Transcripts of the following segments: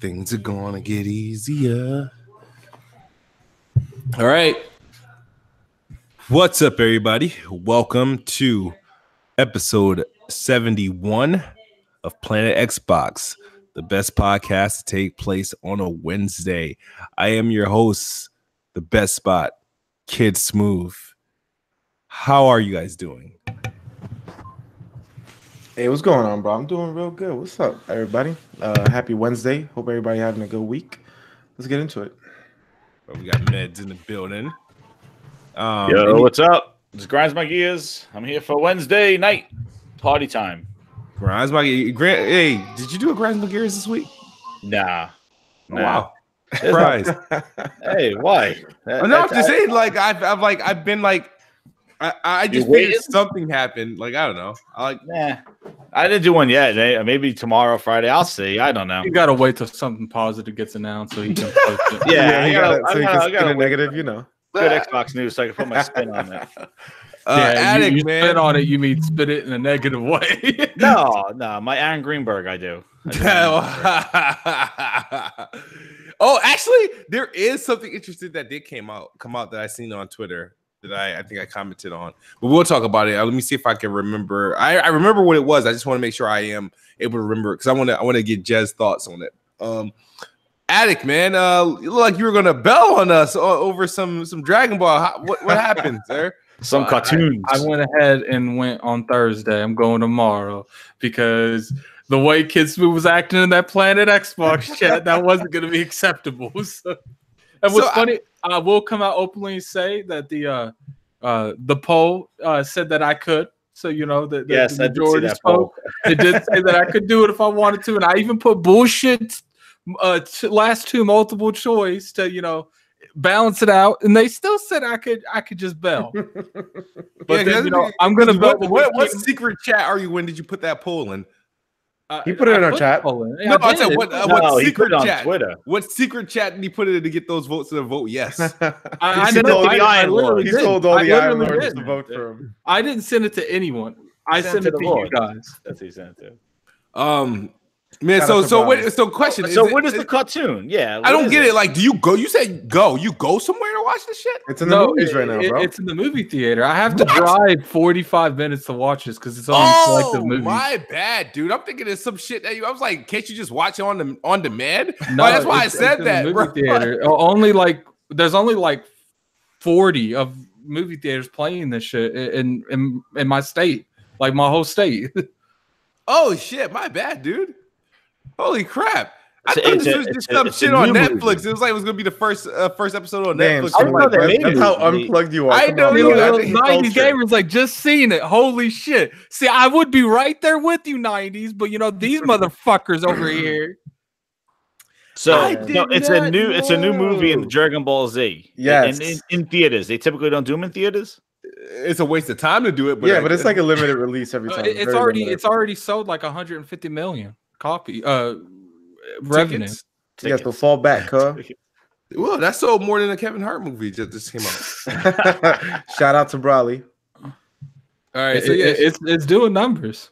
Things are gonna get easier. All right. What's up, everybody? Welcome to episode 71 of Planet Xbox, the best podcast to take place on a Wednesday. I am your host, the best spot, Kid Smooth. How are you guys doing? Hey, what's going on, bro? I'm doing real good. What's up, everybody? Happy Wednesday. Hope everybody having a good week. Let's get into it. Well, we got Meds in the building. Yo, what's up? This grinds my gears. I'm here for Wednesday night party time. Grinds my gears. Hey, did you do a Grinds my gears this week? Nah. Oh, wow. Surprise. Hey, why? I'm just saying, like, I've been like, I just figured something happened. Like, I don't know. I didn't do one yet. Maybe tomorrow, Friday. I'll see. I don't know. You gotta wait till something positive gets announced so you can post it. I gotta negative, you know. Good Xbox news so I can put my spin on it. Addict, you man. spit on it, you mean spit it in a negative way. No, my Aaron Greenberg, I do. Oh, actually, there is something interesting that did come out that I seen on Twitter that I think I commented on, but we'll talk about it. Let me see if I can remember. I remember what it was. I just want to make sure I am able to remember because I want to get Jez's thoughts on it. Addict, man, you look like you were gonna bell on us over some Dragon Ball. What happened, sir? Some cartoons. I went ahead and went on Thursday. I'm going tomorrow because the way Kid Smooth was acting in that Planet Xbox chat, that wasn't going to be acceptable. So, and what's funny, I will come out openly and say that the poll said that I could. So, you know, the majority spoke. It did say that I could do it if I wanted to. And I even put bullshit last two multiple choice to, you know, balance it out. And they still said I could just bell. But then, you know, I'm going to bell. What secret chat are you in? Did you put that poll in? He put it in our chat. No, I said what secret chat? On Twitter. What secret chat did he put in to get those votes to vote yes? He told all the Iron Lords to vote for him. I didn't send it to anyone. I sent it to you guys. That's who he sent it to. Man, so question. So what is the cartoon? Yeah, I don't get it. Like, do you go? You said go. You go somewhere to watch this shit? It's in the movies right now, bro. It's in the movie theater. I have to drive 45 minutes to watch this because it's only selective movies. My bad, dude. I'm thinking it's some shit that I was like, can't you just watch it on demand? No, that's why I said that, movie bro. Theater. There's only like 40 of movie theaters playing this shit in my state, like my whole state. Oh shit, my bad, dude. Holy crap! I thought this was just some shit on Netflix. Movie. It was like it was gonna be the first episode on Netflix. That's how unplugged you are. I know you. 90s gamers like just seeing it. Holy shit! See, I would be right there with you, 90s, but you know these motherfuckers over here. So it's a new movie in Dragon Ball Z. Yes, in theaters. They typically don't do them in theaters. It's a waste of time to do it, but but it's like a limited release every time. It's already sold like 150 million. Copy revenue. Yes, but fall back, huh? Well, that's sold more than a Kevin Hart movie just came out. Shout out to Brawley. All right, so it's doing numbers.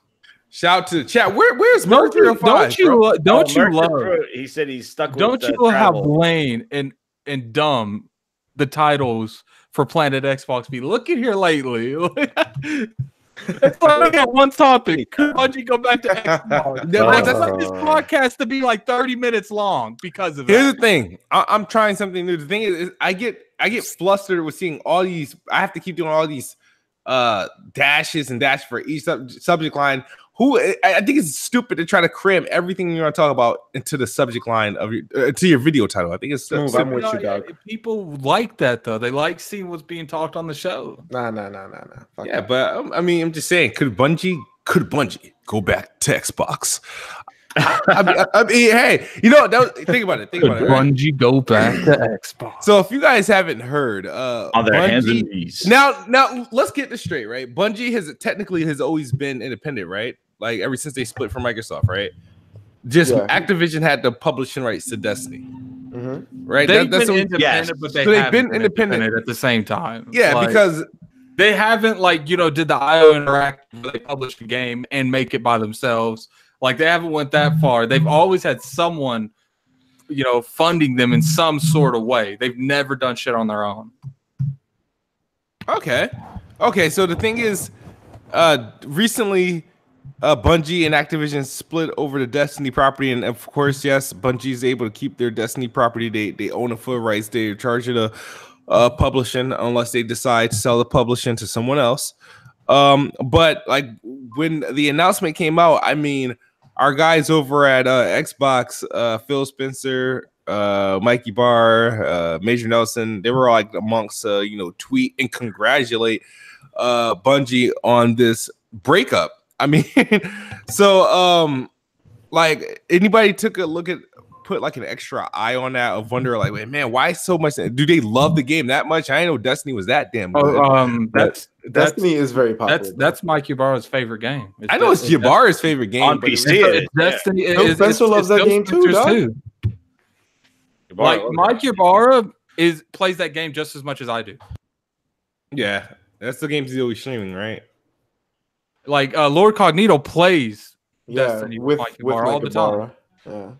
Shout out to the chat. Where's Merc 305? Don't you love? He said he's stuck. Don't you love how plain and dumb the titles for Planet Xbox be? Look at here lately. It's like we got one topic. Bungie go back to Xbox. That's this podcast to be like 30 minutes long because of Here's the thing. I'm trying something new. The thing is I get flustered with seeing all these. I have to keep doing all these dashes and dash for each subject line. I think it's stupid to try to cram everything you're going to talk about into the subject line of your video title. I think it's I'm with you, dog. People like that though. They like seeing what's being talked on the show. Nah. Fuck yeah, but I mean, I'm just saying, could Bungie go back to Xbox? I mean, hey, you know, think about it. Bungie go back to Xbox. So if you guys haven't heard, on their hands and knees. Now, let's get this straight, right? Bungie has always been independent, right? Like ever since they split from Microsoft, right? Activision had the publishing rights to Destiny, right? They've been independent, but they've been independent at the same time. Yeah, because they haven't did the IO Interactive where they publish a game and make it by themselves. Like they haven't went that far. They've always had someone funding them in some sort of way. They've never done shit on their own. Okay. So the thing is, recently, Bungie and Activision split over the Destiny property, and of course, yes, Bungie is able to keep their Destiny property. They own the full rights. They're charged the publishing unless they decide to sell the publishing to someone else. But like when the announcement came out, I mean, our guys over at Xbox, Phil Spencer, Mikey Barr, Major Nelson, they were all like amongst tweet and congratulate Bungie on this breakup. I mean, so like anybody took a look at put like an extra eye on that of wonder like, wait, man, why so much? Do they love the game that much? I didn't know Destiny was that damn good. Destiny is very popular. That's Mike Ybarra's favorite game. I know it's Ybarra's favorite game on PC. Destiny. Phil Spencer loves that game too, dog. Like Mike Ybarra plays that game just as much as I do. Yeah, that's the games he's always streaming, right? Like Lord Cognito plays Destiny with Mike Ybarra all the time. Yeah.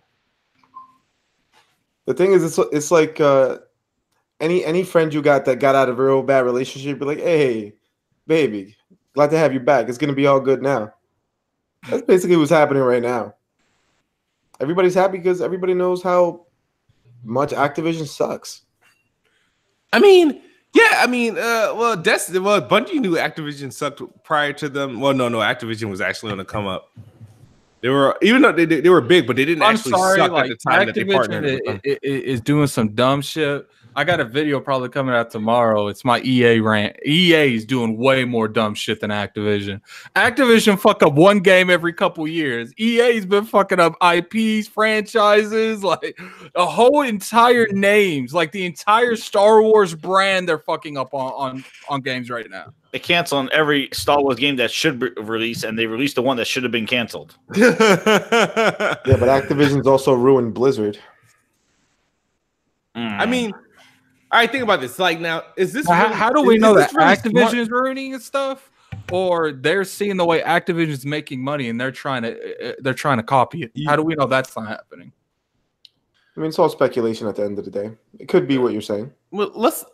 The thing is, it's like any friend you got that got out of a real bad relationship, be like, hey, baby, glad to have you back. It's gonna be all good now. That's basically what's happening right now. Everybody's happy because everybody knows how much Activision sucks. I mean, yeah, Bungie knew Activision sucked prior to them. Well, no, Activision was actually on the come up. They were, even though they were big, but they didn't suck at the time that they partnered with them. Is doing some dumb shit. I got a video probably coming out tomorrow. It's my EA rant. EA is doing way more dumb shit than Activision. Activision fuck up one game every couple years. EA's been fucking up IPs, franchises, like a whole entire names, like the entire Star Wars brand. They're fucking up on games right now. They cancel on every Star Wars game that should be released, and they released the one that should have been canceled. Yeah, but Activision's also ruined Blizzard. I mean, all right, think about this. Like, now, is this how do we know that Activision is ruining its stuff, or they're seeing the way Activision is making money and they're trying to copy it? How do we know that's not happening? I mean, it's all speculation at the end of the day. It could be what you're saying. Well, let's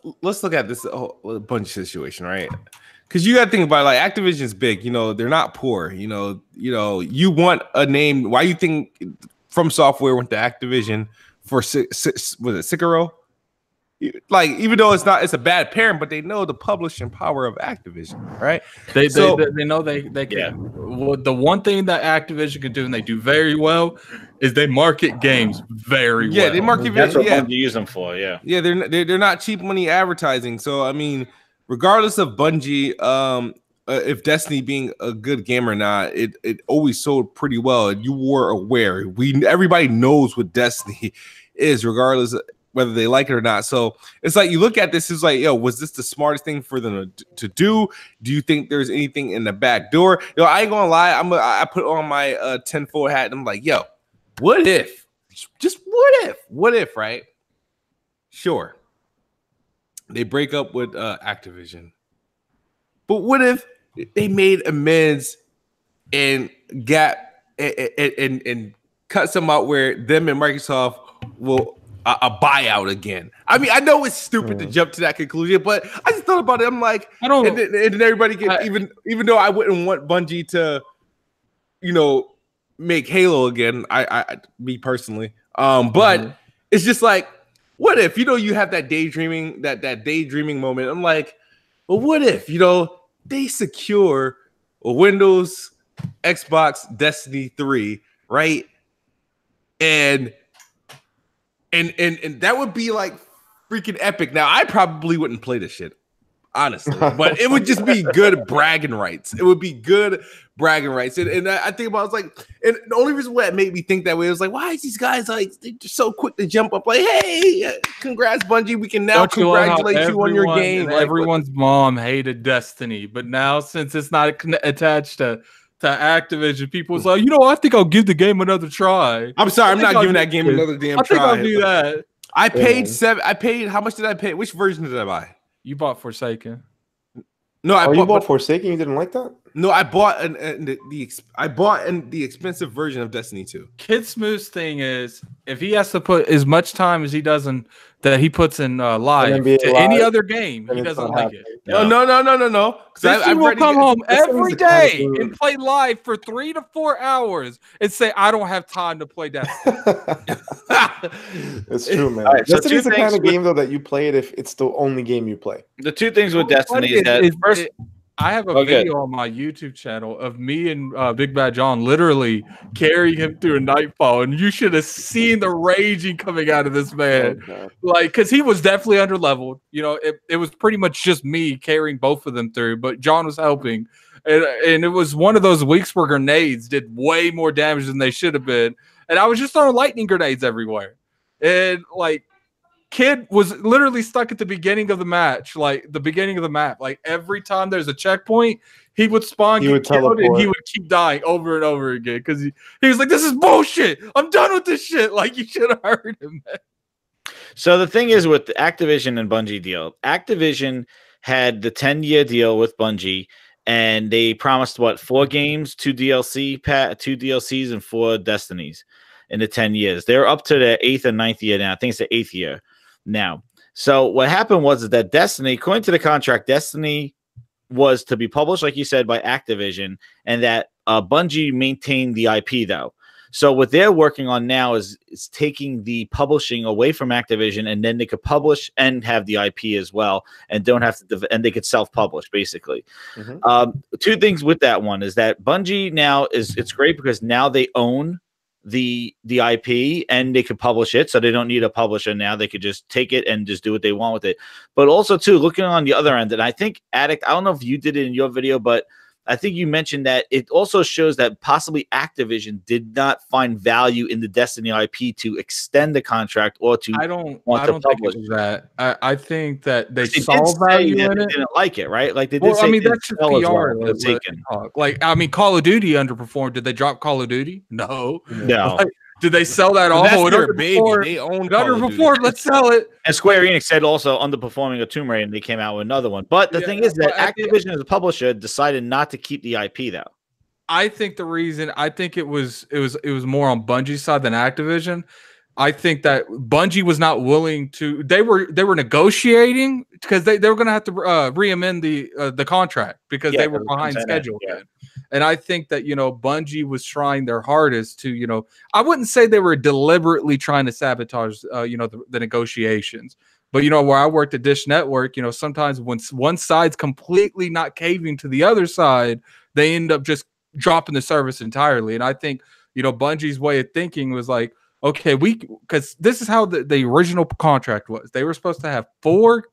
look at this whole Bungie situation, right? Because you got to think about it, like Activision's big. They're not poor. You want a name. Why you think From Software went to Activision for was it Sekiro? Like, even though it's a bad parent, but they know the publishing power of Activision, right? They know they can. Yeah. Well, the one thing that Activision can do, and they do very well, is they market games very well. Yeah, they market. That's what Bungie use them for. Yeah, yeah, they're not cheap money advertising. So I mean, regardless of Bungie, if Destiny being a good game or not, it always sold pretty well. You were aware. Everybody knows what Destiny is, regardless of whether they like it or not. So it's like you look at this, it's like, yo, was this the smartest thing for them to do? Do you think there's anything in the back door? I ain't gonna lie, I put on my tenfold hat and I'm like, yo, what if? Just what if, right? Sure, they break up with Activision, but what if they made amends and and cut some out where them and Microsoft will a buyout again? I mean, I know it's stupid to jump to that conclusion, but I just thought about it. I'm like, I don't. And then everybody get even though I wouldn't want Bungie to, make Halo again. I me personally, but it's just like, what if you have that daydreaming moment? I'm like, well, what if they secure a Windows, Xbox, Destiny 3, right? And that would be like freaking epic. Now, I probably wouldn't play this shit, honestly, but it would just be good bragging rights. It would be good bragging rights. And I think about it, I was like, and the only reason why it made me think that way was like, why is these guys like they're so quick to jump up like, hey, congrats, Bungie, we can now congratulate you on your game. Like, everyone's mom hated Destiny, but now since it's not attached to Activision, people's like, I think I'll give the game another try. I'm sorry, I'm not giving that game another damn try. I think I'll do that. I paid how much did I pay? Which version did I buy? You bought Forsaken. No, I bought Forsaken. You didn't like that? No, I bought the expensive version of Destiny 2. Kid Smooth's thing is, if he has to put as much time as he puts in live to any other game, he doesn't like it. No. Because he will come home every day and play live for 3 to 4 hours and say, "I don't have time to play Destiny." It's true, man. Right, so Destiny's the kind of game though that you play it if it's the only game you play. The two things with Destiny is that first. I have a video on my YouTube channel of me and Big Bad John literally carrying him through a nightfall, and you should have seen the raging coming out of this man. Like, because he was definitely underleveled. You know, it was pretty much just me carrying both of them through, but John was helping. And it was one of those weeks where grenades did way more damage than they should have been. And I was just throwing lightning grenades everywhere. And, like, Kid was literally stuck at the beginning of the match, like the beginning of the map. Like every time there's a checkpoint, he would spawn, get killed, and he would keep dying over and over again because he was like, "This is bullshit. I'm done with this shit." Like, you should have heard him, man. So the thing is with the Activision and Bungie deal, Activision had the 10-year deal with Bungie, and they promised 4 games, 2 DLCs, and 4 Destinies in the 10 years. They're up to the 8th and 9th year now. I think it's the 8th year now. So what happened was that Destiny, according to the contract, Destiny was to be published, like you said, by Activision, and that Bungie maintained the IP though. So what they're working on now is taking the publishing away from Activision, and then they could publish and have the IP as well, and don't have to, and they could self-publish basically. Two things with that one is that Bungie now it's great because now they own the IP and they could publish it, so they don't need a publisher now. They could just take it and just do what they want with it. But also too, looking on the other end, and I think Addict, I don't know if you did it in your video, but I think you mentioned that it also shows that possibly Activision did not find value in the Destiny IP to extend the contract or to I don't think it was that. I think that they saw value in it. They didn't like it, right? Like they did. I mean, that's just PR. Like, I mean, Call of Duty underperformed. Did they drop Call of Duty? No. Like, did they sell that off? That's their baby. They own underperformed. Let's sell it. And Square Enix said also underperforming a Tomb Raider, and they came out with another one. But the thing is that Activision as a publisher decided not to keep the IP though. I think the reason, I think it was more on Bungie's side than Activision. I think that Bungie was not willing to. They were negotiating because they were going to have to re-amend the contract because they were behind schedule. And I think that, Bungie was trying their hardest to, I wouldn't say they were deliberately trying to sabotage, the negotiations. But, where I worked at Dish Network, sometimes when one side's completely not caving to the other side, they end up just dropping the service entirely. And I think, Bungie's way of thinking was like, okay, because this is how the original contract was. They were supposed to have 4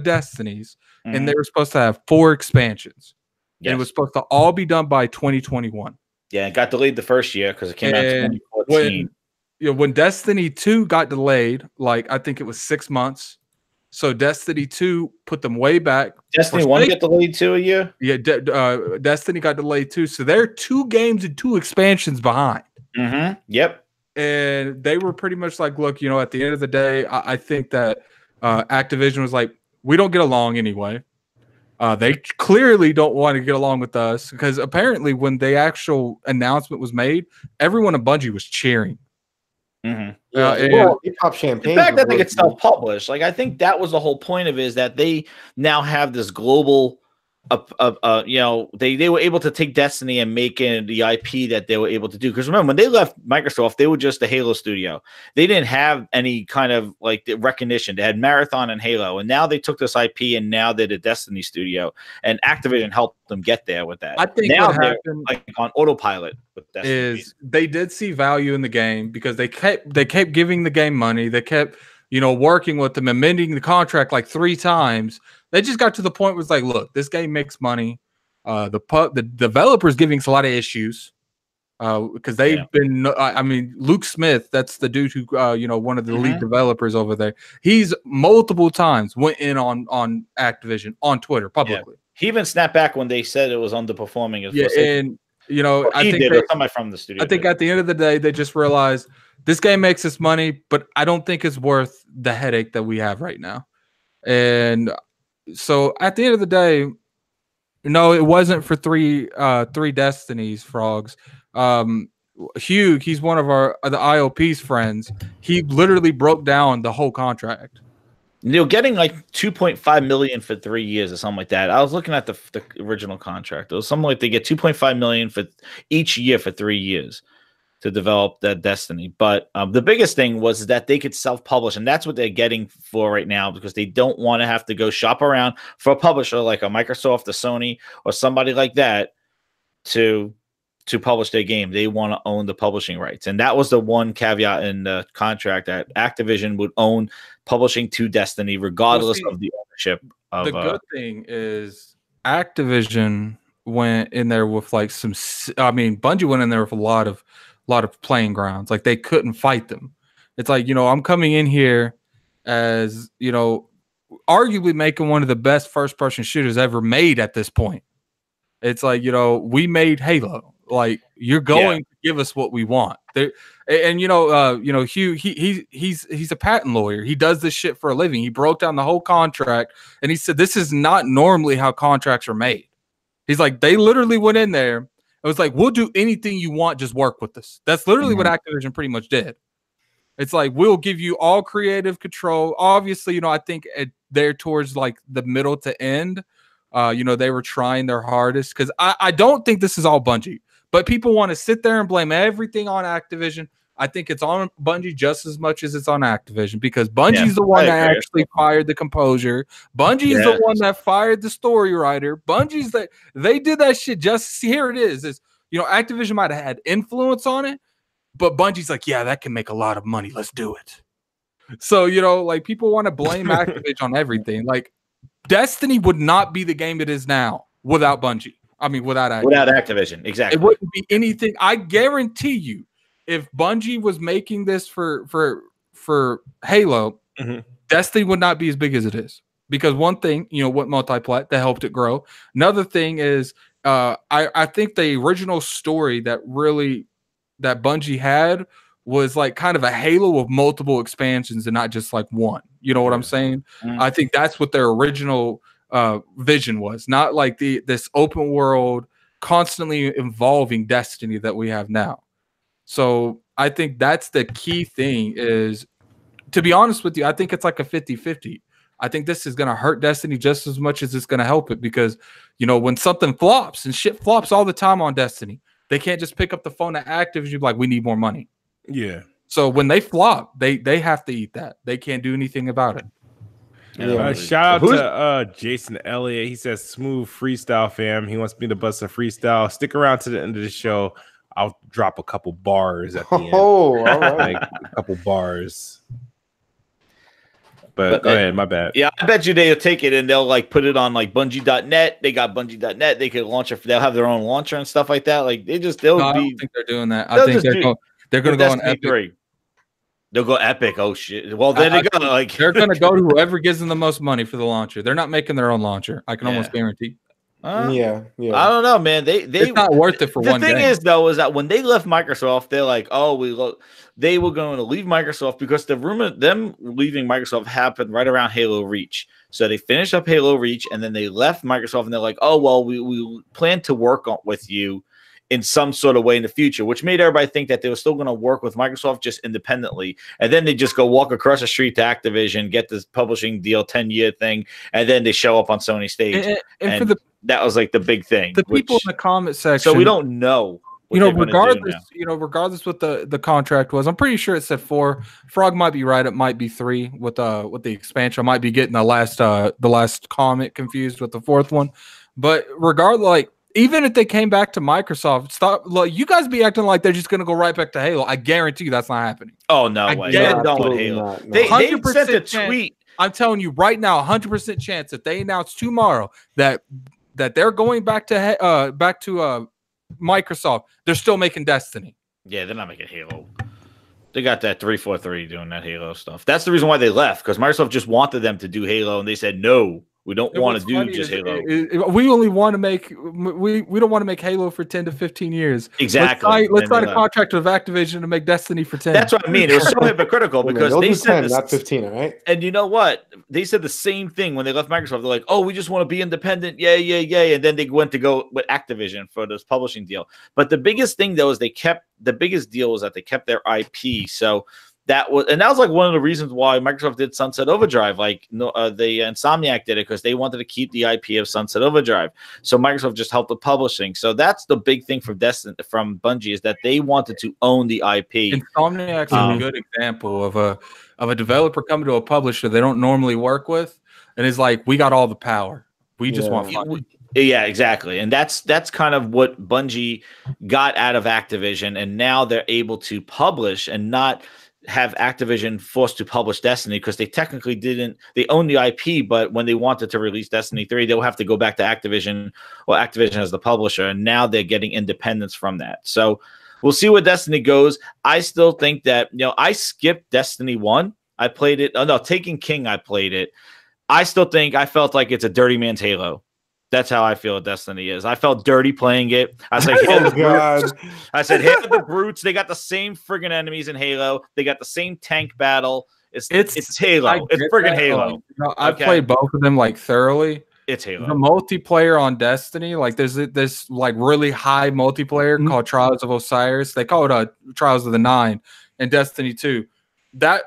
Destinies, and they were supposed to have 4 expansions. Yes. And it was supposed to all be done by 2021. Yeah, it got delayed the first year because it came out in 2014. When Destiny 2 got delayed, like I think it was 6 months. So Destiny 2 put them way back. Destiny 1 got delayed too a year? Yeah, Destiny got delayed too. So they're 2 games and 2 expansions behind. Yep. And they were pretty much like, look, at the end of the day, I think that Activision was like, we don't get along anyway. They clearly don't want to get along with us because apparently when the actual announcement was made, everyone at Bungie was cheering. They pop champagne. In fact, I think it's self-published. Like, I think that was the whole point of it, is that they now have this global they were able to take Destiny and make it the IP that they were able to do. Because remember, when they left Microsoft, they were just a Halo studio. They didn't have any kind of like the recognition. They had Marathon and Halo, and now they took this IP and now they're the Destiny studio. And Activision helped them get there with that. I think now what they're happened like on autopilot with Destiny. Is they did see value in the game because they kept giving the game money. They kept working with them, amending the contract like 3 times. They just got to the point where it's like, look, this game makes money. The developers giving us a lot of issues because they've been. I mean, Luke Smith, that's the dude who one of the lead developers over there. He's multiple times went in on Activision on Twitter publicly. Yeah. He even snapped back when they said it was underperforming. And I think somebody from the studio. I think at the end of the day, they just realized this game makes us money, but I don't think it's worth the headache that we have right now. And so at the end of the day, No, it wasn't for three Destinies, Frogs. Hugh, he's one of the IOP's friends. He literally broke down the whole contract. You're getting like 2.5 million for 3 years or something like that. I was looking at the original contract. It was something like they get 2.5 million for each year for 3 years to develop that Destiny. But the biggest thing was that they could self-publish, and that's what they're getting for right now because they don't want to have to go shop around for a publisher like a Microsoft, a Sony, or somebody like that to publish their game. They want to own the publishing rights. And that was the one caveat in the contract, that Activision would own publishing to Destiny regardless of the ownership of the good thing is Activision went in there with like Bungie went in there with a lot of playing grounds. Like they couldn't fight them. It's like, I'm coming in here as, arguably making one of the best first person shooters ever made at this point. It's like, we made Halo. Like you're going to give us what we want. Hugh, he's a patent lawyer. He does this shit for a living. He broke down the whole contract and he said this is not normally how contracts are made. He's like, they literally went in there. It was like, we'll do anything you want, just work with us. That's literally what Activision pretty much did. It's like, we'll give you all creative control. Obviously, I think they're towards like the middle to end. They were trying their hardest because I don't think this is all Bungie. But people want to sit there and blame everything on Activision. I think it's on Bungie just as much as it's on Activision because Bungie's the one that actually fired the composer. Bungie is the one that fired the story writer. Bungie's that they did that shit. Just here it is. Activision might have had influence on it, but Bungie's like, yeah, that can make a lot of money. Let's do it. So like people want to blame Activision on everything. Like Destiny would not be the game it is now without Bungie. I mean, without Activision, exactly. It wouldn't be anything. I guarantee you, if Bungie was making this for Halo, Destiny would not be as big as it is. Because one thing, what multiplat that helped it grow. Another thing is, I think the original story that Bungie had was like kind of a Halo with multiple expansions and not just like one. You know what I'm saying? I think that's what their original vision was, not like this open world constantly evolving Destiny that we have now. So I think that's the key thing is, to be honest with you, I think it's like a 50-50. I think this is going to hurt Destiny just as much as it's going to help it because, when something flops, and shit flops all the time on Destiny, they can't just pick up the phone to Activision and be like, we need more money. Yeah. So when they flop, they have to eat that. They can't do anything about it. Shout out to Jason Elliott. He says, smooth freestyle, fam. He wants me to bust a freestyle. Stick around to the end of the show. I'll drop a couple bars at the end. Oh, all right. Like a couple bars. But go ahead, my bad. Yeah, I bet you they'll take it and they'll like put it on like Bungie.net. They got Bungie.net. They could launch it. They'll have their own launcher and stuff like that. Like I don't think they're doing that. I think they're going to go on Epic. 3. They'll go Epic. Oh shit! Well, there they go. Like they're going to go to whoever gives them the most money for the launcher. They're not making their own launcher. I can almost guarantee. Yeah. I don't know, man. It's not worth it for one. The thing game. is, though, is that when they left Microsoft, they're like, they were going to leave Microsoft because the rumor them leaving Microsoft happened right around Halo Reach. So they finished up Halo Reach, and then they left Microsoft, and they're like, oh well, we plan to work with you in some sort of way in the future, which made everybody think that they were still going to work with Microsoft just independently. And then they just go walk across the street to Activision, get this publishing deal 10-year thing, and then they show up on Sony stage. And that was like the big thing. The people in the comment section. So we don't know. Regardless what the contract was, I'm pretty sure it said 4. Frog might be right. It might be 3 with the expansion. I might be getting the last comment confused with the 4th one. But regardless, like, even if they came back to Microsoft, you guys be acting like they're just going to go right back to Halo. I guarantee you that's not happening. Oh, no way. They're done with Halo. They sent a tweet. I'm telling you right now, 100% chance that they announce tomorrow that they're going back to Microsoft. They're still making Destiny. Yeah, they're not making Halo. They got that 343 doing that Halo stuff. That's the reason why they left, because Microsoft just wanted them to do Halo, and they said no. We don't want to do just Halo. We only want to make we don't want to make Halo for 10 to 15 years. Exactly. Let's sign a contract with Activision to make Destiny for 10. That's what I mean. It was so hypocritical because they said 10, not 15, all right? And you know what? They said the same thing when they left Microsoft. They're like, "Oh, we just want to be independent." Yay. And then they went to go with Activision for this publishing deal. But the biggest thing though is the biggest deal was that they kept their IP. So that was like one of the reasons why Microsoft did Sunset Overdrive. Like the Insomniac did it because they wanted to keep the IP of Sunset Overdrive. So Microsoft just helped the publishing. So that's the big thing from Bungie is that they wanted to own the IP. Insomniac's a good example of a developer coming to a publisher they don't normally work with, and is like, we got all the power. We just want fun. Yeah, exactly. And that's kind of what Bungie got out of Activision, and now they're able to publish and not have Activision forced to publish Destiny because they technically didn't. They own the IP, but when they wanted to release Destiny 3, they'll have to go back to Activision, or Activision as the publisher, and now they're getting independence from that. So we'll see where Destiny goes. I still think that, I skipped Destiny 1. I played it. Oh no, Taken King, I played it. I felt like it's a dirty man's Halo. That's how I feel Destiny is. I felt dirty playing it. I was like, I said, hit the brutes. They got the same friggin' enemies in Halo. They got the same tank battle. It's Halo. It's friggin' Halo. I've played both of them like thoroughly. It's Halo. The multiplayer on Destiny, like there's this like really high multiplayer called Trials of Osiris. They call it Trials of the Nine and Destiny 2. That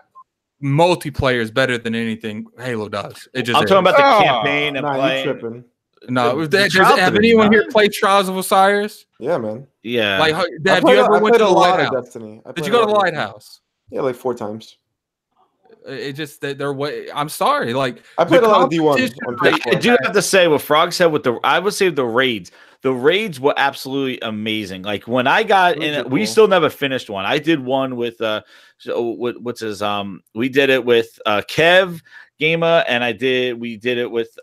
multiplayer is better than anything Halo does. I'm talking about the campaign and playing. No, have anyone here played Trials of Osiris? Yeah, man. Yeah. Like, have you ever went to the Lighthouse? Did you go to the Lighthouse? Yeah, like 4 times. It just they're way. I'm sorry. Like I played a lot of D1. I do have to say what Frog said with I would say the raids. The raids were absolutely amazing. Like when I got in, we still never finished one. I did one with what's his we did it with Kev Gamer, and we did it with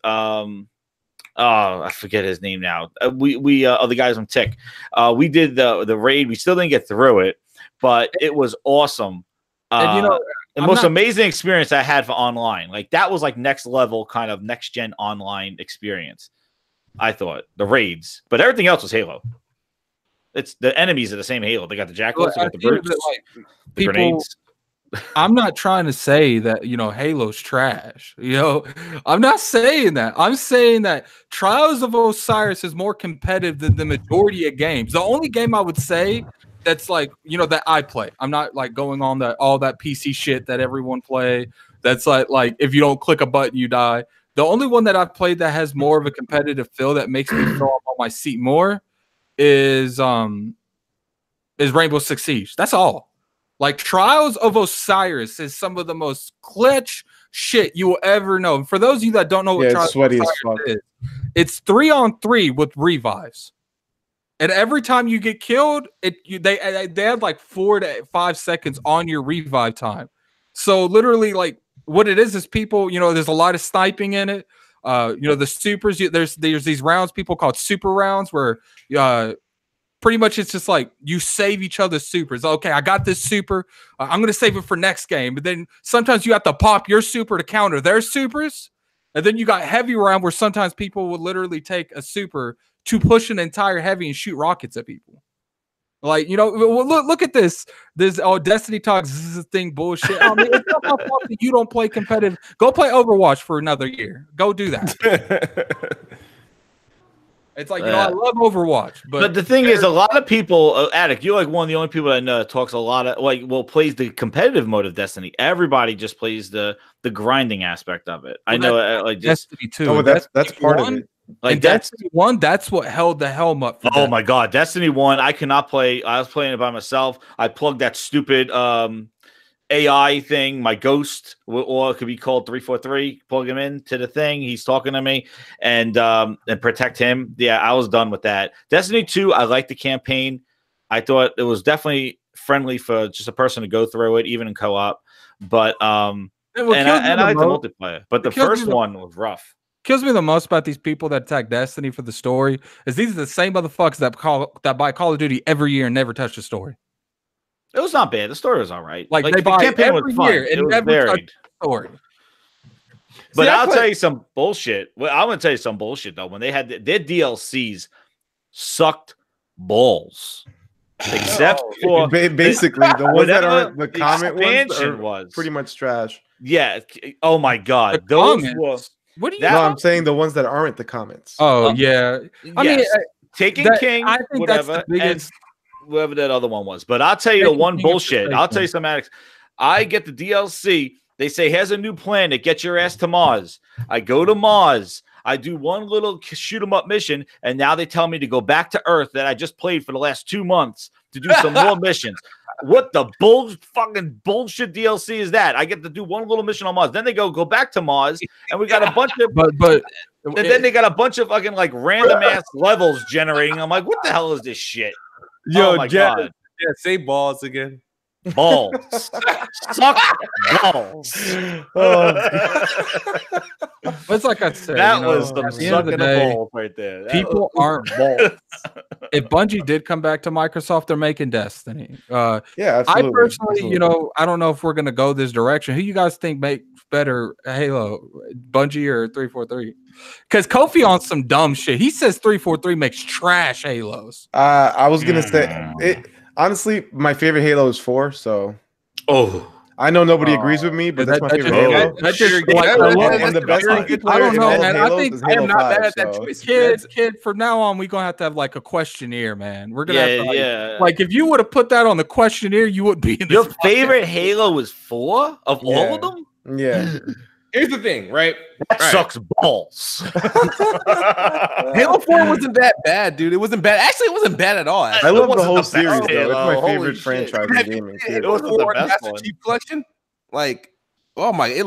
I forget his name now. The guys from Tick. We did the raid. We still didn't get through it, but it was awesome. And the most amazing experience I had for online. Like that was like next level kind of next gen online experience. I thought the raids, but everything else was Halo. It's the enemies are the same Halo. They got the jackals, they got the brutes, the grenades. I'm not trying to say that, Halo's trash. I'm not saying that. I'm saying that Trials of Osiris is more competitive than the majority of games. The only game I would say that's like, that I play. I'm not like going on all that PC shit that everyone play. That's like if you don't click a button, you die. The only one that I've played that has more of a competitive feel that makes me feel on my seat more is Rainbow Six Siege. That's all. Like Trials of Osiris is some of the most glitch shit you will ever know. For those of you that don't know what Trials of Osiris is, it's 3-on-3 with revives. And every time you get killed, they have like 4 to 5 seconds on your revive time. So literally, like what it is people, there's a lot of sniping in it. The supers, there's these rounds people called super rounds where pretty much it's just like you save each other's supers. Okay, I got this super. I'm going to save it for next game. But then sometimes you have to pop your super to counter their supers. And then you got heavy round where sometimes people will literally take a super to push an entire heavy and shoot rockets at people. Like, look at this. This Destiny talks this is a thing bullshit. I mean, it's not my fault that you don't play competitive. Go play Overwatch for another year. Go do that. It's like, I love Overwatch. But the thing is, a lot of people, Addict, you're like one of the only people I know that talks a lot of, plays the competitive mode of Destiny. Everybody just plays the grinding aspect of it. I know, like Destiny 2. Oh, that's part of it. Like Destiny 1, that's what held the helm up. Oh my God, Destiny 1, I cannot play. I was playing it by myself. I plugged that stupid AI thing, my ghost, or it could be called 343. Plug him into the thing. He's talking to me and protect him. Yeah, I was done with that. Destiny 2, I liked the campaign. I thought it was definitely friendly for just a person to go through it, even in co-op. But I like the multiplayer. But the first one was rough. Kills me the most about these people that attack Destiny for the story is these are the same motherfuckers that buy Call of Duty every year and never touch the story. It was not bad. The story was all right. Like they buy every year and never touch the story. But I'll tell you some bullshit. Well, I'm gonna tell you some bullshit though. When they had their DLCs sucked balls. Except for basically the ones that aren't the the comment expansion ones are was. pretty much trash. Yeah. Oh my god. The Those comments. were What do you? That- No, I'm saying the ones that aren't the comments. Oh yeah. I mean, Taking that- King, I think whatever, that's the biggest. and whatever that other one was. But I'll tell you the Taking one King is bullshit. the I'll fake tell you one. some addicts. I get the DLC. They say, here's a new planet. Get your ass to Mars. I go to Mars. I do one little shoot 'em up mission, and now they tell me to go back to Earth that I just played for the last 2 months to do some more missions. What the fucking bullshit DLC is that? I get to do one little mission on Mars. Then they go back to Mars, and we got a bunch of But and then they got a bunch of fucking like random ass levels generating. I'm like, what the hell is this shit? Yo, oh my Jeff, god, yeah, say balls again. balls, suck balls. it's like I said, That you know, was some at the end of the sucking day, balls right there. That people was aren't balls. if Bungie did come back to Microsoft, they're making Destiny. Yeah, I absolutely. personally, Absolutely. you know, I don't know if we're gonna go this direction. Who you guys think makes better Halo, Bungie or 343? Because Kofi on some dumb shit. He says 343 makes trash Halos. I was gonna say it. Honestly, my favorite Halo is 4. So I know nobody agrees with me, but that's my favorite Halo. That just Yeah, like, And the best looking I player don't in know, all man. I Halos think is I am Halo not 5, mad at that so- choice. kid, from now on, we're gonna have to have like a questionnaire, man. We're gonna have to, like, yeah. like if you would have put that on the questionnaire, you would be in this Your podcast. favorite Halo is 4 of all Yeah. of them. Yeah. Here's the thing, right? That Right. sucks balls. Halo 4 wasn't that bad, dude. It wasn't bad. Actually, it wasn't bad at all. I Actually. love the wasn't whole the best series, though. It's Halo. my Holy favorite shit. franchise in gaming. It Period. was wasn't the for best Master one. Chief Collection. Like, oh my, it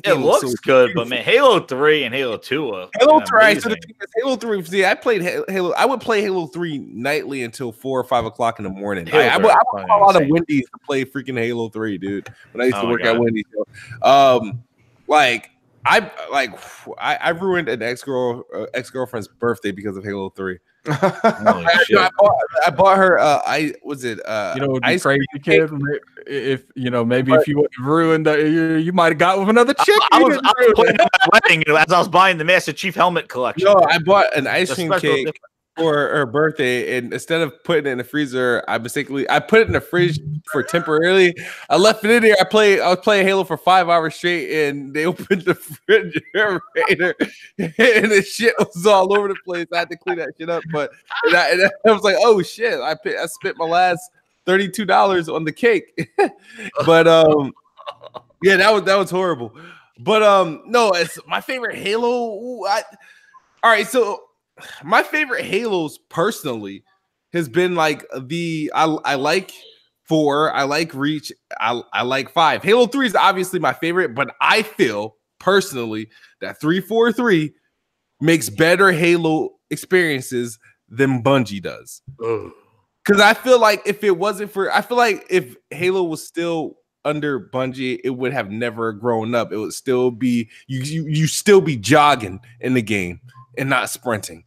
It looks good, but man, Halo 3 and Halo 2 are Halo fucking 3, so the amazing. thing is, Halo 3. See, I played Halo. I would play Halo 3 nightly until 4 or 5 o'clock in the morning. Halo I 3 would is call out of insane. Wendy's to play freaking Halo 3, dude. When I used Oh to my work at God. Wendy's. I ruined an ex-girlfriend's birthday because of Halo 3. Holy shit. I bought her. You know, it would be ice crazy, cream kid. If you know, maybe if you would have ruined that, you might have got with another chick. I You was didn't ruin putting it. at my wedding as I was buying the Master Chief helmet collection. No, I bought an ice The cream special cake difference. for her birthday, and instead of putting it in the freezer, I put it in the fridge for temporarily. I left it in there. I was playing Halo for 5 hours straight, and they opened the refrigerator, and the shit was all over the place. I had to clean that shit up, but I was like, "Oh shit!" I spent my last $32 on the cake, but yeah, that was horrible. But no, it's my favorite Halo. All right, so. My favorite Halos personally has been like I like 4, I like Reach, I like 5. Halo 3 is obviously my favorite, but I feel personally that 343 makes better Halo experiences than Bungie does. Because I feel like if Halo was still under Bungie, it would have never grown up. It would still be you still be jogging in the game and not sprinting.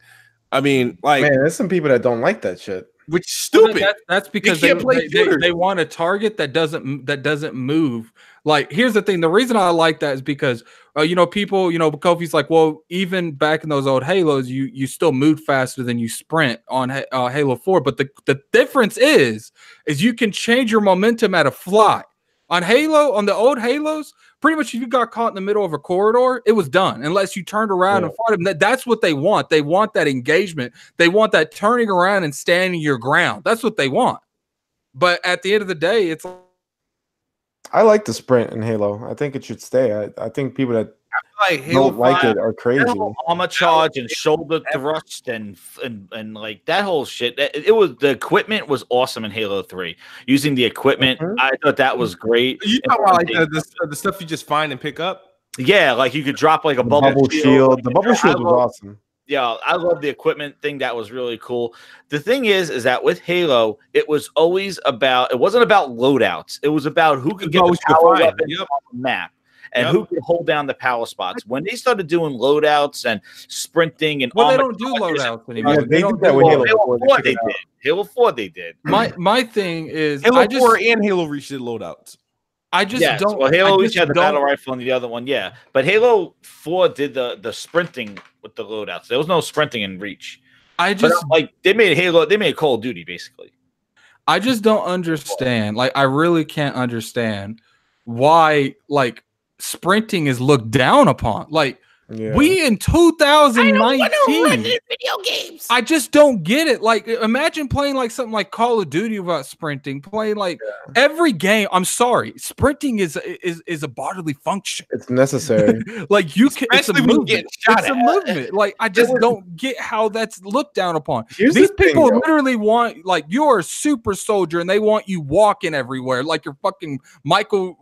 I mean, like, Man, there's some people that don't like that shit. which is stupid. That's because can't play shooters. they want a target that doesn't move. Like, here's the thing: the reason I like that is because people, Kofi's like, well, even back in those old Halos, you still moved faster than you sprint on Halo 4. But the difference is you can change your momentum at a fly. On the old Halos, pretty much if you got caught in the middle of a corridor, it was done unless you turned around and fought them. That's what they want. They want that engagement. They want that turning around and standing your ground. That's what they want. But at the end of the day, it's I like the sprint in Halo. I think it should stay. I think people that Like Halo don't like 5, it are crazy. Armor charge and shoulder thrust and like that whole shit. The equipment was awesome in Halo 3. Using the equipment, I thought that was great. You talk about like the stuff you just find and pick up. Yeah, like you could drop like a The bubble bubble shield. The bubble shield was awesome. Yeah, I love the equipment thing. That was really cool. The thing is that with Halo, it wasn't about loadouts. It was about who could get the power weapons on the map and who could hold down the power spots. When they started doing loadouts and sprinting and they don't do loadouts anymore. Yeah, they did that with Halo 4. Halo 4 they did. Halo 4 they did. My thing is Halo 4 and Halo Reach did loadouts. I just Yes, don't. well, Halo I each had the battle rifle and the other one, yeah. But Halo 4 did the sprinting with the loadouts. There was no sprinting in Reach. But like they made Call of Duty basically. I just don't understand. Like, I really can't understand why like sprinting is looked down upon. Like, we in 2019 video games. I just don't get it. Like, imagine playing like something like Call of Duty without sprinting. Playing like every game. I'm sorry, sprinting is a bodily function. It's necessary. Like, you can. It's a Especially when you movement. get It's a movement. Like, I just don't get how that's looked down upon. Here's These the thing, people though. literally want, like, you're a super soldier and they want you walking everywhere, like you're fucking Michael.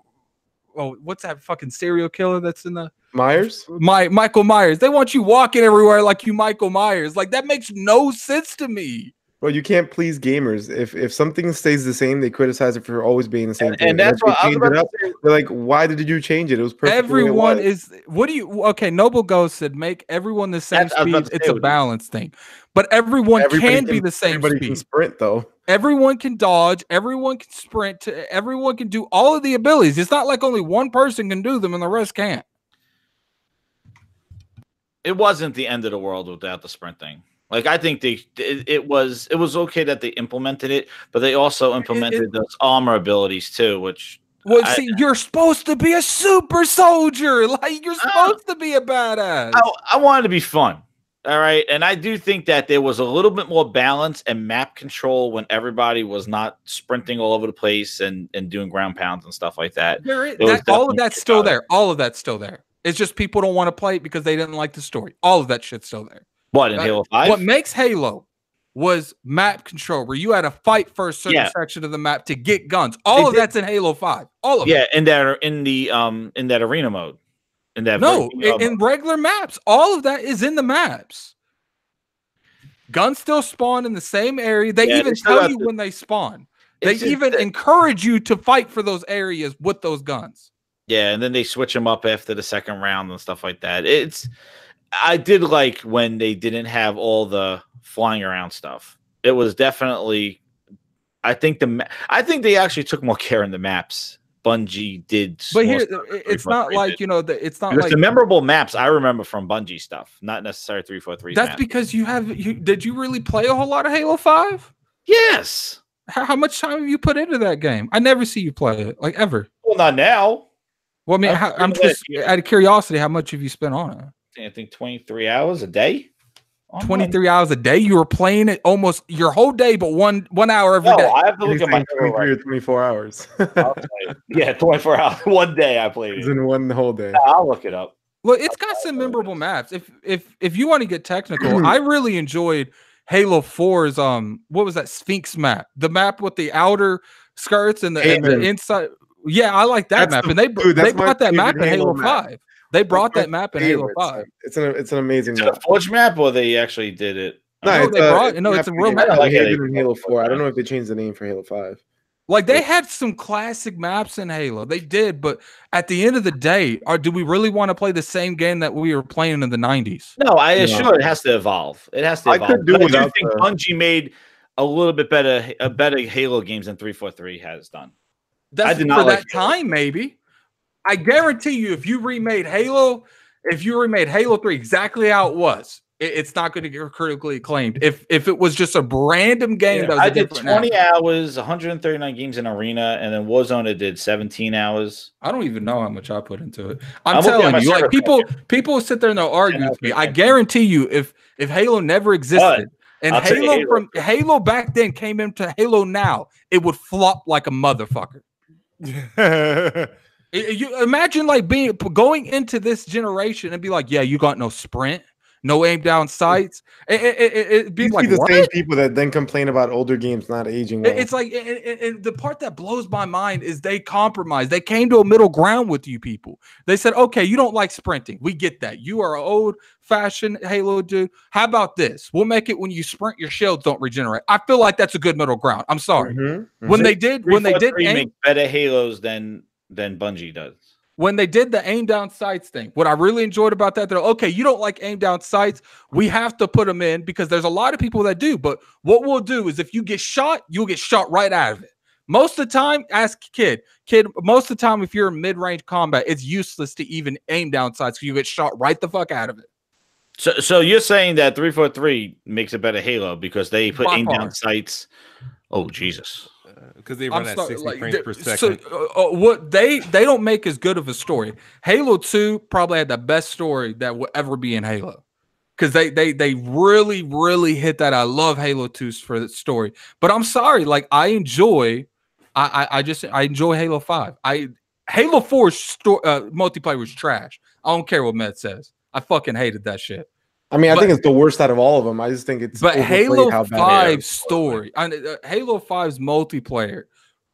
Oh, what's that fucking serial killer that's in the Myers? Michael Myers. They want you walking everywhere like you Michael Myers. Like, that makes no sense to me. Well, you can't please gamers. If something stays the same, they criticize it for always being the same thing. And that's if they what I was change about it up, to say. they're like, why did you change it? It was perfect. Everyone is. What do you? Okay, Noble Ghost said make everyone the same That's- I was about speed. to It's say, a what balance thing, but everyone can be the same Everybody can speed. sprint though. Everyone can dodge. Everyone can sprint. Everyone can do all of the abilities. It's not like only one person can do them and the rest can't. It wasn't the end of the world without the sprinting. Like, I think it was okay that they implemented it, but they also implemented those armor abilities too, which. Well, see, you're supposed to be a super soldier. Like, you're supposed to be a badass. I wanted to be fun. All right. And I do think that there was a little bit more balance and map control when everybody was not sprinting all over the place and doing ground pounds and stuff like that. All of that's still there. All of that's still there. It's just people don't want to play it because they didn't like the story. All of that shit's still there. What, in Halo 5? What makes Halo was map control, where you had to fight for a certain section of the map to get guns. All of that's in Halo 5. All of it. Yeah, in that arena mode. In regular maps. All of that is in the maps. Guns still spawn in the same area. They even tell you when they spawn. They even encourage you to fight for those areas with those guns. Yeah, and then they switch them up after the second round and stuff like that. I did like when they didn't have all the flying around stuff. It was definitely, I think they actually took more care in the maps. Bungie did, but here it's not like, you know, it's not like the memorable maps I remember from Bungie stuff, not necessarily 343. That's because did you really play a whole lot of Halo 5? Yes. How much time have you put into that game? I never see you play it, like, ever. Well, not now. Well, I mean, I'm just out of curiosity, how much have you spent on it? I think 23 hours a day. 23 hours a day? You were playing it almost your whole day, but one hour every day. I have to look at my 23 or 24 hours. Yeah, 24 hours. One day I played It's it. in one whole day. I'll look it up. Well, it's got some memorable maps. If you want to get technical, I really enjoyed Halo 4's what was that, Sphinx map? The map with the outer skirts and the inside. Yeah, I like that map. And they brought that map in Halo 5. They brought that map in Halo 5. It's an amazing map. Is it a Forge map, or they actually did it? It's a real map. I like it in Halo 4. I don't know if they changed the name for Halo 5. Like, they had some classic maps in Halo. They did, but at the end of the day, do we really want to play the same game that we were playing in the 90s? No, I assure it has to evolve. It has to evolve. I do think Bungie made a little bit better Halo games than 343 has done. That's for that time, maybe. I guarantee you, if you remade Halo 3 exactly how it was, it's not going to get critically acclaimed. If it was just a random game, that was I did 20 hours, 139 games in Arena, and then Warzone did 17 hours. I don't even know how much I put into it. I'm telling you, like, people sit there and they'll argue with me. I guarantee you, if Halo never existed and Halo back then came into Halo now, it would flop like a motherfucker. You imagine, like, going into this generation and be like, yeah, you got no sprint, no aim down sights. It'd be like the same people that then complain about older games not aging well. It's like, and the part that blows my mind is they compromised. They came to a middle ground with you people. They said, okay, you don't like sprinting. We get that. You are an old-fashioned Halo dude. How about this? We'll make it when you sprint, your shields don't regenerate. I feel like that's a good middle ground. I'm sorry. When they did make better Halos than Bungie does. When they did the aim down sights thing, what I really enjoyed about that, they're okay, you don't like aim down sights, we have to put them in because there's a lot of people that do. But what we'll do is if you get shot, you'll get shot right out of it. Most of the time, ask kid. Most of the time, if you're in mid-range combat, it's useless to even aim down sights because you get shot right the fuck out of it. So you're saying that 343 makes a better Halo because they put By aim far. down sights. Oh Jesus! Because they run at 60 frames per So second. what they don't make as good of a story. Halo 2 probably had the best story that will ever be in Halo. Because they really hit that. I love Halo 2's for the story. But I'm sorry, like I enjoy Halo 5. Halo 4's multiplayer was trash. I don't care what Med says. I fucking hated that shit. I mean, I think it's the worst out of all of them. I just think it's. But Halo how bad 5's story, Halo 5's multiplayer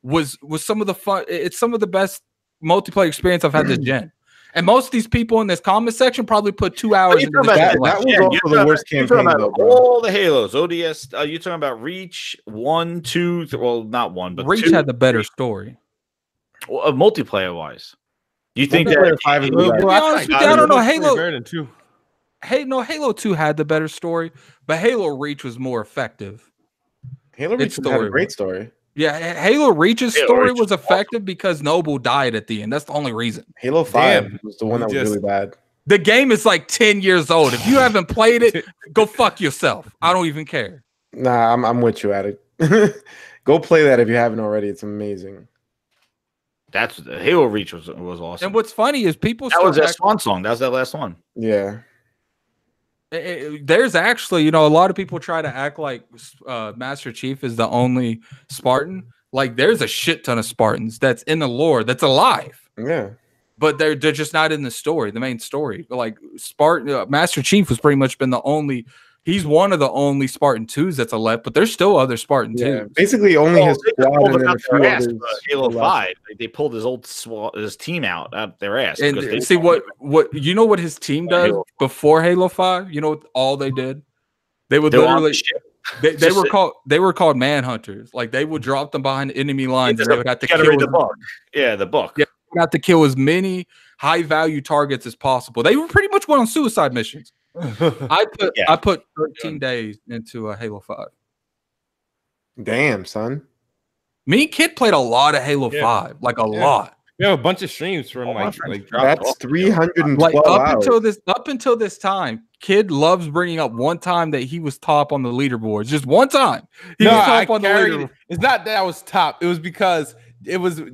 was some of the fun. It's some of the best multiplayer experience I've had this gen. And most of these people in this comment section probably put 2 hours into this. That was also the worst campaign, though, bro. All the Halos, ODS. Are you talking about Reach 1, 2? Well, not 1, but Reach 2, had the better story. Well, multiplayer wise. You think Multiplayer that 5 is Well, better. be honest with you, I don't know. Halo, better than 2. Halo 2 had the better story, but Halo Reach was more effective. Halo Reach had a great story. Yeah, Halo Reach's story was effective because Noble died at the end. That's the only reason. Halo 5 was the one that was really bad. The game is like 10 years old. If you haven't played it, go fuck yourself. I don't even care. Nah, I'm with you at it. Go play that if you haven't already. It's amazing. That's Halo Reach was awesome. And what's funny is people that was that swan song. That was that last one. Yeah. There's actually, a lot of people try to act like Master Chief is the only Spartan. Like, there's a shit ton of Spartans that's in the lore that's alive. Yeah. But they're just not in the story, the main story. Like, Master Chief has pretty much been the only. He's one of the only Spartan 2s that's left, but there's still other Spartan 2s. Basically, only his squad and then a few others. Halo 5, they pulled his team out their ass. And see what what his team does before Halo 5? You know what all they did? They would literally they were called manhunters. Like, they would drop them behind enemy lines and they would have to kill the book. Yeah, the book. Yeah, they would have to kill as many high value targets as possible. They were pretty much went on suicide missions. I put 13 days into a Halo 5. Damn, son. Me and Kid played a lot of Halo 5, like a lot. We have a bunch of streams from that's 312 like hours. Up until this time, Kid loves bringing up one time that he was top on the leaderboards. Just one time. He was top on the leaderboard. It's not that I was top. It was because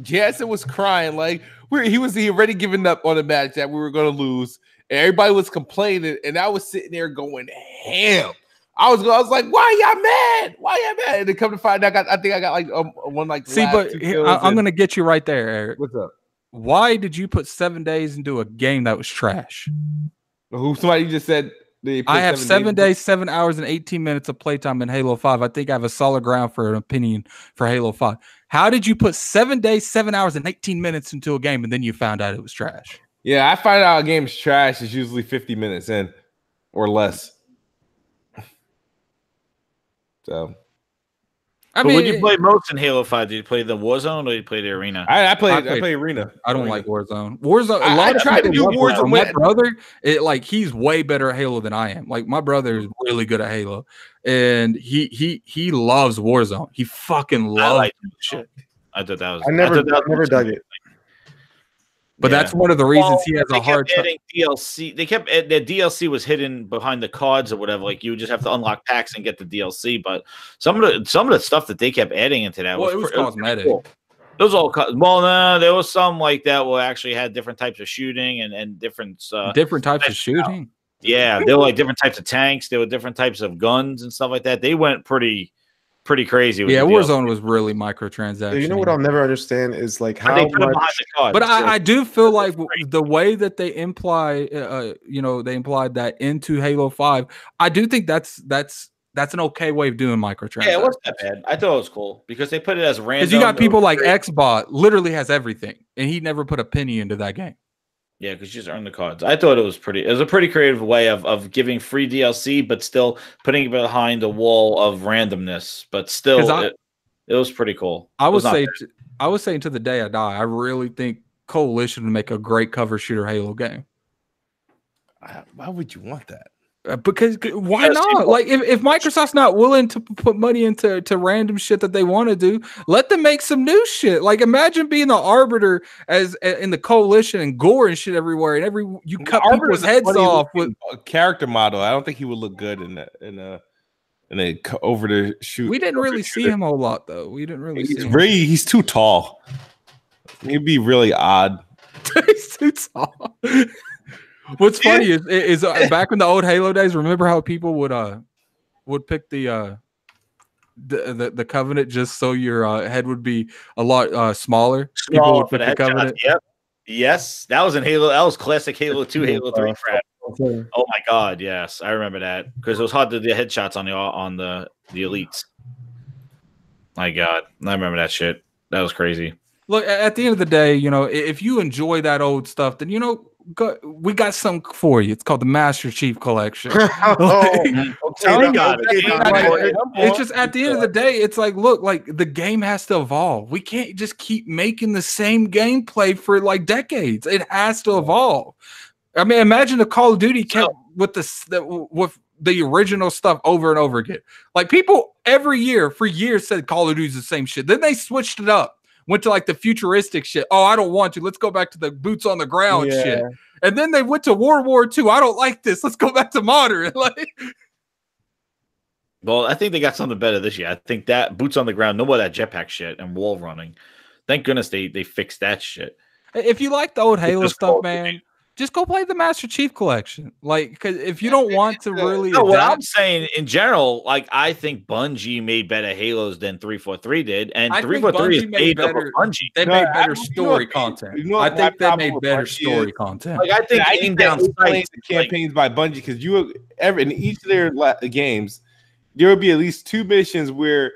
Jansen was crying like he already given up on the match that we were going to lose. And everybody was complaining, and I was sitting there going ham. I was like, "Why y'all mad? Why y'all mad?" And then come to find out, I think I got like one like. See, but I'm gonna get you right there, Eric. What's up? Why did you put 7 days into a game that was trash? Somebody just said I have 7 days, 7 hours, and 18 minutes of playtime in Halo 5. I think I have a solid ground for an opinion for Halo 5. How did you put 7 days, 7 hours, and 18 minutes into a game, and then you found out it was trash? Yeah, I find out a game's trash is usually 50 minutes in or less. So, but when you play most in Halo 5, did you play the Warzone or did you play the Arena? I play Arena. I don't like Warzone. I tried to do Warzone. My brother, he's way better at Halo than I am. Like, my brother is really good at Halo, and he loves Warzone. He fucking loves shit. I thought that was. I never dug it. But that's one of the reasons he has a hard time. DLC. They kept their DLC was hidden behind the cards or whatever. Like, you would just have to unlock packs and get the DLC. But some of the stuff that they kept adding into that was cosmetic. Cool. It was all no. There was some like that where actually had different types of shooting and different types of shooting. Yeah, there were like different types of tanks. There were different types of guns and stuff like that. They went pretty crazy. With Warzone was really microtransaction. You know what I'll never understand is like how much. But I do feel like the way that they imply, they implied that into Halo 5. I do think that's an okay way of doing microtransactions. Yeah, it wasn't that bad. I thought it was cool because they put it as random. Because you got people like Xbot literally has everything, and he never put a penny into that game. Yeah, because you just earn the cards. I thought it was a pretty creative way of giving free DLC, but still putting it behind a wall of randomness. But still, it was pretty cool. I would say to the day I die, I really think Coalition would make a great cover shooter Halo game. Why would you want that? Because why not? Like, if Microsoft's not willing to put money into random shit that they want to do, let them make some new shit. Like, imagine being the arbiter as in the coalition and gore and shit everywhere, and you cut people's heads off with a character model. I don't think he would look good in a over the shoot. We didn't really see him a lot though. We didn't really see him. He's too tall. He'd be really odd. He's too tall. What's funny is back in the old Halo days, remember how people would pick the Covenant just so your head would be a lot smaller? People would pick the Covenant. Yep. Yes, that was in Halo. That was classic Halo 2, Halo 3 crap. Oh my god, yes, I remember that because it was hard to do headshots on the elites. My god, I remember that shit. That was crazy. Look, at the end of the day, if you enjoy that old stuff, then we got something for you. It's called the Master Chief Collection. It's just at the end of the day, it's like, look, like the game has to evolve. We can't just keep making the same gameplay for like decades. It has to evolve. I mean, imagine the Call of Duty kept with the original stuff over and over again. Like people every year for years said Call of Duty is the same shit. Then they switched it up. Went to like the futuristic shit. Oh, I don't want to. Let's go back to the boots on the ground shit. And then they went to World War II. I don't like this. Let's go back to modern. Well, I think they got something better this year. I think that boots on the ground, no more of that jetpack shit and wall running. Thank goodness they fixed that shit. If you like the old Halo stuff, man, just go play the Master Chief Collection. Like, because if you don't want to really, what I'm saying in general, like I think Bungie made better Halos than 343 did, and 343 is made better. Bungie. They made better story content. I think they made better story content. Like I think aim down sights campaigns by Bungie because in each of their games, there will be at least 2 missions where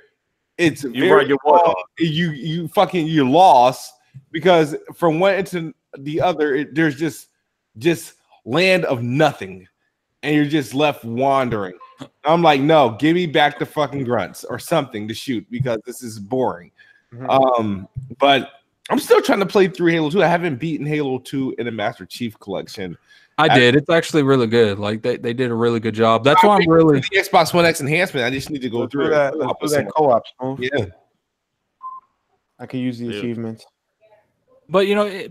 it's you're lost because from one to the other, there's just land of nothing and you're just left wandering. I'm like, no, give me back the fucking grunts or something to shoot because this is boring. But I'm still trying to play through Halo 2. I haven't beaten Halo 2 in a Master Chief Collection. I did. It's actually really good. Like they did a really good job. That's why I'm really the Xbox One X enhancement. I just need to go through that co-op. Yeah, I can use the achievements. But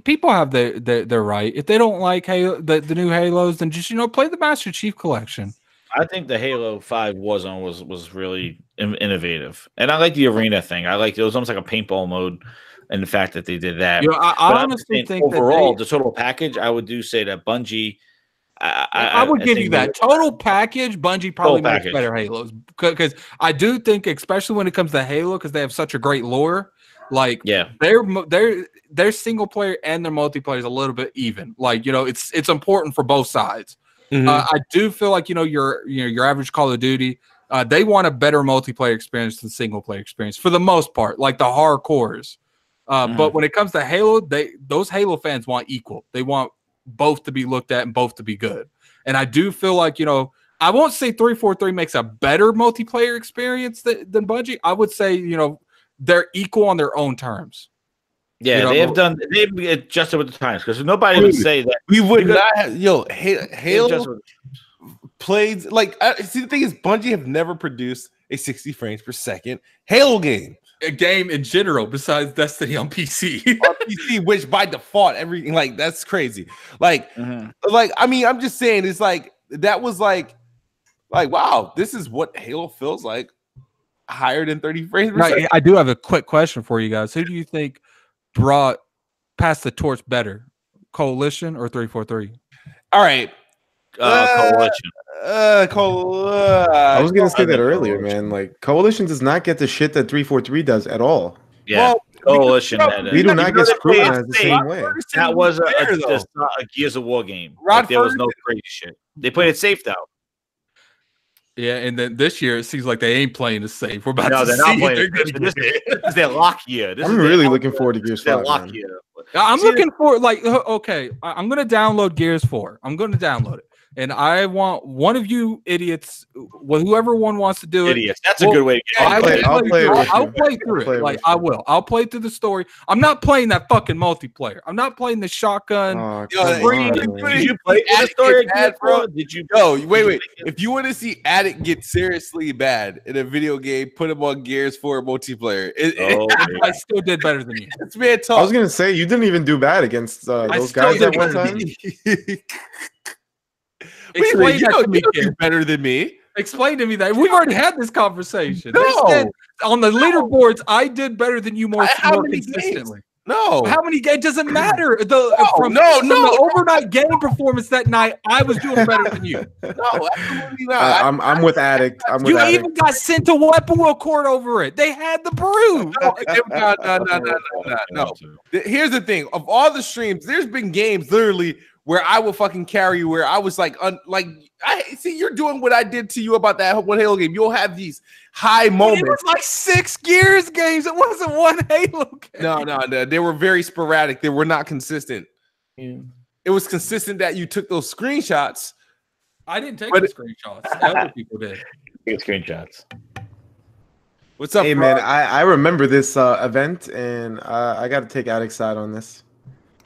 people have their right. If they don't like Halo, the new Halos, then just play the Master Chief Collection. I think the Halo 5 Warzone was really innovative, and I like the arena thing. I like it was almost like a paintball mode, and the fact that they did that. I honestly think overall the total package, I would say that Bungie. I would give you that total package. Bungie probably makes better Halos because I do think, especially when it comes to Halo, because they have such a great lore. Like their single player and their multiplayer is a little bit even. Like it's important for both sides. I do feel like your average Call of Duty, they want a better multiplayer experience than single player experience for the most part, like the hardcores. But when it comes to Halo, those Halo fans want equal. They want both to be looked at and both to be good. And I do feel like I won't say 343 makes a better multiplayer experience than Bungie. I would say they're equal on their own terms. Yeah, they've adjusted with the times because nobody would say that we would not have Halo plays like see the thing is Bungie have never produced a 60 frames per second Halo game. A game in general besides Destiny on PC. On PC, which by default everything like that's crazy. Like I mean, I'm just saying it's like that was like wow, this is what Halo feels like. Higher than 30 frames per second. I do have a quick question for you guys. Who do you think passed the torch better, Coalition or 343? All right, Coalition. I was gonna say that earlier, man. Like Coalition does not get the shit that 343 does at all. Yeah, Coalition. We do not get scrutinized the same way. That was a Gears of War game. There was no crazy shit. They played it safe though. Yeah, and then this year it seems like they ain't playing it safe. We're about to they're see. Not playing this is their lock year. I'm really looking forward to Gears 5. Lock year. I'm looking for I'm gonna download Gears 4. I'm gonna download it. and I want one of you idiots, whoever one wants to do it. Idiots. That's a good way to get it. I'll play through it. Like I will. I'll play through the story. I'm not playing that fucking multiplayer. I'm not playing the shotgun. Did you play the story again, bro? Did you? No, wait. If you want to see Addict get seriously bad in a video game, put him on Gears 4 multiplayer. I still did better than you. It's man talk. I was gonna say you didn't even do bad against those guys at one time. Explain that to me, kid. Better than me. Explain to me that. We've already had this conversation. No. On the leaderboards, I did better than you more consistently. Games? No. How many games? It doesn't matter. From the overnight game performance that night, I was doing better than you. No, absolutely not. I'm with Addict. You even got sent to Weapon Wheel Court over it. They had the proof. No. Here's the thing. Of all the streams, there's been games literally where I will fucking carry you, where I was like, I see you're doing what I did to you about that one Halo game. You'll have these high moments. It was like 6 Gears games. It wasn't one Halo game. No. They were very sporadic. They were not consistent. Yeah. It was consistent that you took those screenshots. I didn't take the screenshots. Other people did. Take screenshots. What's up, hey, bro? man, I remember this event, and I got to take Addict's side on this.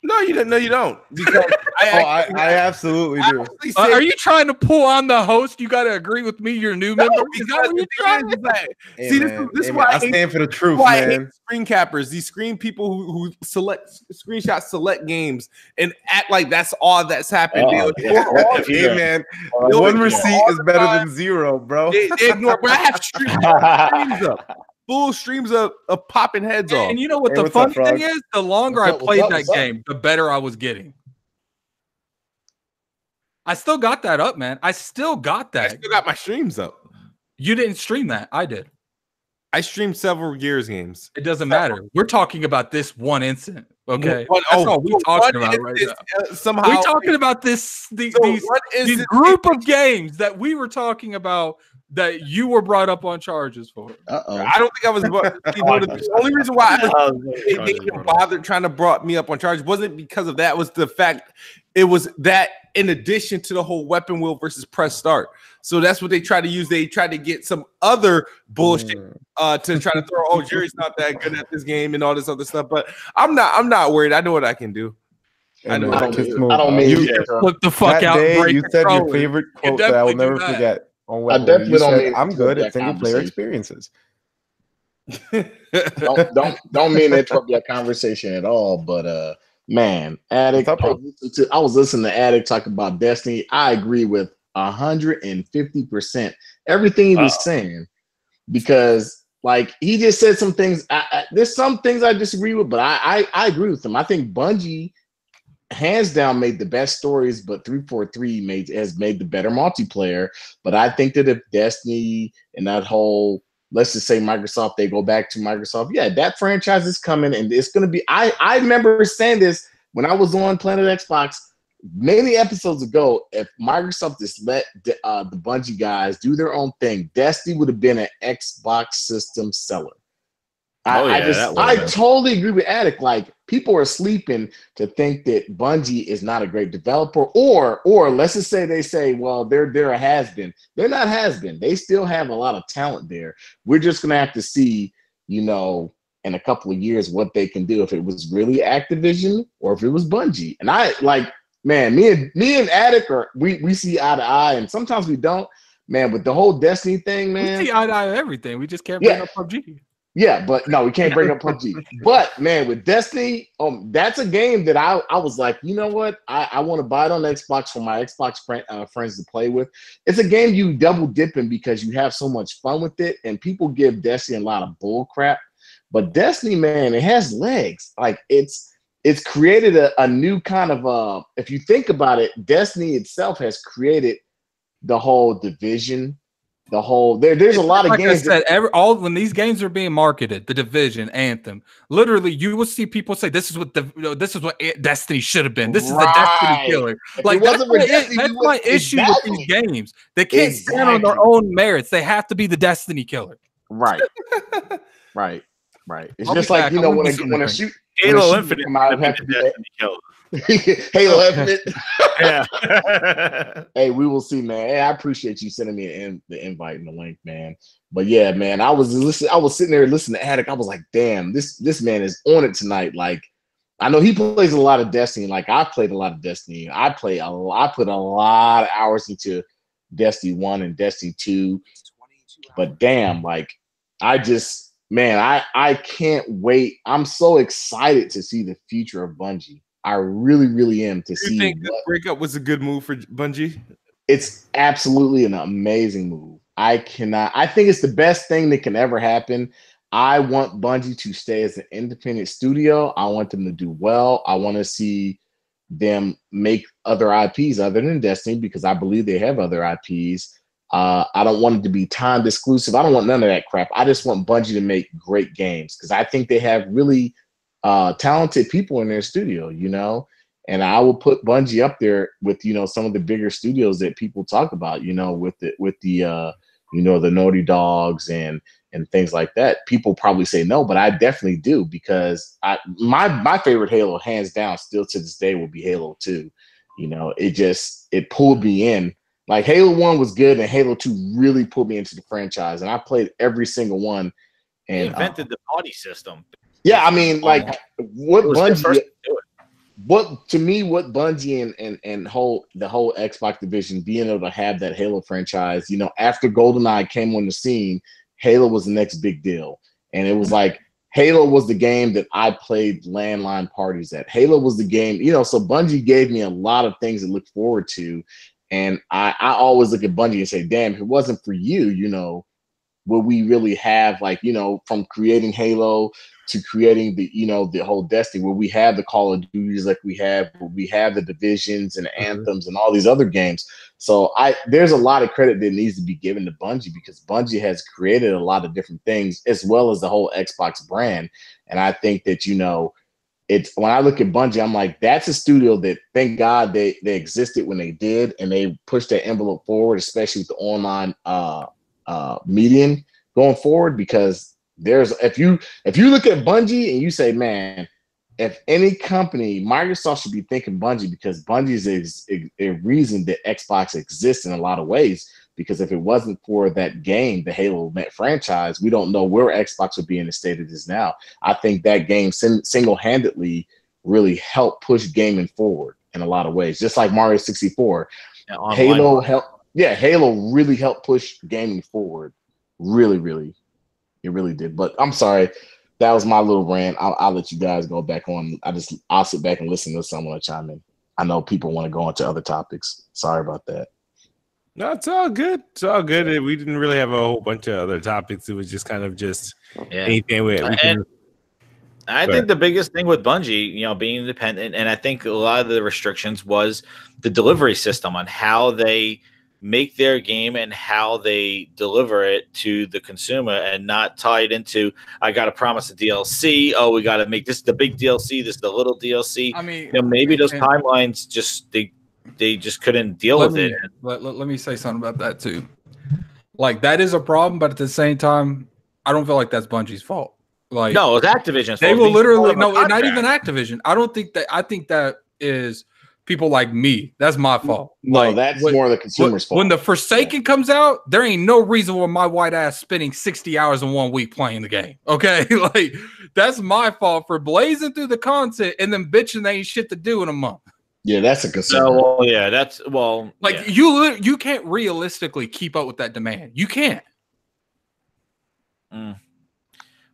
No, you don't. No, you don't. Because I absolutely do. Are you trying to pull on the host? You got to agree with me. You're a new member. Is that what you're trying to say? Hey, see, man, this is why I stand for the truth, man. man. I hate screen cappers. These screen people who screenshot select games and act like that's all that's happened. Hey, man, one receipt is better than 0, bro. They ignore. But I have streams up. Full streams of popping heads off. And you know what the funny thing is? The longer I played that game, the better I was getting. I still got that up, man. I still got that. I still got my streams up. You didn't stream that. I did. I streamed several Gears games. It doesn't matter. We're talking about this one incident. Okay. That's all we're talking about right now. Somehow we're talking about these group of games that we were talking about that you were brought up on charges for. I don't think I was. The only reason why they even bothered trying to brought me up on charges wasn't because of that. Was the fact it was that in addition to the whole weapon wheel versus press start. So that's what they tried to use. They tried to get some other bullshit to try to throw. Oh, Jerry's not that good at this game and all this other stuff. But I'm not worried. I know what I can do. I don't mean you look the fuck that out. Day, you said your favorite quote that I will never forget. I definitely don't. I'm good at single player experiences. don't mean to interrupt your conversation at all, but man, Addict. I was listening to Addict talk about Destiny. I agree with 150% everything he was saying, because like he just said some things. There's some things I disagree with, but I agree with him. I think Bungie hands down made the best stories, but 343 has made the better multiplayer. But I think that if Destiny and that whole, let's just say Microsoft, they go back to Microsoft, yeah, that franchise is coming, and it's going to be. I remember saying this when I was on Planet Xbox many episodes ago. If Microsoft just let the Bungie guys do their own thing, Destiny would have been an Xbox system seller. I totally agree with Addict. Like, people are sleeping to think that Bungie is not a great developer, or let's just say they say, well, they're a has-been. They're not has-been. They still have a lot of talent there. We're just gonna have to see, in a couple of years what they can do, if it was really Activision or if it was Bungie. And I like, man, me and Addict we see eye to eye, and sometimes we don't, man. With the whole Destiny thing, man, we see eye to eye everything. We just can't bring up PUBG. Yeah, but no, we can't bring up PUBG. But man, with Destiny, that's a game that I was like, you know what? I want to buy it on Xbox for my Xbox friends to play with. It's a game you double dipping because you have so much fun with it, and people give Destiny a lot of bull crap. But Destiny, man, it has legs. Like, it's created a new kind of if you think about it, Destiny itself has created the whole Division. There's a lot of games. I said, when these games are being marketed, the Division, Anthem, literally, you will see people say, "This is what Destiny should have been. This is the Destiny killer." Like, that's my issue with these games. They can't stand on their own merits. They have to be the Destiny killer. Right. Right. It's just like, when a shoot Halo Infinite come out, have to be Destiny killer. Halo Infinite. Yeah. Hey, we will see, man. Hey, I appreciate you sending me the invite and the link, man. But yeah, man, I was sitting there listening to Addict. I was like, damn, this man is on it tonight. Like, I know he plays a lot of Destiny. Like, I played a lot of Destiny. I put a lot of hours into Destiny 1 and Destiny 2. But damn, like, I can't wait. I'm so excited to see the future of Bungie. I really, really am to see. You think the breakup was a good move for Bungie? It's absolutely an amazing move. I think it's the best thing that can ever happen. I want Bungie to stay as an independent studio. I want them to do well. I want to see them make other IPs other than Destiny, because I believe they have other IPs. I don't want it to be timed exclusive. I don't want none of that crap. I just want Bungie to make great games, because I think they have really talented people in their studio, you know, and I will put Bungie up there with, you know, some of the bigger studios that people talk about, you know, with the you know, the Naughty Dogs and things like that. People probably say no, but I definitely do, because my favorite Halo, hands down, still to this day, will be Halo 2. You know, it pulled me in. Like, Halo 1 was good, and Halo 2 really pulled me into the franchise, and I played every single one. And They invented the party system. Yeah, I mean, like, what Bungie, what Bungie and the whole Xbox division being able to have that Halo franchise, you know, after GoldenEye came on the scene, Halo was the next big deal. And it was like, Halo was the game that I played landline parties at. Halo was the game, you know, so Bungie gave me a lot of things to look forward to. And I always look at Bungie and say, damn, if it wasn't for you, you know, would we really have, like, you know, from creating Halo to creating the, you know, the whole Destiny, where we have the Call of Duties like we have, where we have the Divisions and Anthems and all these other games. So there's a lot of credit that needs to be given to Bungie, because Bungie has created a lot of different things, as well as the whole Xbox brand. And I think that, you know, it's, when I look at Bungie, I'm like, that's a studio that, thank God they existed when they did, and they pushed that envelope forward, especially with the online medium going forward. Because if you look at Bungie and you say, man, if any company, Microsoft should be thinking Bungie, because Bungie is a reason that Xbox exists in a lot of ways. Because if it wasn't for that game, the Halo franchise, we don't know where Xbox would be in the state it is now. I think that game single-handedly really helped push gaming forward in a lot of ways, just like Mario 64. Halo really helped push gaming forward. Really, really. It really did. But I'm sorry. That was my little rant. I'll let you guys go back on. I'll sit back and listen to someone chime in. I know people want to go on to other topics. Sorry about that. No, it's all good. It's all good. We didn't really have a whole bunch of other topics. It was just kind of anything we can. I think the biggest thing with Bungie, you know, being independent, and I think a lot of the restrictions was the delivery system on how they make their game and how they deliver it to the consumer, and not tied into, I got to promise a DLC. Oh, we got to make this the big DLC, this the little DLC. I mean, you know, maybe those timelines just they just couldn't deal with it. Let me say something about that too. Like, that is a problem, but at the same time, I don't feel like that's Bungie's fault. Like, no, it's Activision's fault. They will literally not even Activision. I don't think that. I think that is people like me. That's my fault. No, like, that's more the consumer's fault. When the Forsaken comes out, there ain't no reason why my white ass spending 60 hours in 1 week playing the game. Okay, like, that's my fault for blazing through the content and then bitching they ain't shit to do in a month. Yeah, that's a concern. You can't realistically keep up with that demand. You can't.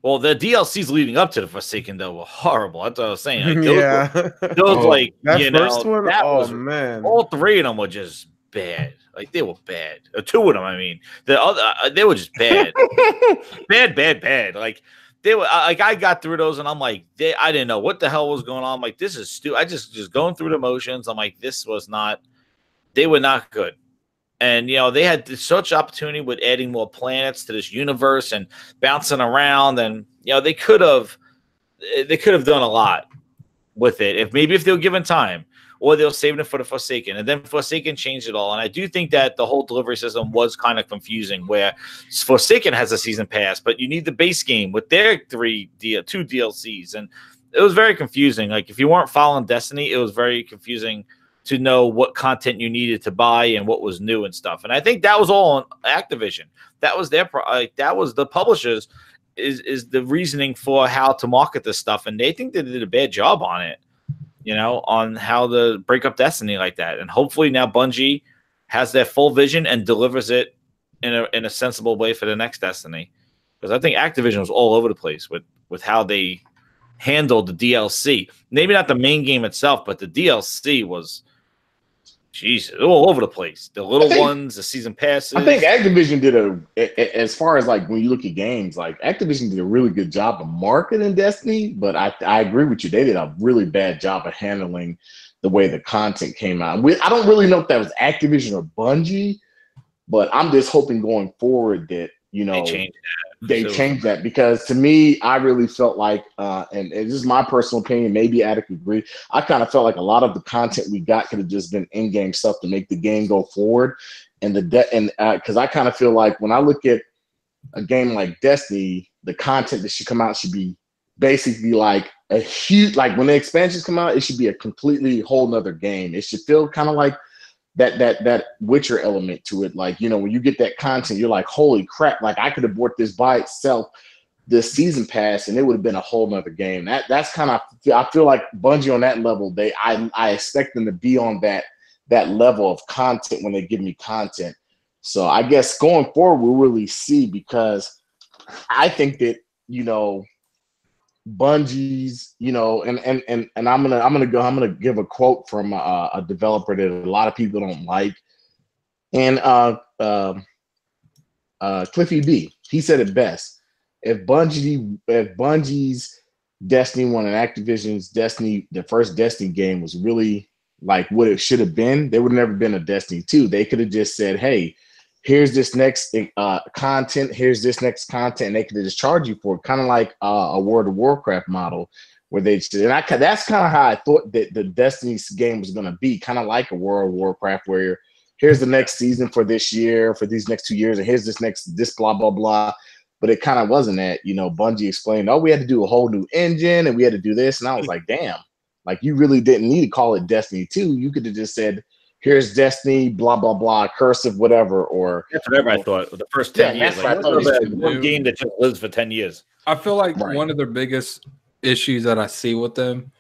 Well, the DLCs leading up to the Forsaken though were horrible. That's what I was saying. Like, Man, all three of them were just bad. Like, they were bad. Two of them, I mean, the other they were just bad, bad. Like, they were like, I got through those and I'm like, I didn't know what the hell was going on. I'm like, this is stupid. I just going through the motions. I'm like, they were not good. And, you know, they had such opportunity with adding more planets to this universe and bouncing around. And, you know, they could have done a lot with it if they were given time, or they were saving it for the Forsaken. And then Forsaken changed it all. And I do think that the whole delivery system was kind of confusing, where Forsaken has a season pass, but you need the base game with their 2 DLCs. And it was very confusing. Like if you weren't following Destiny, it was very confusing to know what content you needed to buy and what was new and stuff. And I think that was all on Activision. That was their that was the publishers is the reasoning for how to market this stuff, and they think they did a bad job on it, you know, on how to break up Destiny like that. And hopefully now Bungie has their full vision and delivers it in a sensible way for the next Destiny. Because I think Activision was all over the place with how they handled the DLC. Maybe not the main game itself, but the DLC was, jeez, all over the place. The little ones, the season passes. I think Activision did as far as like when you look at games, like Activision did a really good job of marketing Destiny, but I agree with you. They did a really bad job of handling the way the content came out. I don't really know if that was Activision or Bungie, but I'm just hoping going forward that, you know, they changed that, because to me, I really felt like, and this is my personal opinion, maybe Addict agree, I kind of felt like a lot of the content we got could have just been in-game stuff to make the game go forward. And because I kind of feel like when I look at a game like Destiny, the content that should come out should be basically like a huge, like when the expansions come out, it should be a completely whole nother game. It should feel kind of like that Witcher element to it. Like, you know, when you get that content, you're like, holy crap, like I could have bought this by itself, this season pass, and it would have been a whole nother game. That's kind of, I feel like Bungie on that level, I expect them to be on that level of content when they give me content. So I guess going forward, we'll really see, because I think that, you know, Bungie's, you know, and I'm gonna give a quote from a developer that a lot of people don't like, and Cliffy B. He said it best. If Bungie's Destiny 1 and Activision's Destiny, the first Destiny game, was really like what it should have been, there would have never been a Destiny 2. They could have just said, hey, here's this next content, here's this next content, and they could just charge you for it, kind of like a World of Warcraft model, where they just, and that's kind of how I thought that the Destiny game was going to be, kind of like a World of Warcraft, where here's the next season for this year, for these next 2 years, and here's this blah, blah, blah. But it kind of wasn't that. You know, Bungie explained, oh, we had to do a whole new engine, and we had to do this, and I was like, damn, like you really didn't need to call it Destiny 2. You could have just said, here's Destiny, blah, blah, blah, cursive, whatever. Or that's whatever I thought. The first 10 years. Like, one game that just lives for 10 years. I feel like one of the biggest issues that I see with them,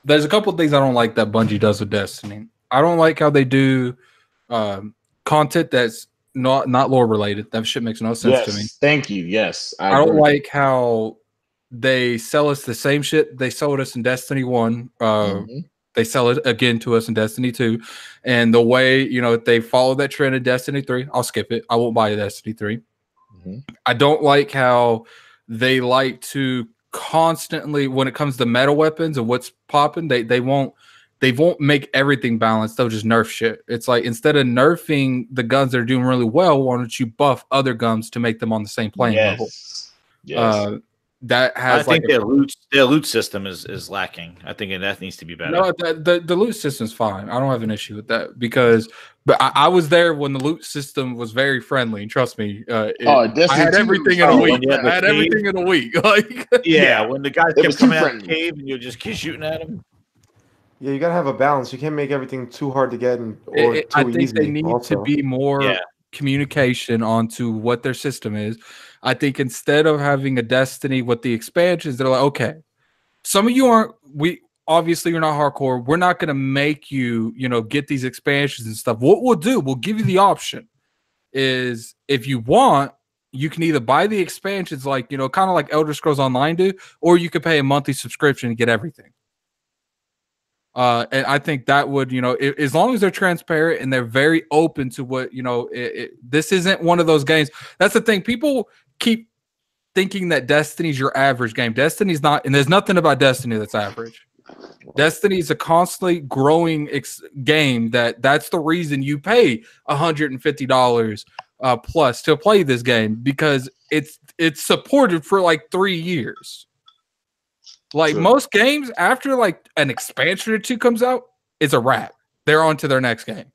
there's a couple of things I don't like that Bungie does with Destiny. I don't like how they do content that's not lore related. That shit makes no sense to me. Thank you. Yes. I don't like how they sell us the same shit they sold us in Destiny 1. They sell it again to us in Destiny 2. And the way, you know, they follow that trend in Destiny 3, I'll skip it. I won't buy Destiny 3. I don't like how they like to constantly, when it comes to meta weapons and what's popping, they won't make everything balanced. They'll just nerf shit. It's like, instead of nerfing the guns that are doing really well, why don't you buff other guns to make them on the same playing level? Yes. That has, I think their loot system is lacking. I think that needs to be better. No, the loot system's fine. I don't have an issue with that, but I was there when the loot system was very friendly. And trust me, I had everything in a week. I had everything in a week. Like, when the guys kept coming out of the cave and you just keep shooting at them. Yeah, you gotta have a balance. You can't make everything too hard to get or too I think easy. they need to be more communication onto what their system is. I think instead of having a Destiny with the expansions, they're like, okay, some of you aren't. Obviously you're not hardcore. We're not gonna make you, you know, get these expansions and stuff. What we'll do, we'll give you the option. Is if you want, you can either buy the expansions, like, you know, kind of like Elder Scrolls Online do, or you could pay a monthly subscription and get everything. And I think that would, you know, as long as they're transparent and they're very open to what, you know, this isn't one of those games. That's the thing. People keep thinking that Destiny's your average game. Destiny's not, and there's nothing about Destiny that's average. Destiny is a constantly growing game. That's the reason you pay $150 plus to play this game, because it's supported for like 3 years. Like most games, after like an expansion or two comes out, it's a wrap. They're on to their next game.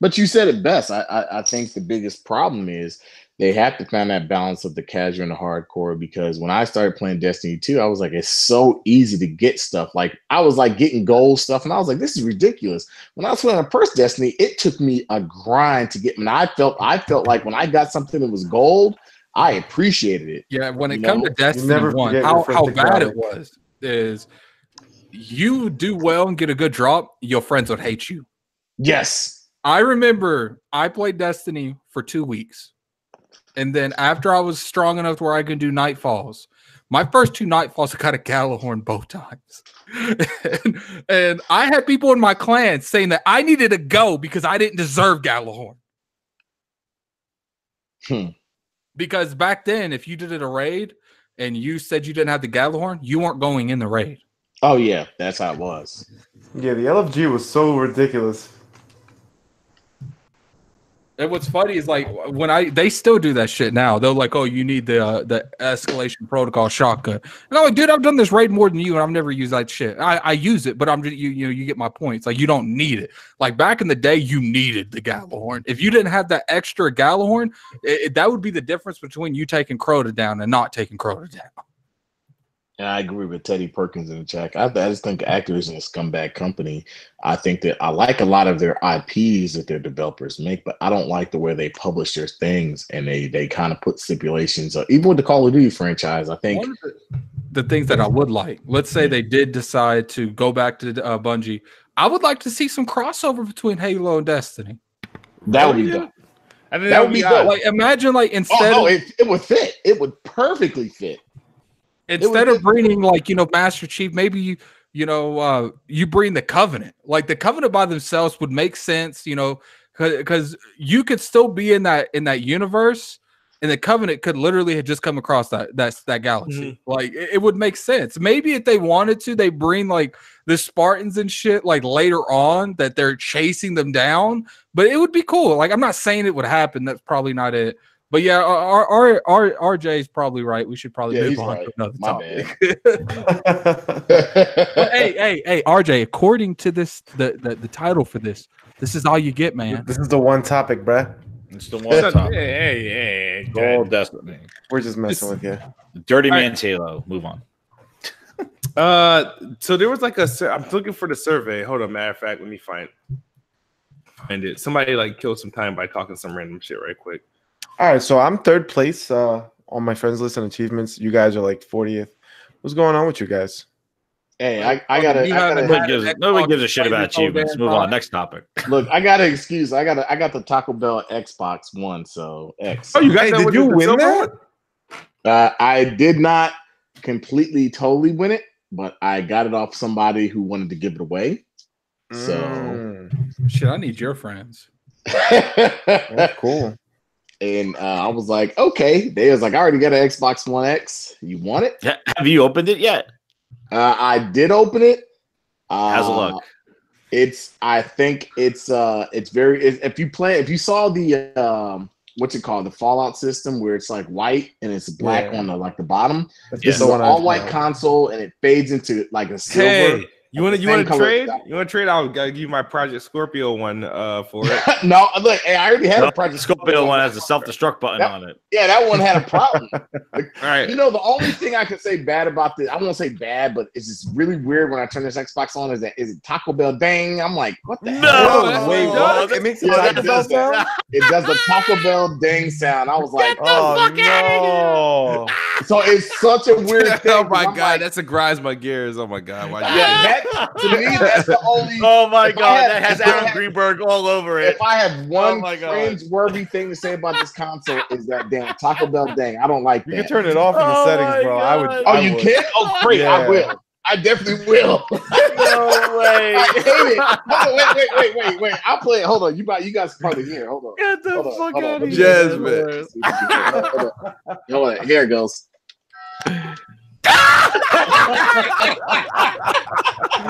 But you said it best. I think the biggest problem is they have to find that balance of the casual and the hardcore, because when I started playing Destiny 2, I was like, it's so easy to get stuff. Like I was like getting gold stuff, and I was like, this is ridiculous. When I was playing the first Destiny, it took me a grind to get. And I felt like when I got something that was gold, I appreciated it. Yeah, when it comes to Destiny never 1, forget how your first bad it exotic. was is you do well and get a good drop, your friends would hate you. Yes. I remember I played Destiny for 2 weeks. And then after I was strong enough where I could do Nightfalls, my first 2 Nightfalls, I got a Galahorn both times. and I had people in my clan saying that I needed to go because I didn't deserve Galahorn. Because back then, if you did it a raid and you said you didn't have the Galahorn, you weren't going in the raid. Oh yeah, that's how it was. Yeah, the LFG was so ridiculous. And what's funny is like when they still do that shit now. They're like, "Oh, you need the escalation protocol shotgun," and I'm like, "Dude, I've done this raid more than you, and I've never used that shit. I use it, but I'm just you get my point. It's like you don't need it. Like back in the day, you needed the Galahorn. If you didn't have that extra Galahorn, that would be the difference between you taking Crota down and not taking Crota down." And I agree with Teddy Perkins in the chat. I just think Activision is a scumbag company. I think that I like a lot of their IPs that their developers make, but I don't like the way they publish their things, and they kind of put stipulations. Even with the Call of Duty franchise, I think one of the things that I would like, let's say they did decide to go back to Bungie, I would like to see some crossover between Halo and Destiny. that would be dope. I think That would be dope. Like imagine like instead it would fit. It would perfectly fit. Instead of bringing like Master Chief, maybe you bring the Covenant. Like the Covenant by themselves would make sense, because you could still be in that universe, and the Covenant could literally have just come across that galaxy. Mm-hmm. Like it would make sense. Maybe if they wanted to, they bring like the Spartans and shit like later on that they're chasing them down. But it would be cool. Like I'm not saying it would happen. That's probably not it. But yeah, our RJ is probably right. We should probably move on to another topic. But hey, RJ. According to this, the title for this is all you get, man. This is the one topic, bruh. It's the one topic. Hey, Gold Destiny. We're just messing with you. Dirty Man's Halo. Move on. So there was like I'm looking for the survey. Hold on, matter of fact, let me find it. Somebody like killed some time by talking some random shit right quick. All right, so I'm third place on my friends list and achievements. You guys are like 40th. What's going on with you guys? Hey, I gotta Nobody gives a shit about achievements. Move on. Next topic. look. I got an excuse. I got the Taco Bell Xbox One, so X. Oh, you got Hey, that? did with you the win silver that? one? I did not totally win it, but I got it off somebody who wanted to give it away. So Shit, I need your friends. That's cool. And I was like, okay. They was like, I already got an Xbox One X. You want it? Have you opened it yet? I did open it. How's it look? I think it's very. If you saw the what's it called, the Fallout system where it's like white and it's black on the bottom. That's This is the an one all white console and it fades into like a silver. Hey, you want to trade? color. You want to trade? I'll give you my Project Scorpio one for it. No, look, hey, I already had a Project Scorpio one has a self-destruct button on it. Yeah, that one had a problem. All right. You know, the only thing I can say bad about this, I won't say bad, but it's just really weird when I turn this Xbox on. Is it Taco Bell dang? I'm like, what the hell? that's wait, what what? it It makes a Yeah, Taco it Bell does that. sound? It does a Taco Bell dang sound. I was like, Oh no! so it's such a weird thing. Oh my 'cause I'm god, like, that grinds my gears. Oh my god, why yeah, that to me, that's the only. Oh my if I god, had- that has if I Aaron had- Greenberg all over it. If I have one my God. cringe-worthy thing to say about this console, is that damn Taco Bell dang. I don't like You that. can turn it off in the Oh settings, my bro. I would. God. Oh, I you would. can? Oh, great! I Yeah. will. I definitely will. No way. I hate it. Hold on, wait. I'll play it. Hold on. You guys probably hear. Hold on. Get the Hold on, fuck hold on. out of here. Jasmine. Hold on. Here it goes.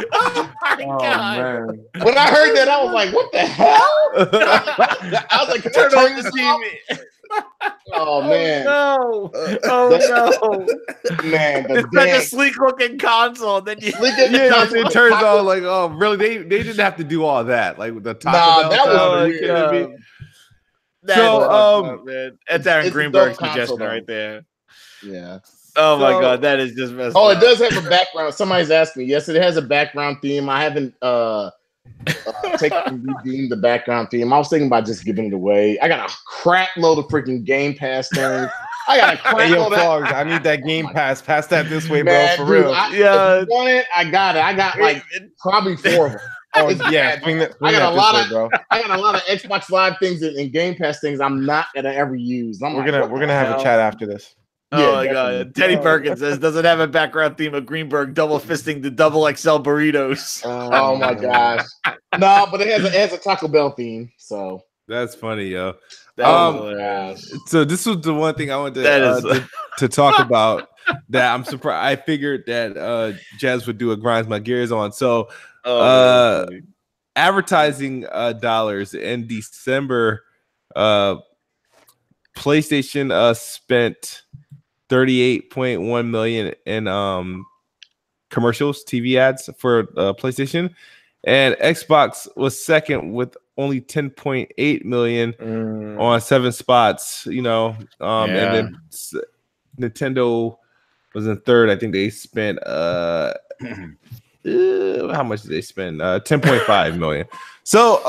Oh man! When I heard that, I was like, "What the hell?" I was like, "Can I turn this off?" Oh man! No. Oh no. Man, the It's such a dang. sleek looking console. Then you it turns out like, oh, really? They didn't have to do all that. Like the Taco Nah, Bell that was sound, are you weird. kidding me? Man, that's Aaron it's a Greenberg's dope console, suggestion though. right there. Yeah. Oh my So- god, that is just messed Oh, up. it does have a background. Somebody's asked me. Yes, it has a background theme. I haven't taken and redeemed the background theme. I was thinking about just giving it away. I got a crap load of freaking Game Pass things. I got a crap Hey, yo, load of Flogs, I need that Game Pass. Pass that this way, Man, bro, for dude, real. if you want it, I got it. I got like probably 4 of them. Oh It's yeah, bad. bring that I got a this lot way, of bro. I got a lot of Xbox Live things and Game Pass things I'm not gonna ever use. We're gonna have a chat after this. Oh my definitely. god. Teddy Perkins says doesn't have a background theme of Greenberg double fisting the double XL burritos. Oh my gosh. No, but it has a Taco Bell theme. So That's funny, yo. That was hilarious. So this was the one thing I wanted That is- to talk about that I'm surprised. I figured that Jazz would do a grinds my gears on. So advertising dollars in December, PlayStation spent 38.1 million in commercials, TV ads for PlayStation, and Xbox was second with only 10.8 million on 7 spots. You know, and then Nintendo was in third. I think they spent how much did they spend? 10.5 million. So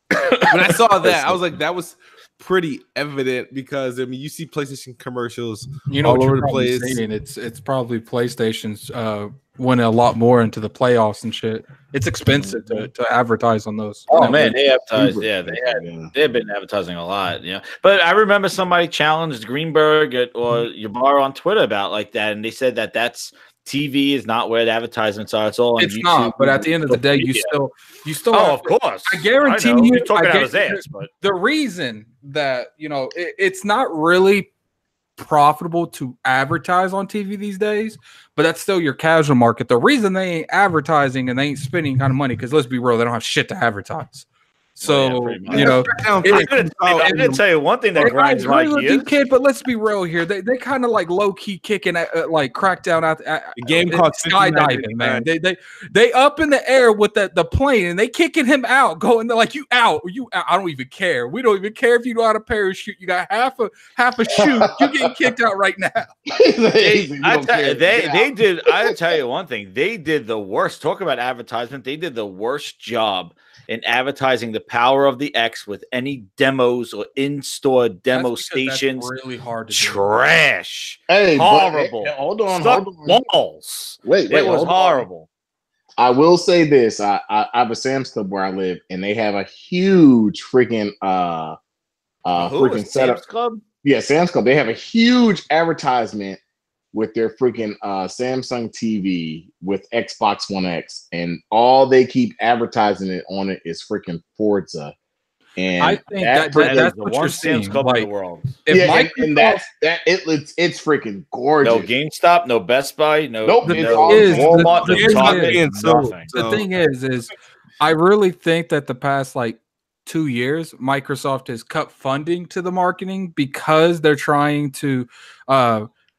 when I saw that, I was like, that was pretty evident because I mean, you see PlayStation commercials, you know, all what over you're the probably place. saying, it's probably PlayStation's went a lot more into the playoffs and shit. It's expensive to advertise on those. Oh man, they advertised. Uber. Yeah, they've been advertising a lot. Yeah, but I remember somebody challenged Greenberg or Ybarra on Twitter about like that, and they said that that's TV is not where the advertisements are. It's all on It's YouTube. not, but at the end of the day, you still. Oh, have of to- course. I guarantee know. you. You're talking I out his guarantee- ass, but the reason that it's not really profitable to advertise on TV these days, but that's still your casual market. The reason they ain't advertising and they ain't spending kind of money, because let's be real, they don't have shit to advertise. So pretty much. you know, I'm gonna tell you one thing that grinds my gears. kid, but let's be real here. They kind of like low key kicking at like crackdown out The game called skydiving, man. They up in the air with the plane and they kicking him out, going they're like, you out. I don't even care. We don't even care if you know how to parachute. You got half a shoot. You're getting kicked out right now. They did. I'll tell you one thing. They did the worst. Talk about advertisement. They did the worst job in advertising the power of the X with any demos or in-store demo stations. That's really hard to Trash. Hey, horrible. Hold on. Walls. Wait, it was horrible. I will say this. I have a Sam's Club where I live, and they have a huge freaking freaking setup. Sam's Club? Yeah, Sam's Club. They have a huge advertisement with their freaking Samsung TV with Xbox One X, and all they keep advertising it on it is freaking Forza. And I think that's what you're seeing. Club in the world. And that's it's freaking gorgeous. No GameStop, no Best Buy, no Walmart, the thing is I really think that the past like 2 years, Microsoft has cut funding to the marketing because they're trying to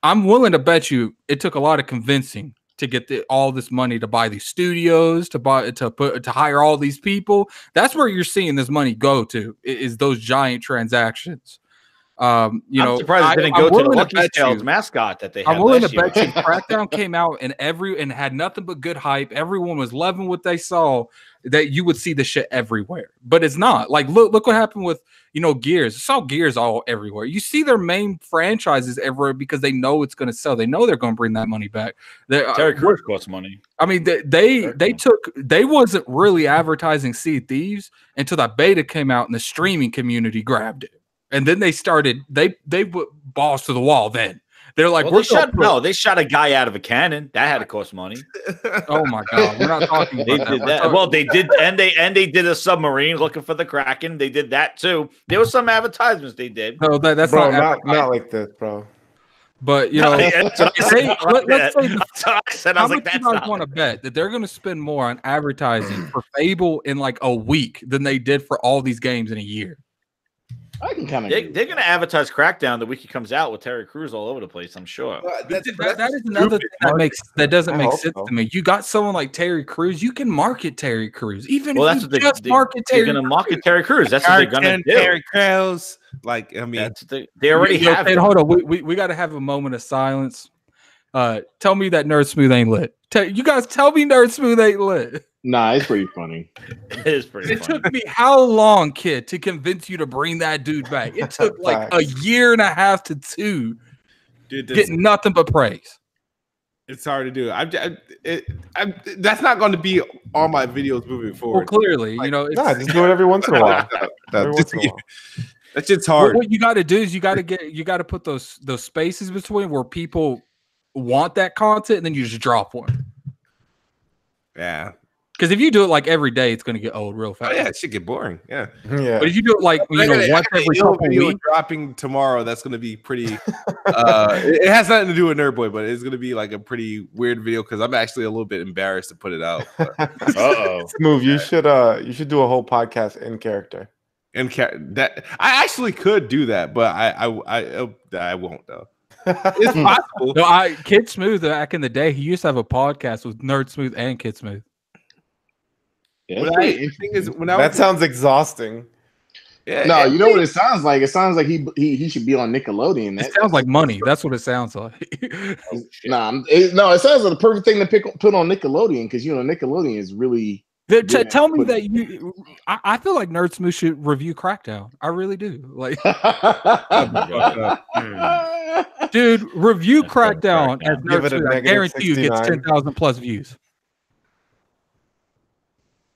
I'm willing to bet you it took a lot of convincing to get all this money to buy these studios, to hire all these people. That's where you're seeing this money go to, is those giant transactions. I'm surprised it didn't go to the Lucky Scales mascot that they had. I'm willing to last bet you Crackdown came out and had nothing but good hype. Everyone was loving what they saw, that you would see the shit everywhere. But it's not. Like look what happened with Gears. I saw Gears all everywhere. You see their main franchises everywhere because they know it's going to sell. They know they're going to bring that money back. Terry Crews costs money. I mean, they wasn't really advertising Sea of Thieves until that beta came out and the streaming community grabbed it. And then they put balls to the wall. Then they're like, they shot a guy out of a cannon. That had to cost money. Oh my god, we're not talking about they did that. Well, they did, and they did a submarine looking for the Kraken. They did that too. There was some advertisements they did. No, that's bro, not like this, bro. But let's say, how much you guys want to bet that they're going to spend more on advertising for Fable in like a week than they did for all these games in a year? I can kind of. They're going to advertise Crackdown the week he comes out with Terry Crews all over the place. I'm sure. That is another thing that doesn't make sense to me. You got someone like Terry Crews. You can market Terry Crews, even if you just market Terry. They're going to market Terry Crews. That's what they're going to do. Terry Crews, like I mean, they already have. And hold on, we got to have a moment of silence. Tell me that Nerd Smooth ain't lit. You guys tell me Nerd Smooth ain't lit. Nah, it's pretty funny. It is pretty funny. It took me how long, kid, to convince you to bring that dude back? It took like a year and a half to 2. Dude, getting nothing but praise. It's hard to do. That's not going to be all my videos moving forward. Well, clearly, just do it every once in a while. That's just hard. What you got to do is you got to put those spaces between where people want that content, and then you just drop one. Yeah. Because if you do it like every day, it's going to get old real fast. Oh, yeah, it should get boring. Yeah. But if you do it like once every couple weeks, dropping tomorrow, that's going to be pretty. It has nothing to do with Nerd Boy, but it's going to be like a pretty weird video because I'm actually a little bit embarrassed to put it out. Smooth. You should do a whole podcast in character. That I actually could do that, but I won't though. It's possible. No, Kid Smooth back in the day, he used to have a podcast with Nerd Smooth and Kid Smooth. Yeah, that sounds exhausting. Yeah, no, you know what it sounds like? It sounds like he should be on Nickelodeon. It sounds like money. That's what it sounds like. It sounds like the perfect thing to put on Nickelodeon because Nickelodeon is really. Tell me that I feel like Nerd Smooth should review Crackdown. I really do. Like, dude, review Crackdown as Nerd Smooth. I guarantee you gets 10,000 plus views.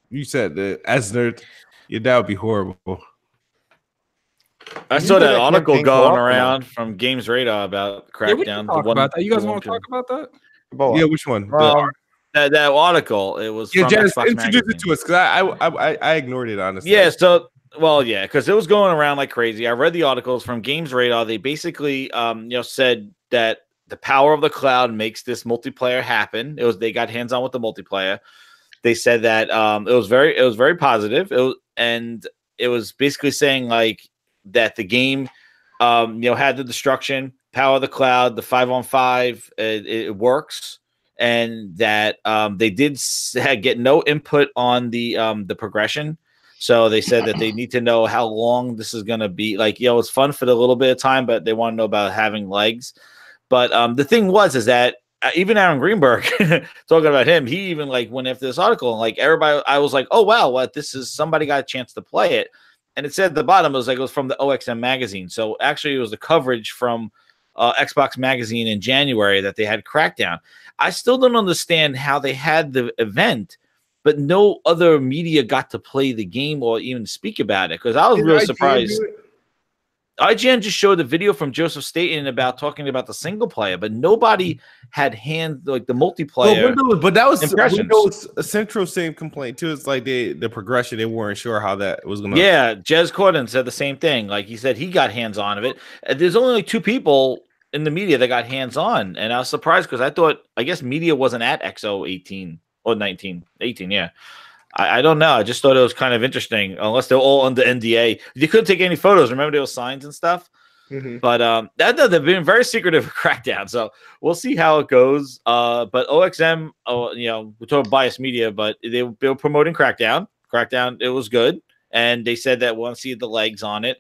You said that as Nerd, that would be horrible. I saw that article going around from Games Radar about Crackdown. About that. You guys want to talk about that? Yeah, which one? That article. It was just introduce it to us because I ignored it honestly. Yeah, because it was going around like crazy. I read the articles from Games Radar. They basically said that the power of the cloud makes this multiplayer happen. They got hands on with the multiplayer. They said that it was very positive. It was basically saying like that the game had the destruction, power of the cloud, the 5-on-5, it works. And that they did get no input on the progression. So they said that they need to know how long this is going to be. Like, it's fun for the little bit of time, but they want to know about having legs. But the thing is that even Aaron Greenberg, talking about him, he even like went after this article and like everybody, I was like, oh, wow, what this is, somebody got a chance to play it. And it said at the bottom, it was from the OXM magazine. So actually it was the coverage from Xbox magazine in January that they had Crackdown. I still don't understand how they had the event, but no other media got to play the game or even speak about it because I was really surprised. IGN just showed the video from Joseph Staten about talking about the single player, but nobody had the multiplayer. But that was Windows Central same complaint too. It's like the progression, they weren't sure how that was going to. Yeah, Jez Corden said the same thing. Like he said, he got hands on of it. There's only like 2 people in the media that got hands on, and I was surprised because I guess media wasn't at XO 18 or 19, 18. Yeah. I don't know. I just thought it was kind of interesting, unless they're all under NDA. You couldn't take any photos. Remember, there were signs and stuff. Mm-hmm. But they've been very secretive with Crackdown, so we'll see how it goes. But OXM, we talk biased media, but they were promoting Crackdown. Crackdown, it was good, and they said that we'll see the legs on it.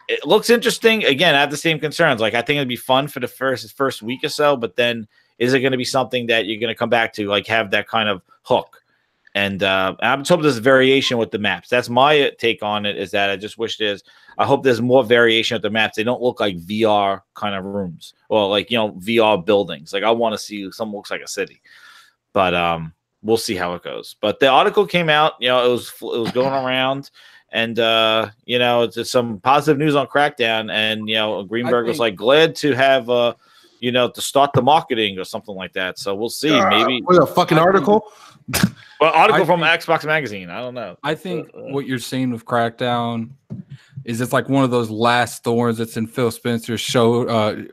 It looks interesting. Again, I have the same concerns. Like I think it'd be fun for the first week or so, but then is it going to be something that you're going to come back to, like have that kind of hook? And I'm hoping there's variation with the maps. That's my take on it. Is that I just wish I hope there's more variation with the maps. They don't look like VR kind of rooms or like VR buildings. Like I want to see something looks like a city, but we'll see how it goes. But the article came out. It was going around, and it's just some positive news on Crackdown. And Greenberg was like glad to have to start the marketing or something like that. So we'll see. Maybe with a fucking article. Well, article from Xbox magazine. I don't know. I think what you're seeing with Crackdown is it's like one of those last thorns that's in Phil Spencer's show.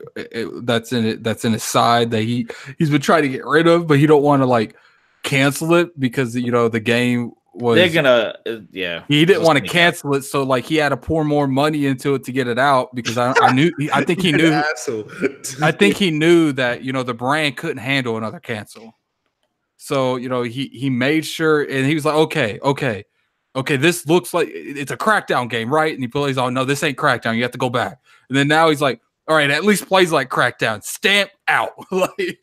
That's in his side that he's been trying to get rid of, but he don't want to like cancel it because the game was They're gonna, yeah. he didn't want to cancel it, so like he had to pour more money into it to get it out because I think he knew I think he knew that the brand couldn't handle another cancel. So he made sure, and he was like, okay, this looks like it's a Crackdown game, right? And he plays, oh no, this ain't Crackdown. You have to go back. And then now he's like, all right, at least plays like Crackdown. Stamp out. Like,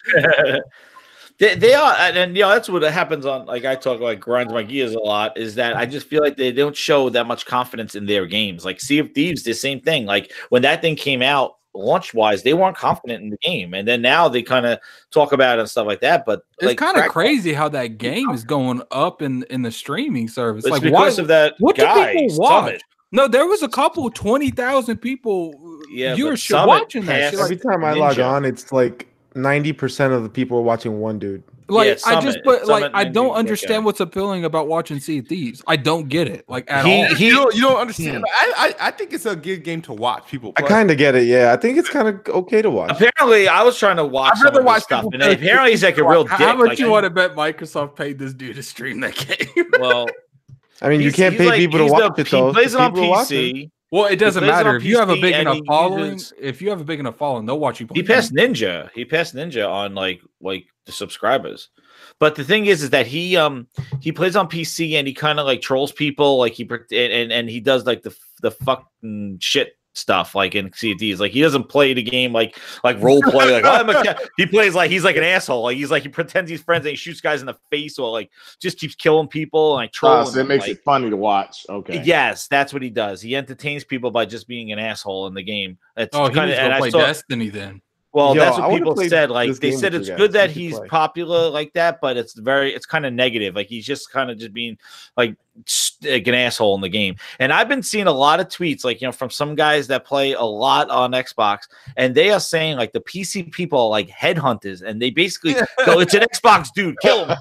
they are, and that's what happens on. Like I talk like grinds my gears a lot. Is that I just feel like they don't show that much confidence in their games. Like Sea of Thieves, the same thing. Like when that thing came out, launch wise, they weren't confident in the game, and then now they kind of talk about it and stuff like that. But it's kind of crazy how that game is going up in the streaming service. It's like because of that. What guy, do people watch? Summit. No, there was a couple 20,000 people viewership watching that shit. Every time I log on, it's like 90% of the people are watching one dude. Like I don't understand what's appealing about watching Sea of Thieves. I don't get it. Like at all. You don't understand. I think it's a good game to watch people play. I kind of get it. Yeah, I think it's kind of okay to watch. Apparently, I was trying to watch some of this stuff, and apparently he's like a real dick. How much you want to bet Microsoft paid this dude to stream that game? Well, I mean, you can't pay people to watch it though. He plays it on PC. Well, it doesn't matter if you have a big enough following. If you have a big enough following, they'll watch you play. He passed Ninja. He passed Ninja on like the subscribers. But the thing is that he plays on PC and he kind of like trolls people, like and he does like the fucking shit stuff like in CDs. Like he doesn't play the game like role play. Like I'm a cat. He plays like he's like an asshole. Like he pretends he's friends and he shoots guys in the face or like just keeps killing people and like trolling. So it makes it funny to watch. Okay. Yes, that's what he does. He entertains people by just being an asshole in the game. It's he needs to play Destiny then. Well, that's what people said. Like they said, it's good that he's popular like that, but it's kind of negative. Like he's just kind of just being like an asshole in the game. And I've been seeing a lot of tweets, like from some guys that play a lot on Xbox, and they are saying like the PC people are like headhunters, and they basically go, "It's an Xbox dude, kill him,"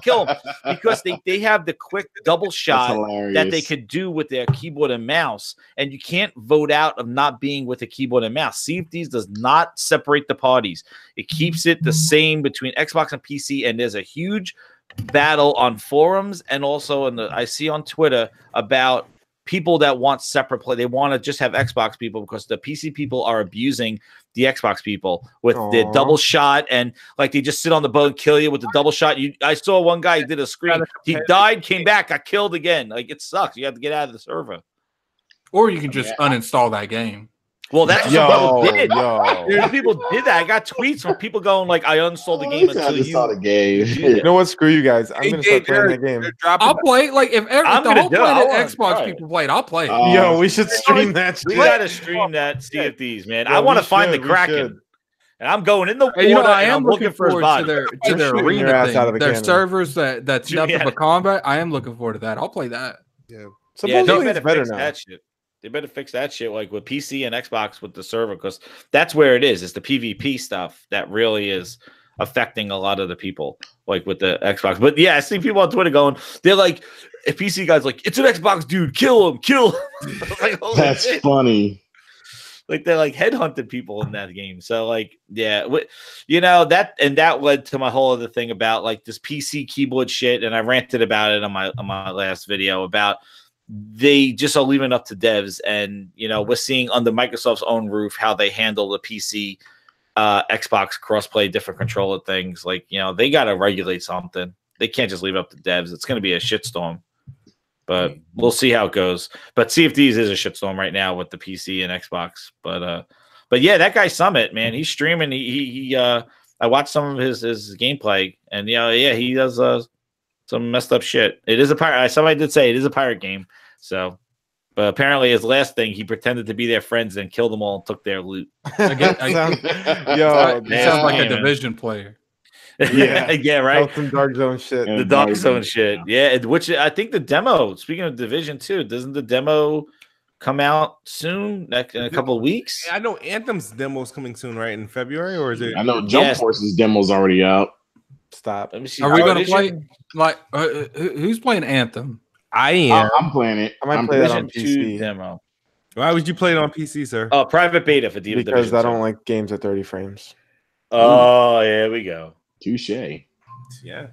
because they have the quick double shot that they could do with their keyboard and mouse, and you can't vote out of not being with a keyboard and mouse. Sea of Thieves does not separate the parties. It keeps it the same between Xbox and PC, and there's a huge battle on forums and also I see on Twitter about people that want separate play. They want to just have Xbox people because the PC people are abusing the Xbox people with the double shot, and like they just sit on the boat and kill you with the double shot. I saw one guy did a screen. He died, came back, got killed again. Like it sucks. You have to get out of the server, or you can just uninstall that game. Well, that's what people did. People did that. I got tweets from people going like, "I uninstalled the game until you saw the game." You know what? Screw you guys. I'm gonna start playing that game. I'll play. Like if the whole planet Xbox people played, I'll play. Yo, we should stream that. We gotta stream that Sea of Thieves, man. I want to find the Kraken, and I'm going in the water. I am looking forward to their arena thing. Their servers that's nothing but combat. I am looking forward to that. I'll play that. Yeah. Supposedly it's better now. That shit. They better fix that shit like with PC and Xbox with the server, because that's where it is. It's the PvP stuff that really is affecting a lot of the people, like with the Xbox. But yeah, I see people on Twitter going, they're like, if PC guys like, it's an Xbox dude, kill him. Like, that's shit. Funny. Like they're like headhunted people in that game. So like, yeah, that led to my whole other thing about like this PC keyboard shit, and I ranted about it on my last video about. They just are leaving it up to devs, and we're seeing under Microsoft's own roof how they handle the PC, Xbox crossplay, different controller things. Like they got to regulate something. They can't just leave it up to devs. It's going to be a shitstorm, but we'll see how it goes. But Sea of Thieves is a shitstorm right now with the PC and Xbox. But yeah, that guy Summit, man, he's streaming. I watched some of his gameplay, and he does some messed up shit. It is a pirate. Somebody did say it is a pirate game. So, but apparently his last thing, he pretended to be their friends and killed them all and took their loot. Sounds like a Division player. Yeah, right. Some Dark Zone shit. The Dark Zone shit. Yeah, which I think the demo. Speaking of Division 2, doesn't the demo come out soon? In a couple of weeks. I know Anthem's demo is coming soon, right? In February, or is it? I know Jump Force's demo's already out. Stop. Let me see. Are we going to play? Like, who's playing Anthem? I am. I'm playing it. I might play that on PC. Demo. Why would you play it on PC, sir? Oh, private beta for Division. Because I don't like games at 30 frames. Oh, yeah, we go. Touche. Yeah.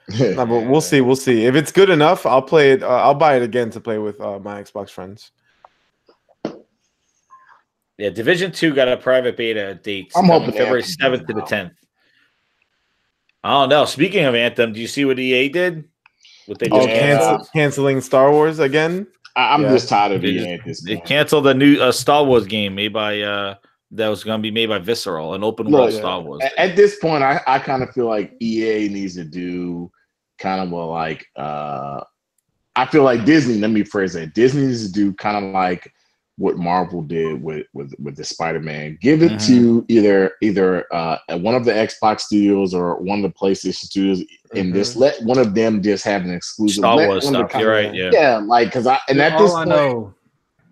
No, but we'll see. We'll see. If it's good enough, I'll play it. I'll buy it again to play with my Xbox friends. Yeah, Division 2 got a private beta date. I'm hoping February Anthem 7th to the 10th. I don't know. Speaking of Anthem, do you see what EA did? What they just canceling Star Wars again? I'm just tired of EA at this point. They canceled a new Star Wars game made by that was going to be made by Visceral, an open world Star Wars. At this point, I kind of feel like EA needs to do kind of like I feel like Disney. Let me phrase that. Disney needs to do kind of like what Marvel did with the Spider-Man. Give it to either one of the Xbox studios or one of the PlayStation studios, and just let one of them just have an exclusive Star Wars stuff. You're right. Yeah. Yeah, like because at this point, know.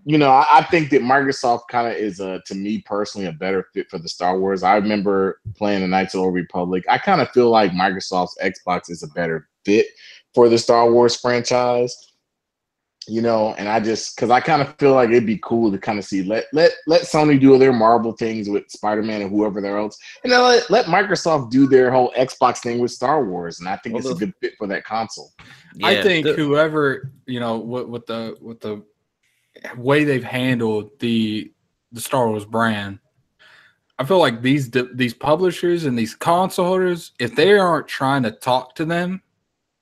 I think that Microsoft kind of is to me personally a better fit for the Star Wars. I remember playing the Knights of the Old Republic. I kind of feel like Microsoft's Xbox is a better fit for the Star Wars franchise. And because I kind of feel like it'd be cool to kind of see let Sony do their Marvel things with Spider-Man and whoever else, and then let Microsoft do their whole Xbox thing with Star Wars, and I think it's a good fit for that console. Yeah, I think whoever with the way they've handled the Star Wars brand, I feel like these publishers and these console holders, if they aren't trying to talk to them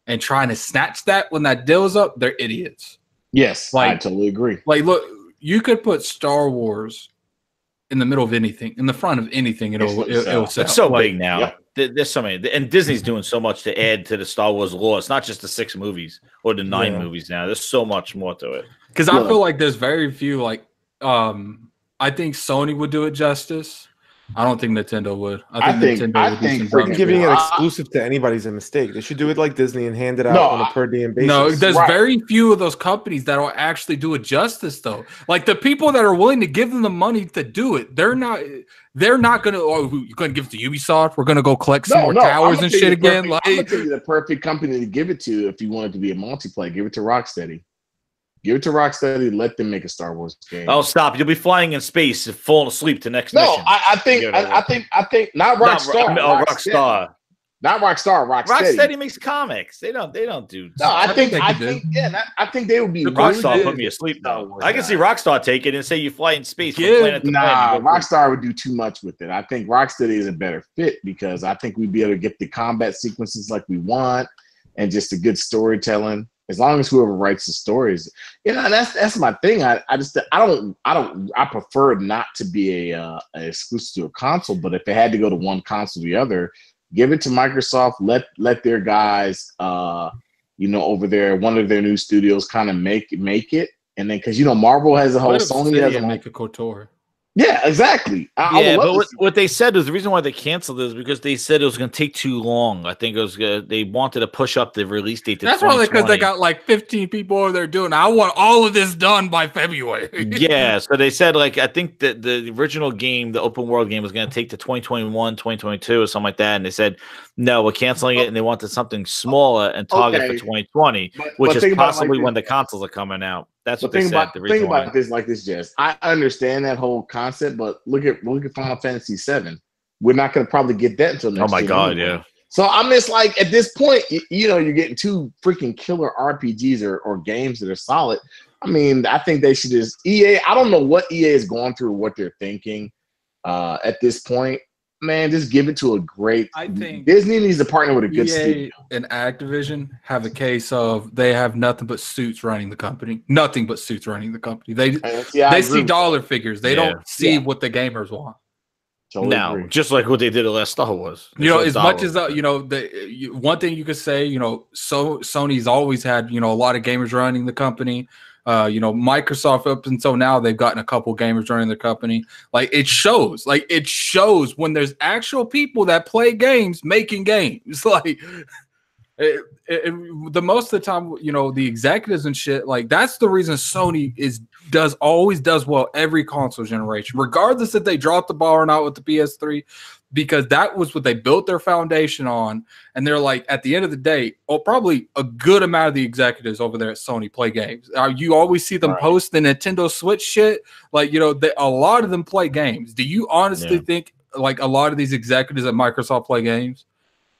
and trying to snatch that when that deal is up, they're idiots. Yes, I totally agree. Like, look, you could put Star Wars in the middle of anything, in the front of anything. It'll sell. It's so big now. Yep. There's so many, and Disney's doing so much to add to the Star Wars lore. It's not just the 6 movies or the 9 movies now. There's so much more to it. Because I feel like there's very few. Like, I think Sony would do it justice. I don't think Nintendo would. I think Nintendo would do giving it exclusive to anybody's a mistake. They should do it like Disney and hand it out on a per diem basis. No, there's very few of those companies that will actually do it justice, though. Like the people that are willing to give them the money to do it, they're not going to. Oh, you're going to give it to Ubisoft? We're going to go collect some more towers and shit again. I'm going to tell you the perfect company to give it to if you want it to be a multiplayer. Give it to Rocksteady. Give it to Rocksteady. Let them make a Star Wars game. Oh, stop! You'll be flying in space, falling asleep to next mission. No, I think not Rockstar. Rockstar. Not Rockstar. Rocksteady. Rocksteady makes comics. They don't do. No, I think they would be. Rockstar put me asleep though. I can see Rockstar take it and say you fly in space. Rockstar would do too much with it. I think Rocksteady is a better fit because I think we'd be able to get the combat sequences like we want and just a good storytelling. As long as whoever writes the stories, that's my thing. I prefer not to be a exclusive to a console, but if it had to go to one console or the other, give it to Microsoft. Let their guys, over there, one of their new studios, kind of make it, and then because Marvel has a whole, Sony has a make a KOTOR. Yeah, exactly. But what they said was the reason why they canceled it is because they said it was going to take too long. I think it was they wanted to push up the release date. That's probably because they got like 15 people over there doing. I want all of this done by February. Yeah, so they said I think that the original game, the open world game, was going to take to 2021, 2022, or something like that. And they said no, we're canceling it, and they wanted something smaller and target for 2020, which is possibly when the consoles are coming out. That's what they said. Think about this like this, Jess. I understand that whole concept, but look at Final Fantasy VII. We're not going to probably get that until next year. Oh my god, yeah. So I'm just like, at this point, you're getting 2 freaking killer RPGs or games that are solid. I mean, I think they should just EA. I don't know what EA is going through, what they're thinking at this point. Man, just give it to a great. I think Disney needs to partner with a good studio. And Activision have a case of they have nothing but suits running the company. Nothing but suits running the company. They see dollar figures. They don't see what the gamers want. Totally just like what they did at last Star Wars. As much as one thing you could say, so Sony's always had a lot of gamers running the company. Microsoft up until now, they've gotten a couple gamers running the company. Like it shows when there's actual people that play games making games. Like the most of the time, the executives and shit. Like that's the reason Sony always does well every console generation, regardless if they drop the ball or not with the PS3. Because that was what they built their foundation on. And they're like, at the end of the day, probably a good amount of the executives over there at Sony play games. You always see them post the Nintendo Switch shit. Like, a lot of them play games. Do you honestly think like a lot of these executives at Microsoft play games?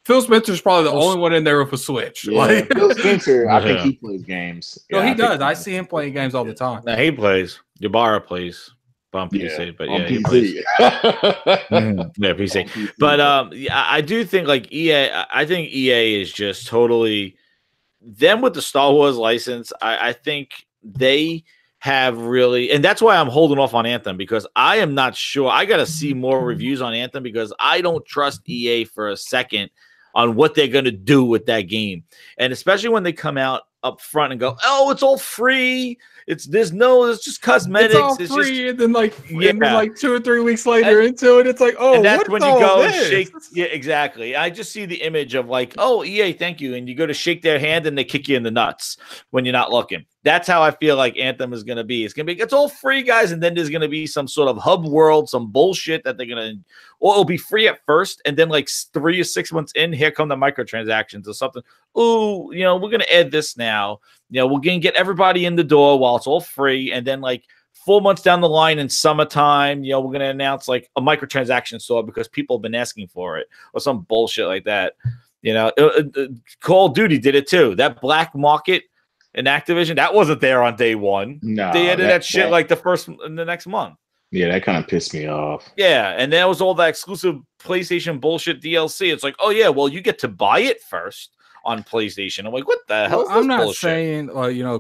Phil Spencer's probably the only one in there with a Switch. Yeah, Like, Phil Spencer, I think he plays games. no, Yeah, he does. I see him playing games all the time. No, he plays. Yabara plays. On PC, but yeah, he plays. Yeah, PC. But yeah, I do think like EA. I think EA is just totally them with the Star Wars license. I think they have really, and that's why I'm holding off on Anthem, because I am not sure. I got to see more reviews on Anthem because I don't trust EA for a second on what they're going to do with that game, and especially when they come out up front and go, "Oh, it's all free. It's just cosmetics. It's all it's free," just, and then like, yeah. and then like 2 or 3 weeks later into it, it's like, oh, and that's what's when you all go this? shake. Yeah, exactly. I just see the image of like, oh, EA, thank you, and you go to shake their hand and they kick you in the nuts when you're not looking. That's how I feel like Anthem is going to be. It's all free, guys, and then there's going to be some sort of hub world, some bullshit that they're going to, or it'll be free at first, and then like 3 or 6 months in, here come the microtransactions or something. Oh, we're going to add this now. We're going to get everybody in the door while it's all free, and then like 4 months down the line in summertime, we're going to announce like a microtransaction store because people have been asking for it or some bullshit like that. Call of Duty did it too. That black market in Activision, that wasn't there on day one. No, they added that shit like the next month. Yeah, that kind of pissed me off. Yeah, and there was all that exclusive PlayStation bullshit DLC. It's like, oh yeah, well you get to buy it first on PlayStation. I'm like, what the hell? I'm not bullshit? saying,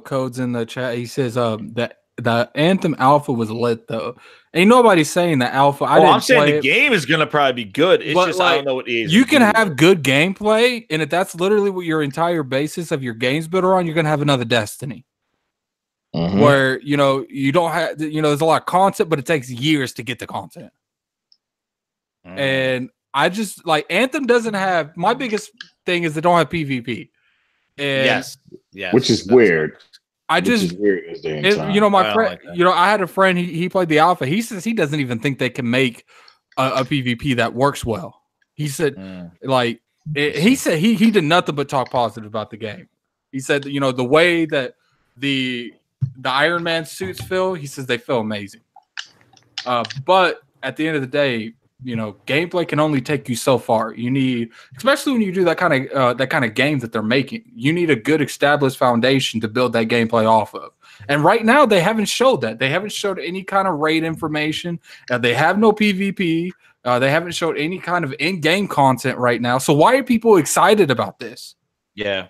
Code's in the chat. He says that the Anthem Alpha was lit though. Ain't nobody saying the Alpha. I'm saying the game is gonna probably be good. It's just like, I don't know what it is. You can have good gameplay, and if that's literally what your entire basis of your game's built on, you're gonna have another Destiny. Mm-hmm. Where you don't have there's a lot of content, but it takes years to get the content. And I just like Anthem doesn't have, my biggest thing is they don't have PvP. And yes, which is weird. My friend, I had a friend, he played the alpha. He says he doesn't even think they can make a PvP that works well. He said, he said he did nothing but talk positive about the game. He said, the way that the Iron Man suits feel, he says they feel amazing. But at the end of the day, gameplay can only take you so far. You need, especially when you do that kind of game that they're making, you need a good established foundation to build that gameplay off of. And right now, they haven't showed that. They haven't showed any kind of raid information. They have no PvP. They haven't showed any kind of in-game content right now. So why are people excited about this? Yeah.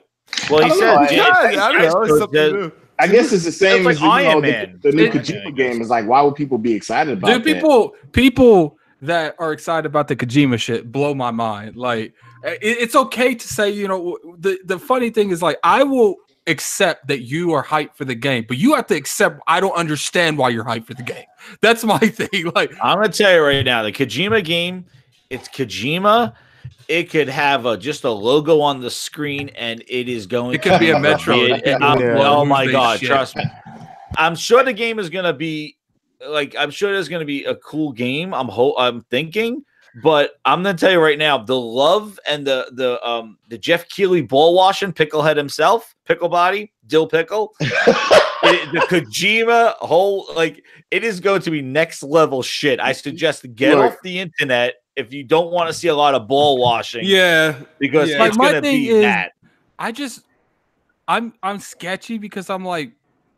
Well, he said, I don't know. It's something new. I guess it's the same like as Iron Man. The new Kojima game is like, why would people be excited about that? People that are excited about the Kojima shit blow my mind. Like, it's okay to say, the funny thing is, like, I will accept that you are hyped for the game, but you have to accept I don't understand why you're hyped for the game. That's my thing. Like, I'm gonna tell you right now, the Kojima game, it's Kojima. It could have just a logo on the screen, and it is going. It could be a Metro. Oh my god, trust me. I'm sure the game is gonna be like. I'm sure there's gonna be a cool game. I'm thinking, but I'm gonna tell you right now, the love and the Jeff Keighley ball washing picklehead himself, pickle body, dill pickle, the Kojima whole it is going to be next level shit. I suggest get off the internet if you don't want to see a lot of ball washing. Yeah, because it's going to be that. I'm sketchy because I'm like,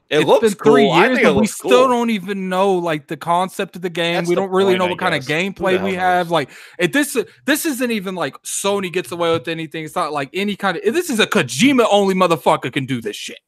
it's been 3 years, but we still don't even know the concept of the game. We don't really know what kind of gameplay we have. Like, this isn't even like Sony gets away with anything. It's not like any kind of. This is a Kojima only motherfucker can do this shit.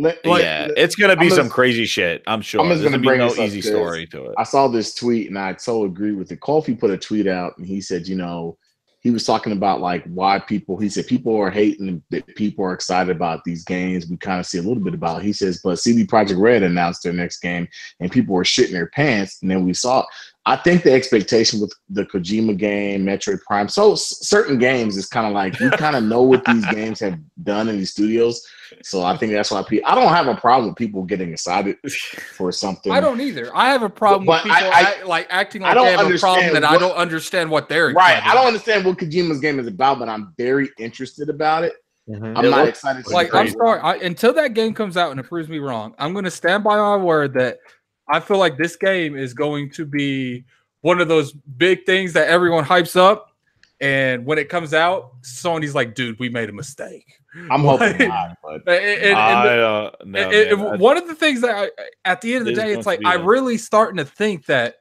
It's gonna be some crazy shit. I'm sure. I'm just gonna bring no easy story to it. I saw this tweet and I totally agree with it. Kofi put a tweet out and he said, he was talking about why people. He said people are hating that people are excited about these games. We kind of see a little bit about. He says, but CD Projekt Red announced their next game and people were shitting their pants. And then we saw. I think the expectation with the Kojima game, Metroid Prime, so certain games is kind of like we kind of know what these games have done in these studios. So I think that's why I don't have a problem with people getting excited for something. I don't either. I have a problem with people acting like they have a problem that I don't understand what they're right. I don't understand what Kojima's game is about, but I'm very interested about it. Mm-hmm. I'm not excited. I'm sorry. Until that game comes out and it proves me wrong, I'm going to stand by my word that I feel like this game is going to be one of those big things that everyone hypes up, And when it comes out, Sony's like, dude, we made a mistake. I'm hoping not, but one of the things that at the end of the day, it's like I really starting to think that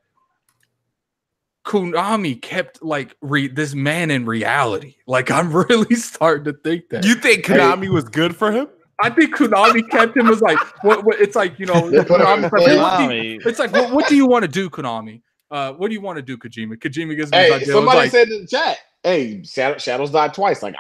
Konami kept like this man in reality. Like I'm really starting to think that. You think Konami was good for him? I think Konami kept him as like what it's like, you know, Konami, it's like what do you want to do, Konami? What do you want to do, Kojima? Kojima gives me idea. Somebody said in the chat, hey, Shadows died twice. Like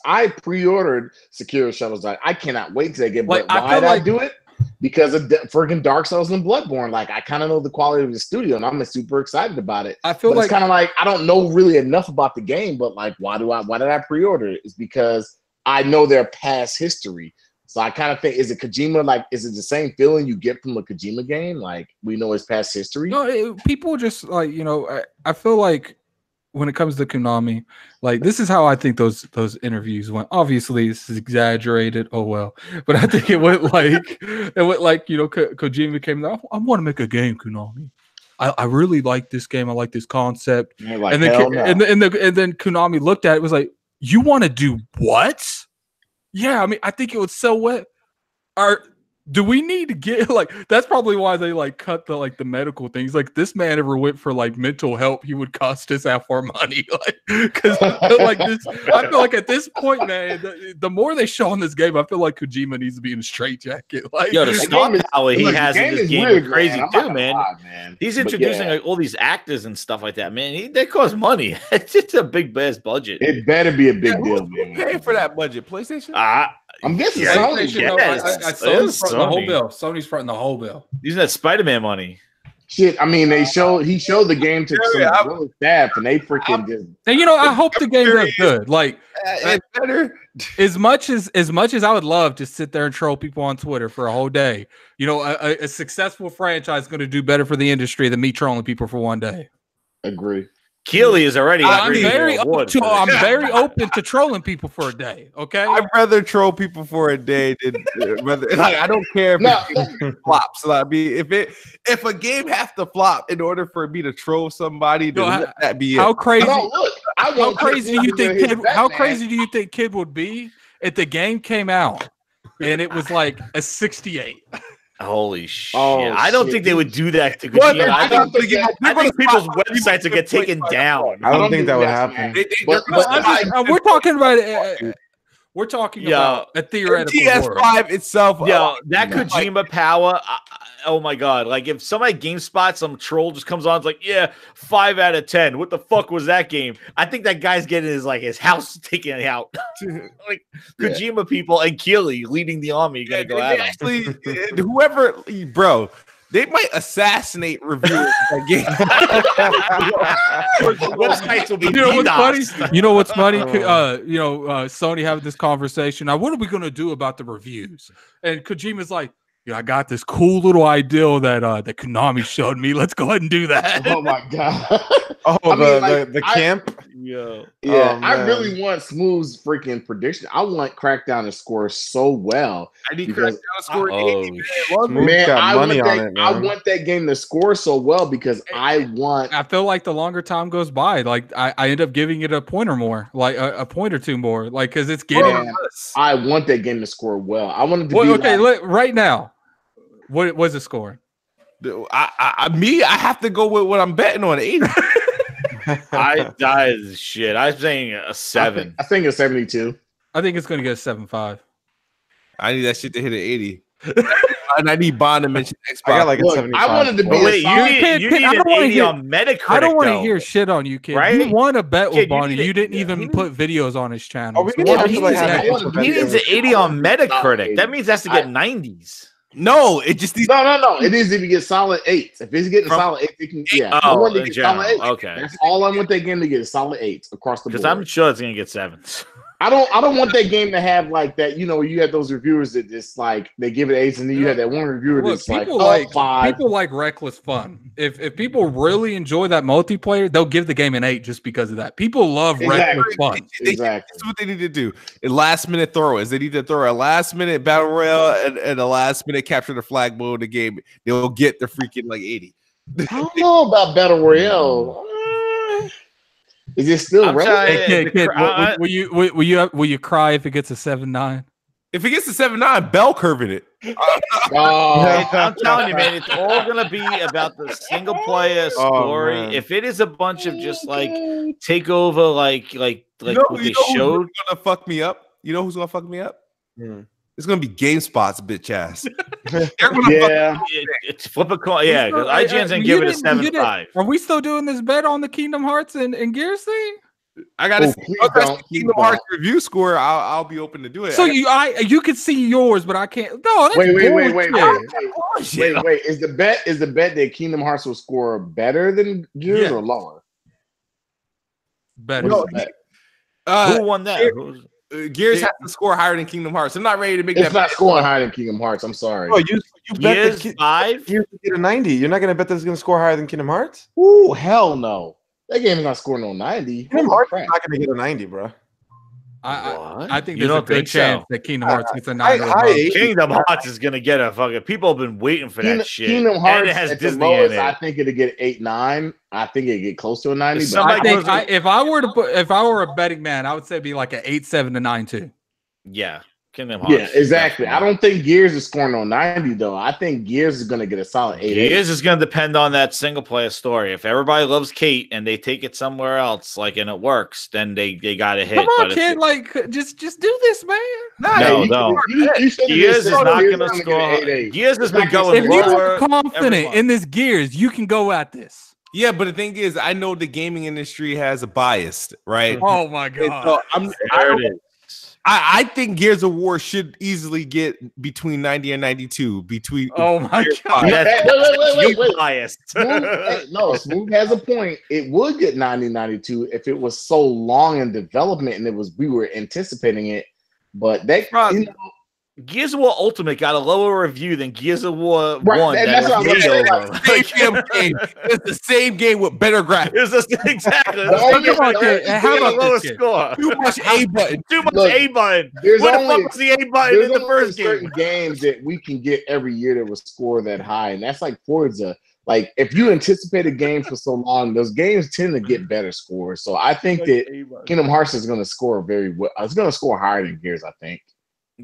I pre-ordered Sekiro Shadows Die. I cannot wait till they get. Like, why did I do it? Because of freaking Dark Souls and Bloodborne. Like I kind of know the quality of the studio, and I'm super excited about it. I feel it's kind of like I don't know really enough about the game, but like why did I pre-order it? It's because I know their past history. So I kind of think, is it Kojima? Like, is it the same feeling you get from a Kojima game? Like we know his past history. No, people just like, you know, I feel like when it comes to Konami, like this is how I think those interviews went. Obviously, this is exaggerated. Oh well, but I think it went like you know, Kojima came out. I want to make a game, Konami. I really like this game. I like this concept. Like, and then Konami looked at it, was like, you want to do what? Yeah, I mean, I think it would sell well. Do we need to get like? That's probably why they like cut the medical things. Like this man ever went for like mental help, he would cost us out for money. Like because like this, I feel like at this point, man, the more they show in this game, I feel like Kojima needs to be in a straitjacket. Like the star power he has in this game is crazy too, man. He's introducing like all these actors and stuff like that, man. They cost money. It's just a big ass budget. It better be a big deal, man. Paying for that budget, PlayStation. I'm guessing Sony. Sony's fronting the whole bill. Sony's fronting the whole bill. Using that Spider-Man money. Shit, I mean, he showed the game to some staff, and they freaking just. And you know, I hope the game does good. Like, it's better. As much as I would love to sit there and troll people on Twitter for a whole day, you know, a successful franchise is going to do better for the industry than me trolling people for one day. Agree. Keely is already. I'm very open to trolling people for a day. Okay, I'd rather troll people for a day than rather. Like, I don't care if it flops. Like, I mean, if a game has to flop in order for me to troll somebody, then let that be how it. Crazy? How crazy do you think? How crazy do you think Kid would be if the game came out and it was like a 68? Holy shit! I don't think they would do that to Kojima. I think people's websites would get taken down. I don't think that would happen. We're talking about We're talking about a theoretical PS5 itself. Yo, that Kojima power. Oh my god! Like if somebody GameSpot, some troll just comes on, it's like, yeah, 5 out of 10. What the fuck was that game? I think that guy's getting his house taken out. Like Kojima people and Keely leading the army gonna go at him. Actually, whoever, bro. They might assassinate reviewers that game. Websites will be You know what's funny? Sony having this conversation. Now, what are we going to do about the reviews? And Kojima's like, yeah, I got this cool little idea that Konami showed me. Let's go ahead and do that. Oh my god! The camp. Yeah, I really want Smooth's freaking prediction. I want Crackdown to score so well. I need Crackdown to score 80. Man, I want that game to score so well because I feel like the longer time goes by, like I end up giving it a point or more, like a point or two more, like because it's getting. I want that game to score well. I want it to be right now. What was the score? I have to go with what I'm betting on 80. I shit. I'm saying a 7. I think it's 72. I think it's going to get a 7.5. I need that shit to hit an 80. And I need Bond to mention Xbox. I got like a 75. I wanted to be. Wait, you need an 80 on Metacritic. I don't want to hear shit on you, kid. Right? You won a bet with Bonnie. You didn't even put videos on his channel. He needs an 80 on Metacritic. That means that's to get 90s. No, it just needs. No. It needs to get solid 8s. If it's getting solid 8, it can. Yeah, I want to get solid 8. Okay, that's all I want that game to get is solid 8s across the board. Because I'm sure it's gonna get 7s. I don't want that game to have like that. You know, you have those reviewers that just like they give it 8s, and then you have that one reviewer that's people 5. People like reckless fun. If people really enjoy that multiplayer, they'll give the game an 8 just because of that. People love reckless fun. Exactly. That's what they need to do. In last minute throw-ins, they need to throw a last minute battle royale and a last minute capture the flag mode in the game. They'll get the freaking like 80. I don't know about battle royale. Is it still I'm relevant? trying- Hey, kid, will you cry if it gets a 7.9? If it gets to 7.9, bell curving it. Oh, I'm telling you, man, it's all gonna be about the single player story. man. If it is a bunch of just like take over, like what they showed. Who's gonna fuck me up? You know who's gonna fuck me up? Hmm. It's gonna be GameSpot's bitch ass. They're gonna yeah. It's flip a coin. Yeah, because IGN's gonna give it a 7.5. Are we still doing this bet on the Kingdom Hearts and Gears thing? I gotta Oh, see please once I see don't, please Kingdom Hearts review score. I'll be open to do it. So you could see yours, but I can't. No, that's Wait. bullshit. Wait. Is the bet that Kingdom Hearts will score better than Gears Yeah. or lower? Better. What is the bet? Who won that? Gears has to score higher than Kingdom Hearts. I'm not ready to make It's that. not scoring higher than Kingdom Hearts. I'm sorry. Oh, you bet Gears that 5? Gears will get a 90. You're not gonna bet that it's gonna score higher than Kingdom Hearts? Ooh, hell no. That game is not scoring no 90. Kingdom Holy Hearts crap. is not gonna get a 90, bro. I think You there's a don't good think so? chance that Kingdom Hearts gets a 9 or I above. hate- Kingdom Hearts is gonna get a fucking. People have been waiting for that shit. Kingdom And Hearts it has at Disney the lowest, in it. I think it'll get 8-9. I think it'd get close to a 90. But Somebody I goes- think if I were a betting man, I would say it'd be like an 8-7 to 9-2. Yeah, Kingdom Hearts. yeah, exactly. I definitely. don't think Gears is scoring on 90 though. I think Gears is gonna get a solid 8. Gears is going to depend on that single player story. If everybody loves Kate and they take it somewhere else, like and it works, then they got to hit. Come on, But if kid, like just do this, man. No, Gears is not going to score. Gears has been going If you're lower. every confident month. in this Gears, you can go at this. Yeah, but the thing is, I know the gaming industry has a bias, right? Oh my And god. so There it is. I think Gears of War should easily get between 90 and 92. Between Oh my Gears god. 5. Wait. You biased. Smooth has a point. It would get 90-92 if it was so long in development and we were anticipating it. But that Bro, Gears of War Ultimate got a lower review than Gears of War Right, 1. and That that's was what I'm made saying, over. Same damn game. It's the same game with better graphics. It's just, exactly. Oh, come on, kid. And how How about lower this kid? score? Too much A button. Too much Look, A button. there's Where the only- fuck was the A button in the only first certain game? games that we can get every year that will score that high, and that's like Forza. Like if you anticipate a game for so long, those games tend to get better scores. So I think that Kingdom Hearts is going to score very well. It's going to score higher than Gears. I think.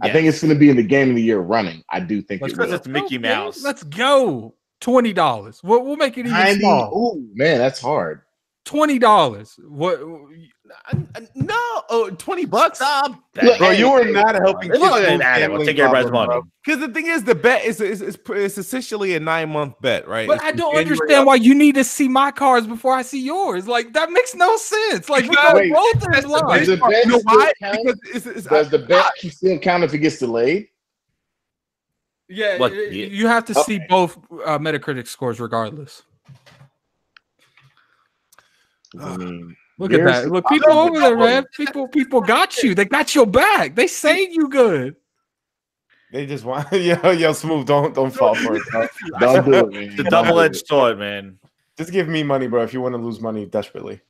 I think it's going to be in the game of the year running. I do think it Because will. it's Mickey Mouse. Let's go. $20. We'll make it even 90. small. Oh man, that's hard. $20. What? No, $20. Stop. Look, Bro, hey, you were hey, not helping Look kids at with that. We'll gambling take everybody's problem, money. bro. Because the thing is, the bet is essentially a 9-month bet, right? But It's I from don't January understand up- why you need to see my cards before I see yours. Like that makes no sense. Like we're Because- going both in That's the line. Does the bet You know still why? count? Because it's Does the bet still count if it gets delayed? Yeah, What? you have to see both Metacritic scores regardless. I mean, Look at Gears- that. Look, people over there, man. People got you. They got your back. They saying you good. They just want yo Smooth. Don't fall for it, bro. Don't do it, man. The double-edged sword, man. Just give me money, bro. If you want to lose money desperately.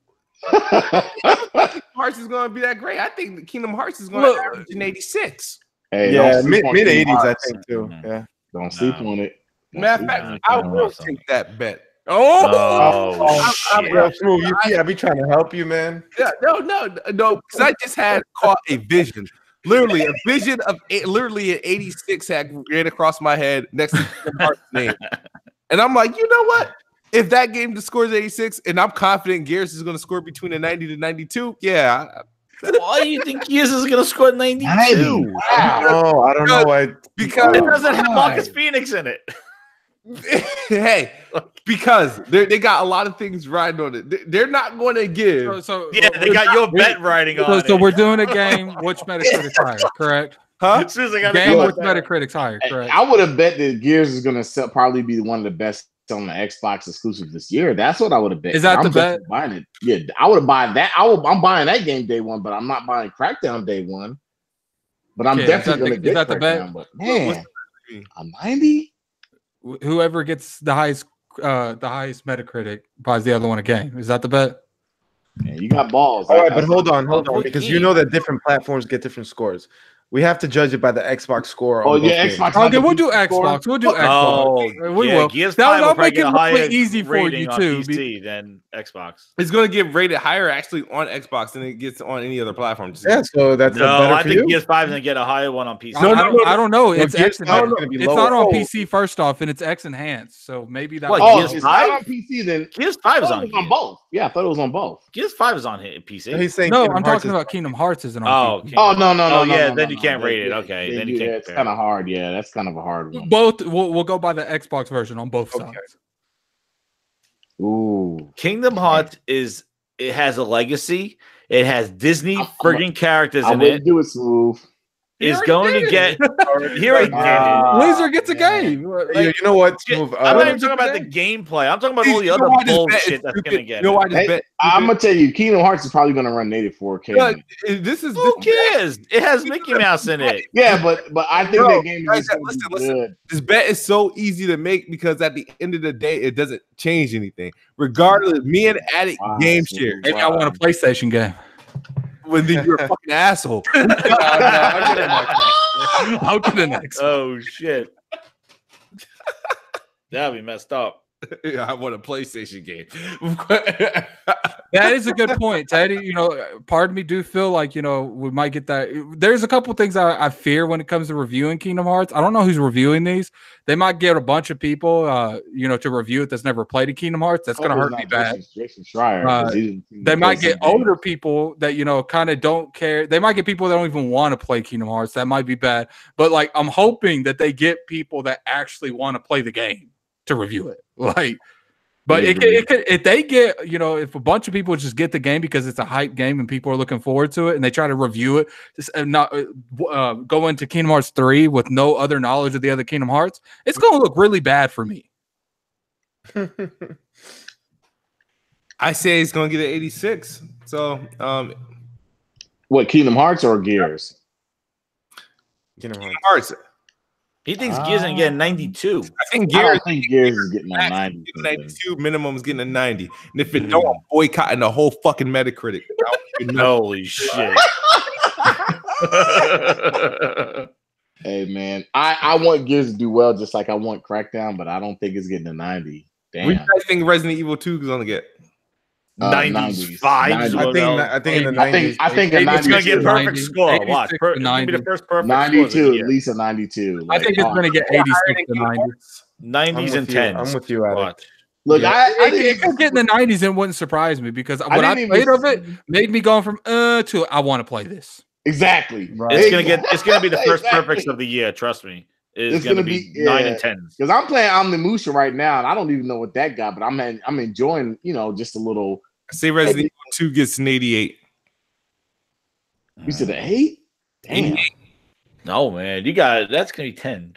Hearts is going to be that great. I think Kingdom Hearts is going Look- to average an 86. Hey, Yeah, don't sleep on mid Kingdom 80s, I Hearts. think too. Yeah. Don't sleep on it. Don't Matter of sleep fact, on it. I Kingdom will Hearts. take that bet. Oh, shit. Bro, Smooth, you see, I be trying to help you, man. Yeah, no. Because I just had caught a vision. Literally, a vision of literally an 86 had ran across my head next to Kingdom Hearts' name. And I'm like, you know what? If that game just scores 86 and I'm confident Gears is going to score between a 90 to 92, yeah. Why do you think Gears is going to score 92? I don't know. Because It doesn't have Marcus Phoenix in it. hey, because they got a lot of things riding on it. They're not going to give. So Yeah, they got your bet writing on So it. we're doing a game. Which Metacritic's higher? Correct. Huh? As soon as I got Game to with Metacritic's higher. Correct. I would have bet that Gears is going to probably be one of the best on the Xbox exclusive this year. That's what I would have bet. Is that I'm the bet? definitely buying it. Yeah, I would have bought that. I'm buying that game day one, but I'm not buying Crackdown day one. But I'm Yeah, definitely going to is get that the bet? Crackdown. But man, a 90. Whoever gets the highest Metacritic buys the other one a game. Is that the bet? Man, you got balls. All right, but hold on, Oh, because you know that different platforms get different scores. We have to judge it by the Xbox score. Oh On both yeah, games. Xbox. Okay, we'll do Xbox. We'll do Xbox. Oh, We will. Gears That'll 5 will probably make it get a really higher easy for rating you on too. PC than Xbox. It's going to get rated higher actually on Xbox than it gets on any other platform. Yeah, so that's No, better I for think you. Gears 5 is going to get a higher one on PC. I don't know. It's Gears X 5 is enhanced. gonna be It's lower. not on Oh. PC first off, and it's X enhanced. So maybe that. What, Oh, Gears it's 5? not on PC then. Gears 5 is I thought on it was on here. both. Yeah, I thought it was on both. Gears 5 is on here, PC. He's saying No, Kingdom I'm Hearts talking is- about Kingdom Hearts isn't on Oh, PC. Oh no. yeah, no, then no, you can't no. rate it. Okay, then you can't It's compare. kind of hard. Yeah, that's kind of a hard one. Both. We'll go by the Xbox version on both Okay. sides. Ooh, Kingdom Hearts it has a legacy. It has Disney friggin' characters I in wouldn't it. do it smooth. It's going to get here. Blizzard gets a game. You know what? Smooth. I'm not even talking about the gameplay. I'm talking about all the other bullshit that's gonna get. You know why this Hey, bet? I'm gonna tell you, Kingdom Hearts is probably gonna run native 4K. Look, this is Who cares? It has Mickey Mouse in it. Yeah, but I think Bro, that game guys, is gonna be listen. good. This bet is so easy to make because at the end of the day, it doesn't change anything. Regardless, me and Addict Wow, game smooth. share. Maybe I want a PlayStation game. When you're a fucking asshole. I'll get an X. Oh shit. That'd be messed up. Yeah, I want a PlayStation game. That is a good point, Teddy. You know, part of me do feel like, you know, we might get that. There's a couple things I fear when it comes to reviewing Kingdom Hearts. I don't know who's reviewing these. They might get a bunch of people, you know, to review it that's never played a Kingdom Hearts. That's going to hurt me bad. Jason Schreier, 'cause he didn't They might play get some older games. people that, you know, kind of don't care. They might get people that don't even want to play Kingdom Hearts. That might be bad. But like, I'm hoping that they get people that actually want to play the game to review it. Like, but it could, if they get, you know, if a bunch of people just get the game because it's a hype game and people are looking forward to it and they try to review it, just not go into Kingdom Hearts 3 with no other knowledge of the other Kingdom Hearts, it's going to look really bad for me. I say he's gonna get an 86. So What, Kingdom Hearts or Gears? Kingdom Hearts. Hearts. He thinks Gears gonna get a 92. I think I Gears don't think Gears is getting a 90. 92 minimum is getting a 90. And if it don't, I'm boycotting the whole fucking Metacritic. Holy shit. Hey man, I want Gears to do well, just like I want Crackdown, but I don't think it's getting a 90. What do you Damn. guys think Resident Evil 2 is gonna get? 95. 90s. I think in the 90s. I think a It's 92. gonna get perfect 90, score. 86 Watch. to It's gonna be 90. the first perfect 92, scores of the at year. least a 92. I think it's going to get 86 to 90. 90s and 10s. I'm with you, Addict. Watch. Look, Yeah. I It think could get in the 90s and wouldn't surprise me because what I didn't played even- of it made me going from to I want to play this. exactly. Right. It's gonna be the first Exactly. perfects of the year. Trust me. It's, It's gonna, gonna be be- 9 yeah. and 10s. Because I'm playing Omnimusha right now, and I don't even know what that got, but I'm enjoying, you know, just a little. I say Resident Evil 2 gets an 88. You said an 8? Damn. No, man, that's gonna be 10.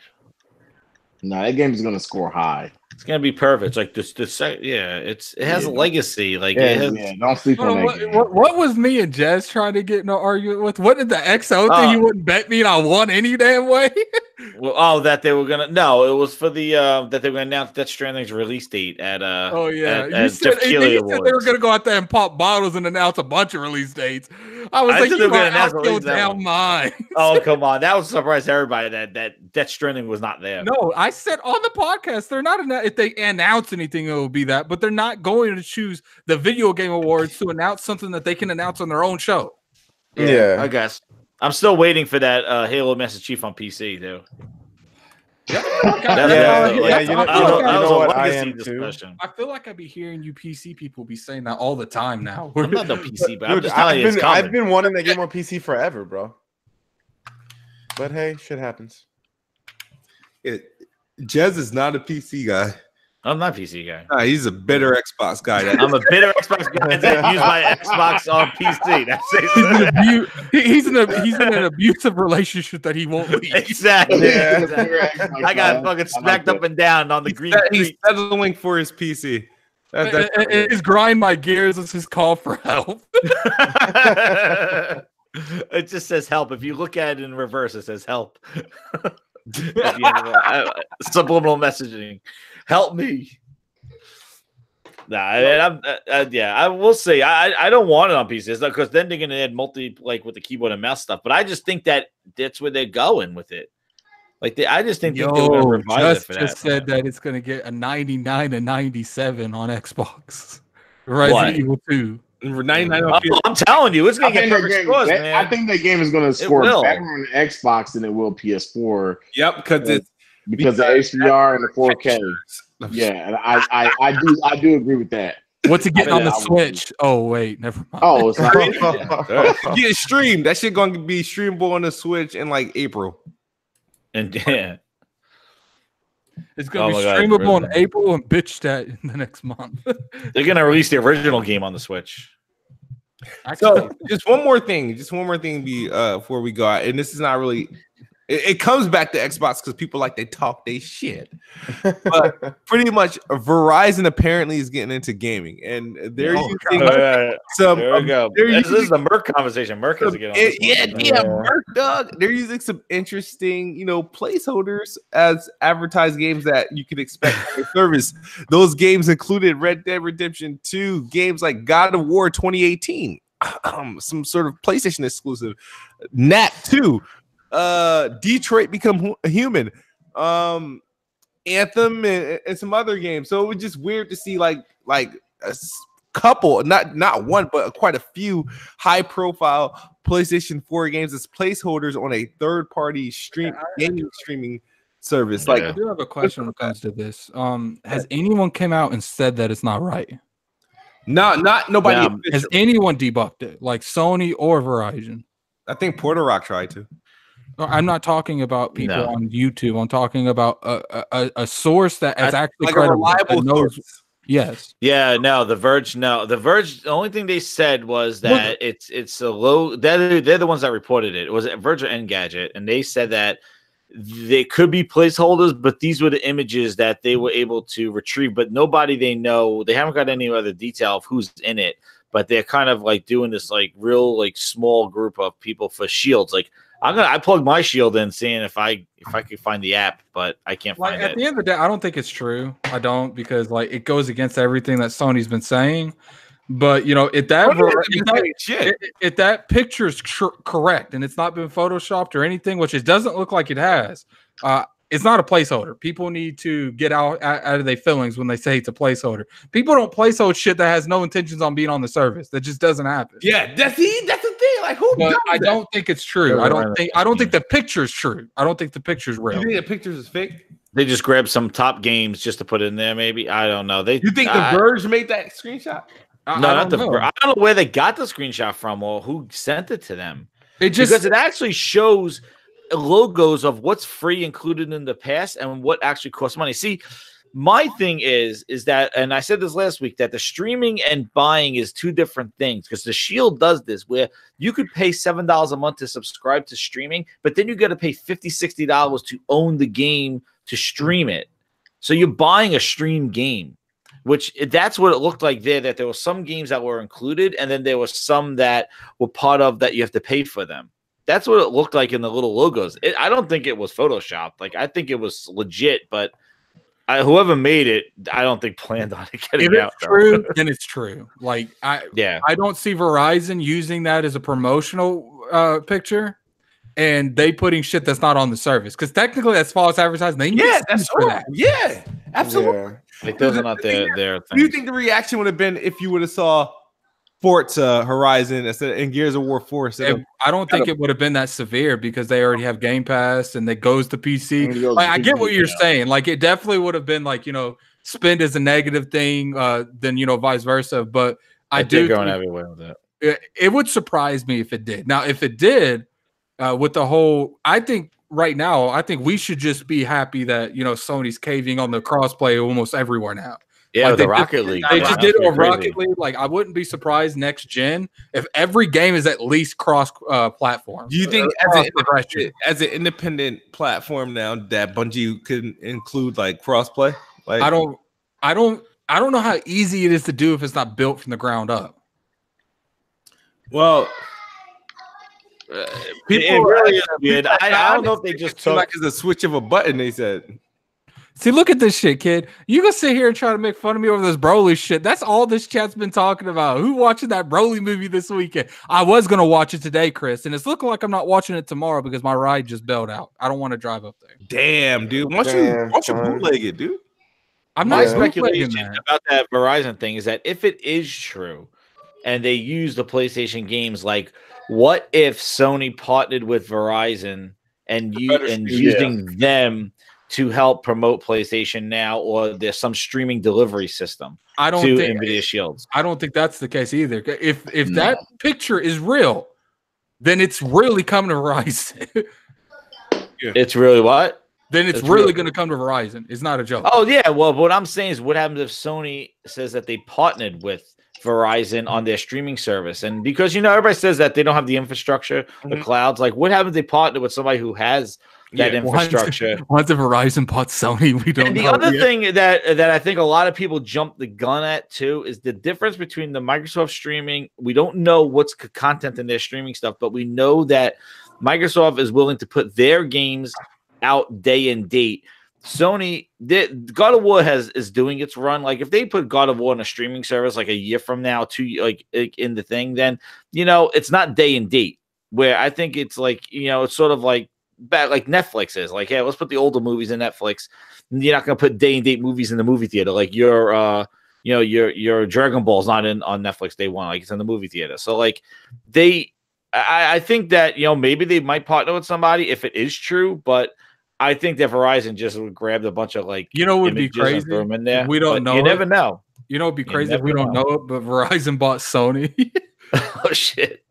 No, that game is gonna score high. It's gonna be perfect. It's like it has a legacy. Like it has, Yeah, don't sleep on that game. What was me and Jez trying to get in an argument with? What did the XO think you wouldn't bet me and I won any damn way? well, that they were gonna it was for the that they were gonna announce Death Stranding's release date at Oh yeah, at you said, Jeff Keighley you said they were Awards. gonna go out there and pop bottles and announce a bunch of release dates. I was I like, said you they were gonna might announce out release that down one. mine. Oh come on, that would surprise everybody that Death Stranding was not there. No, I said on the podcast they're not if they announce anything, it will be that, but they're not going to choose the video game awards to announce something that they can announce on their own show. Yeah. I guess I'm still waiting for that Halo Master Chief on PC though. You know what? I am too. discussion. I feel like I'd be hearing you PC people be saying that all the time now. I'm not no PC, but I'm Dude, just telling you it's coming. I've been wanting that game on PC forever, bro. But hey, shit happens. Jez is not a PC guy. I'm not a PC guy. Nah, he's a better Xbox guy. I'm a bitter Xbox guy that use my Xbox on PC. That's it. He's in an abusive relationship that he won't leave. Exactly. Yeah. Exactly. I got fucking smacked up and down on the green He's street. settling for his PC. His grind my gears is his call for help. It just says help. If you look at it in reverse, it says help. Subliminal messaging. Help me. Nah, I will say I don't want it on PC because then they're gonna add like with the keyboard and mouse stuff. But I just think that that's where they're going with it. Like I just think they're gonna revise it for that. Just said that it's gonna get a 99 and 97 on Xbox. Resident Evil 2. 99 I'm telling you, it's gonna get perfect scores, man. I think that game is gonna score better on Xbox than it will PS4. Yep, because the HDR and the 4K. Yeah, and I do agree with that. What's it getting on the Switch? Oh wait, never mind. Oh, it's not. Get streamed. That shit gonna be streamable on the Switch in like April. And it's gonna be streamable in April and bitch that in the next month. They're gonna release the original game on the Switch. So just one more thing before we go out, and this is not really. It comes back to Xbox because people like they talk they shit. But pretty much Verizon apparently is getting into gaming, and they're using some. There we go. This is the Merc conversation. Merc is getting on Merc, dog. They're using some interesting, placeholders as advertised games that you can expect from the service. Those games included Red Dead Redemption 2, games like God of War 2018, some sort of PlayStation exclusive, Knack 2. Detroit Become Human, Anthem, and some other games. So it was just weird to see like a couple, not one, but quite a few high-profile PlayStation 4 games as placeholders on a third-party gaming streaming service. Like, I do have a question when it comes to this. Has anyone come out and said that it's not right? Not nobody. Has anyone debunked it, like Sony or Verizon? I think Porter Rock tried to. I'm not talking about people on YouTube. I'm talking about a source that is actually like credible, a reliable source. Yes. Yeah. No. The Verge. No. The Verge. The only thing they said was that it's a low. They're the ones that reported it. It was Verge or Engadget, and they said that they could be placeholders, but these were the images that they were able to retrieve. But nobody they know. They haven't got any other detail of who's in it. But they're kind of like doing this like real like small group of people for shields. Like I plugged my shield in, seeing if I could find the app, but I can't find it. At the end of the day, I don't think it's true. I don't, because like it goes against everything that Sony's been saying. But if that picture is correct and it's not been photoshopped or anything, which it doesn't look like it has, it's not a placeholder. People need to get out of their feelings when they say it's a placeholder. People don't placeholder shit that has no intentions on being on the service. That just doesn't happen. Yeah, that's the thing. Like, who? But I don't think it's true. I don't think the picture's true. I don't think the picture's real. You think the pictures is fake? They just grabbed some top games just to put in there. Maybe, I don't know. You think the Verge made that screenshot? No, not the Verge. I don't know where they got the screenshot from or who sent it to them. Because it actually shows logos of what's free included in the past and what actually costs money. See, my thing is that, and I said this last week, that the streaming and buying is two different things, because the Shield does this where you could pay $7 a month to subscribe to streaming, but then you got to pay $50, $60 to own the game to stream it. So you're buying a stream game, which that's what it looked like there, that there were some games that were included, and then there were some that were part of that you have to pay for them. That's what it looked like in the little logos. I don't think it was photoshopped. Like, I think it was legit, but whoever made it, I don't think planned on it getting out. If it's true, then it's true. Like, I don't see Verizon using that as a promotional picture, and they putting shit that's not on the service, because technically that's false advertising. That's for that. Yeah, absolutely. Yeah. Like, those are not their things. Do you think the reaction would have been if you would have saw Forza Horizon and Gears of War 4? I don't think it would have been that severe, because they already have Game Pass and it goes to PC. Like, I get what you're saying. Like, it definitely would have been like, spend as a negative thing, than vice versa. But I do going everywhere with that. It would surprise me if it did. Now, if it did, with the whole, I think we should just be happy that Sony's caving on the crossplay almost everywhere now. Yeah, like the Rocket League. They just did it with Rocket League. Like, I wouldn't be surprised next gen if every game is at least cross platform. Do you think as an independent platform now that Bungie could include like crossplay? Like, I don't know how easy it is to do if it's not built from the ground up. Well, people really is weird. I don't know if they just took like it's a switch of a button. They said. See, look at this shit, kid. You can sit here and try to make fun of me over this Broly shit. That's all this chat's been talking about. Who watching that Broly movie this weekend? I was gonna watch it today, Chris, and it's looking like I'm not watching it tomorrow because my ride just bailed out. I don't want to drive up there. Damn, dude. Why don't you bootleg it, dude? I'm My not speculation that. about that Verizon thing is that if it is true and they use the PlayStation games, like what if Sony partnered with Verizon and using them to help promote PlayStation Now, or there's some streaming delivery system to NVIDIA Shields? I don't think that's the case either. If that picture is real, then it's really coming to Verizon. It's really what? Then it's really going to come to Verizon. It's not a joke. Oh, yeah. Well, what I'm saying is what happens if Sony says that they partnered with Verizon on their streaming service? And because, everybody says that they don't have the infrastructure, the clouds. Like, what happens if they partner with somebody who has that infrastructure? Once Verizon bought Sony, we don't know. And the other thing that I think a lot of people jump the gun at, too, is the difference between the Microsoft streaming. We don't know what's content in their streaming stuff, but we know that Microsoft is willing to put their games out day and date. Sony, God of War is doing its run. Like if they put God of War on a streaming service like a year from now, like in the thing, then it's not day and date. Where I think it's like it's sort of like like Netflix is like, yeah, let's put the older movies in Netflix. You're not gonna put day and date movies in the movie theater. Like your Dragon Ball's not on Netflix day one, like it's in the movie theater. So like I think that maybe they might partner with somebody if it is true, but I think that Verizon just would grab a bunch of like would be crazy. Throw them in there. We don't know. You never know. It'd be crazy if we don't know it, but Verizon bought Sony. Oh shit!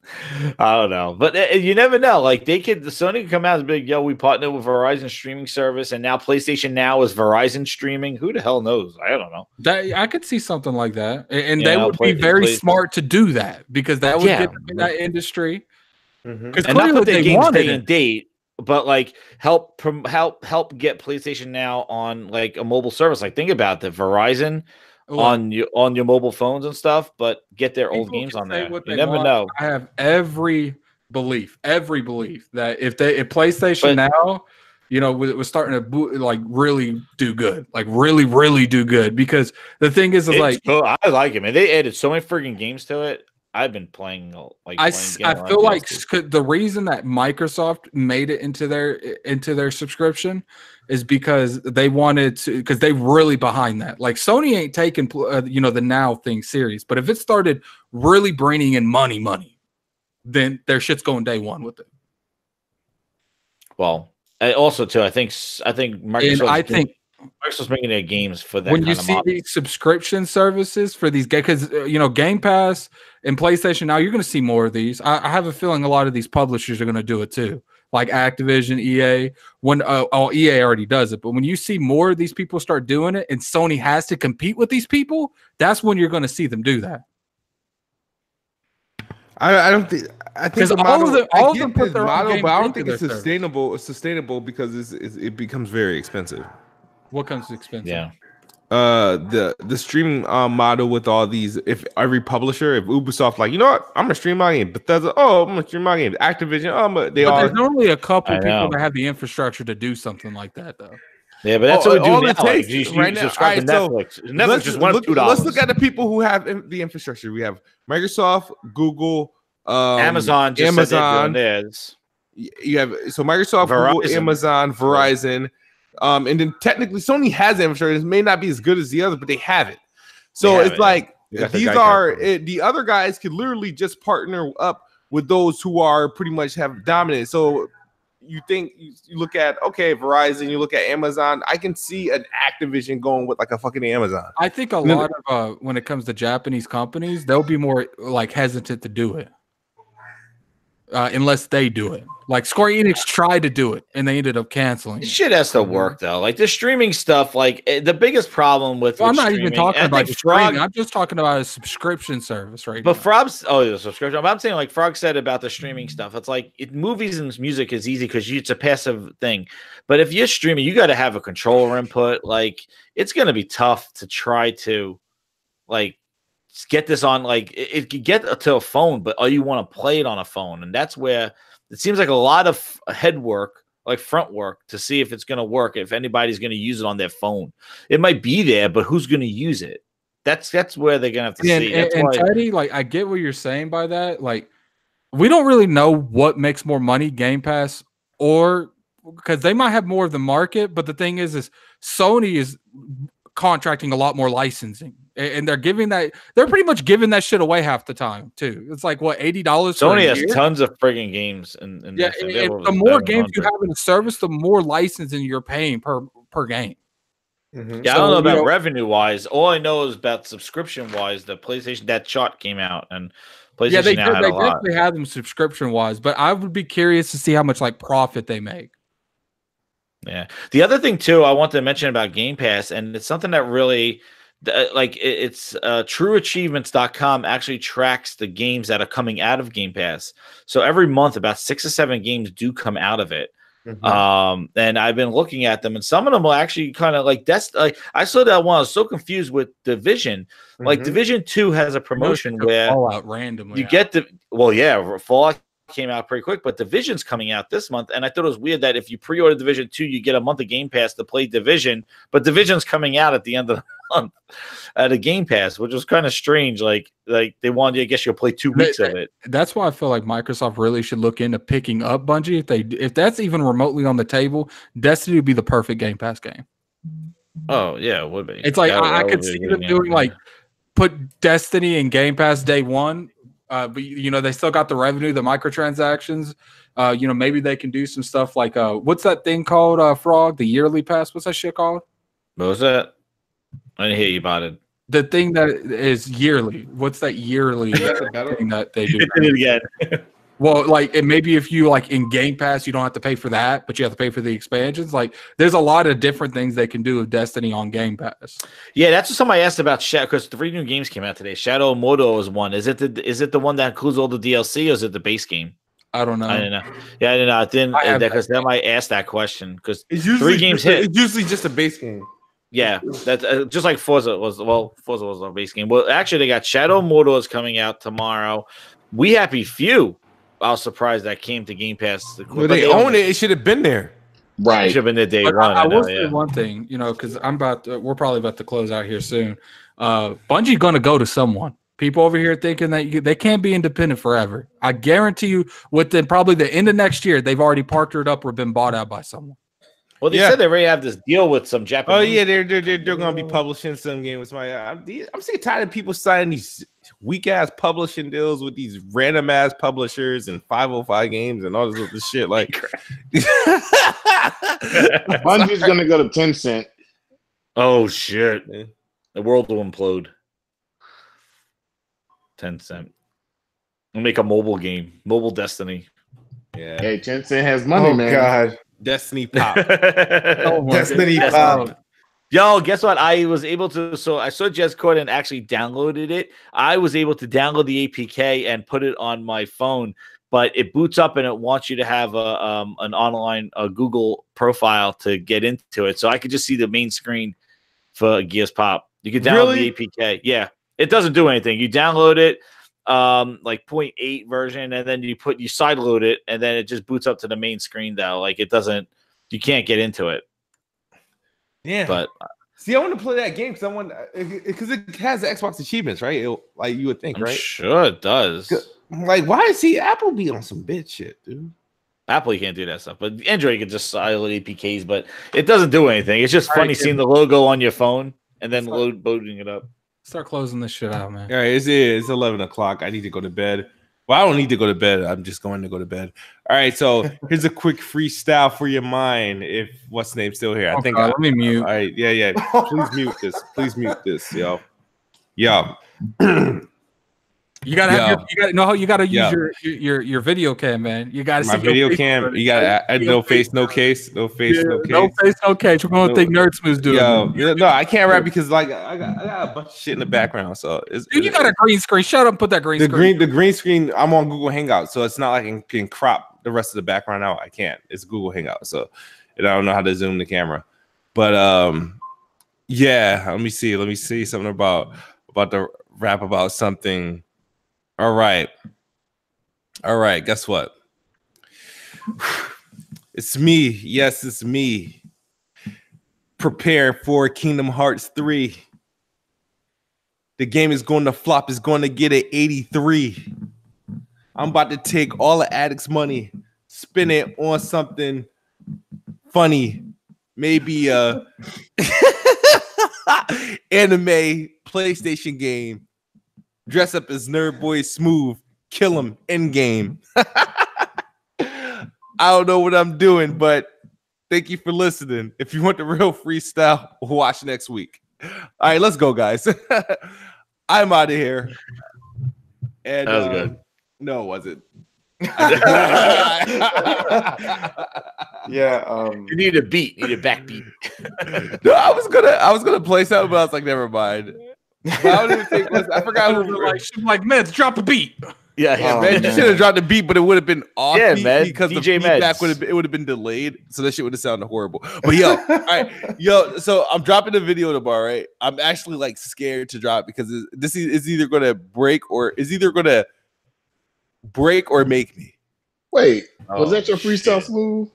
I don't know, but you never know. Like Sony could come out and be like, "Yo, we partnered with Verizon streaming service, and now PlayStation Now is Verizon streaming." Who the hell knows? I don't know. I could see something like that, and they would be very smart to do that because that would get them in that industry. Because not put their games day and date, but like help get PlayStation Now on like a mobile service. Like think about the Verizon on your mobile phones and stuff, but get their old games on there. You never know. I have every belief that if PlayStation Now, was starting to really do good, like really do good, because the thing is like cool. I like it, man. They added so many freaking games to it. I've been playing I feel like the reason that Microsoft made it into their subscription is because they wanted to, because they really behind that. Like Sony ain't taking the Now thing serious, but if it started really bringing in money, then their shit's going day one with it. Well, also too, I think Microsoft. Microsoft's making their games for that. When you see these subscription services for these, because Game Pass and PlayStation Now, you're going to see more of these. I have a feeling a lot of these publishers are going to do it too, like Activision, EA. EA already does it, but when you see more of these people start doing it, and Sony has to compete with these people, that's when you're going to see them do that. I don't think. I think all of them put their model, but I don't think it's sustainable. It's sustainable because it becomes very expensive. What comes expensive? Yeah. The streaming model with all these, if every publisher, if Ubisoft like, I'm gonna stream my game, Bethesda, I'm gonna stream my game, Activision, there's only a couple people that have the infrastructure to do something like that, though. Yeah, but that's what we do now. Like, you right now. Subscribe to Netflix. Netflix just $2. Let's look at the people who have the infrastructure. We have Microsoft, Google, Amazon. You have Microsoft, Verizon, Google, Amazon, Verizon. And then technically Sony has infrastructure. It may not be as good as the other, but they have it. So it's like the other guys could literally just partner up with those who are pretty much have dominant. So you think you look at Verizon, you look at Amazon. I can see an Activision going with like a fucking Amazon. I think a lot of when it comes to Japanese companies, they'll be more like hesitant to do it. Unless they do it. Like Square Enix tried to do it and they ended up canceling. Shit has to work though. Like the streaming stuff, like the biggest problem with I'm not even talking about the streaming. I'm just talking about a subscription service right now. But Frog's the subscription. I'm saying like Frog said about the streaming stuff. It's like movies and music is easy because it's a passive thing. But if you're streaming, you got to have a controller input. Like it's gonna be tough to try to like get this on, like it could get to a phone, but you want to play it on a phone, and that's where it seems like a lot of head work, like front work to see if it's going to work, if anybody's going to use it on their phone. It might be there, but who's going to use it? That's where they're going to have to see. That's and why, Teddy, like, I get what you're saying by that. Like, we don't really know what makes more money, Game Pass or because they might have more of the market, but the thing is Sony is contracting a lot more licensing, and they're pretty much giving that shit away half the time too. It's like what, $80. Sony has tons of friggin' games, and yeah, the more games you have in the service, the more licensing you're paying per game. Mm-hmm. Yeah, I don't know about revenue wise. All I know is about subscription wise. The PlayStation, that chart came out, and PlayStation they definitely have them subscription wise, but I would be curious to see how much like profit they make. Yeah. The other thing too, I want to mention about Game Pass, and it's something that really, like, it's trueachievements.com actually tracks the games that are coming out of Game Pass. So every month, about 6 or 7 games do come out of it. Mm-hmm. And I've been looking at them, and some of them are actually kind of like that's like I saw that one. I was so confused with Division. Mm-hmm. Like Division 2 has a promotion where Fallout randomly you get the Fallout came out pretty quick, but Division's coming out this month, and I thought it was weird that if you pre-order Division 2, you get a month of Game Pass to play Division, but Division's coming out at the end of the month at a Game Pass, which was kind of strange. Like they wanted you, I guess you'll play 2 weeks of it. That's why I feel like Microsoft really should look into picking up Bungie. If that's even remotely on the table, Destiny would be the perfect Game Pass game. Oh yeah, it would be. It's like I could see them doing like put Destiny in Game Pass day one. But they still got the revenue, the microtransactions. Maybe they can do some stuff like what's that thing called, Frog? The yearly pass. What's that shit called? What was that? I didn't hear you about it. The thing that is yearly. What's that yearly thing that they do? Again. Well, like, and maybe if you like in Game Pass, you don't have to pay for that, but you have to pay for the expansions. Like, there's a lot of different things they can do with Destiny on Game Pass. Yeah, that's what somebody asked about Shadow, because 3 new games came out today. Shadow of Mordor is one. Is it the one that includes all the DLC, or is it the base game? I don't know. I don't know. Yeah, I don't know. I didn't, because that might ask that question, because 3 games hit. It's usually just a base game. Yeah, that's just like Forza was. Well, Forza was our base game. Well, actually, they got Shadow of Mordor is coming out tomorrow. We Happy Few. I was surprised that came to Game Pass. Well, they own it. It should have been there. Right. It should have been there day one. I will say one thing, because we're probably about to close out here soon. Bungie going to go to someone. People over here thinking that they can't be independent forever. I guarantee you, within probably the end of next year, they've already partnered up or been bought out by someone. Well, they said they already have this deal with some Japanese. Oh yeah, they're going to be publishing some games. I'm sick tired of people signing these weak ass publishing deals with these random ass publishers and 505 games and all this other shit. Like, Bungie's going to go to Tencent. Oh shit! The world will implode. Tencent. We'll make a mobile game, mobile Destiny. Yeah. Hey, Tencent has money, man. God. Destiny Pop. Destiny Pop. Yo, guess what? I was able to. So I saw Jez Code and actually downloaded it. I was able to download the APK and put it on my phone, but it boots up and it wants you to have an online Google profile to get into it. So I could just see the main screen for Gears Pop. You can download the APK. Yeah, it doesn't do anything. You download it. Like 0.8 version, and then you sideload it, and then it just boots up to the main screen though. Like it doesn't, you can't get into it. Yeah, but see, I want to play that game because it has the Xbox achievements, right? Like you would think, I'm right? Sure, it does. Like, why is Apple be on some bitch shit, dude? Apple, you can't do that stuff, but Android you can just sideload APKs, but it doesn't do anything. It's just funny seeing the logo on your phone and then loading it up. Start closing this shit out, man. All right, it's 11 o'clock. I need to go to bed. Well, I don't need to go to bed. I'm just going to go to bed. All right, so here's a quick freestyle for your mind. If what's the name still here? I think. Let me mute. All right, yeah. Please mute this. Please mute this, yo. You gotta use your video cam, man. You gotta my video cam. You gotta add no face, no case, no face, no case. No face, no case. We're gonna think Nerd Smooth's doing. No, I can't rap because like I got a bunch of shit in the background. So you got a green screen. Shut up. Put that green screen. The green screen. I'm on Google Hangout, so it's not like I can crop the rest of the background out. I can't. It's Google Hangout, so I don't know how to zoom the camera. But yeah. Let me see something about the rap about something. All right. Guess what? It's me. Yes, it's me. Prepare for Kingdom Hearts 3. The game is going to flop. It's going to get an 83. I'm about to take all of Addict's money, spend it on something funny. Maybe a anime PlayStation game. Dress up as Nerd Boy Smooth. Kill him in game. I don't know what I'm doing, but thank you for listening. If you want the real freestyle, watch next week. All right, let's go, guys. I'm out of here. And that was good. No, it wasn't. Yeah. You need a beat. You need a backbeat. No, I was gonna play something, but I was like, never mind. I don't even think. I forgot who. Like, Meds, drop a beat. Yeah, Oh, man, you should have dropped the beat, but it would have been off. Yeah, beat man. because DJ the feedback Meds. would have been delayed, so that shit would have sounded horrible. But yo, all right, yo. So I'm dropping the video tomorrow, right? I'm actually like scared to drop because this is either gonna break or make me. Wait, was that your freestyle Smooth?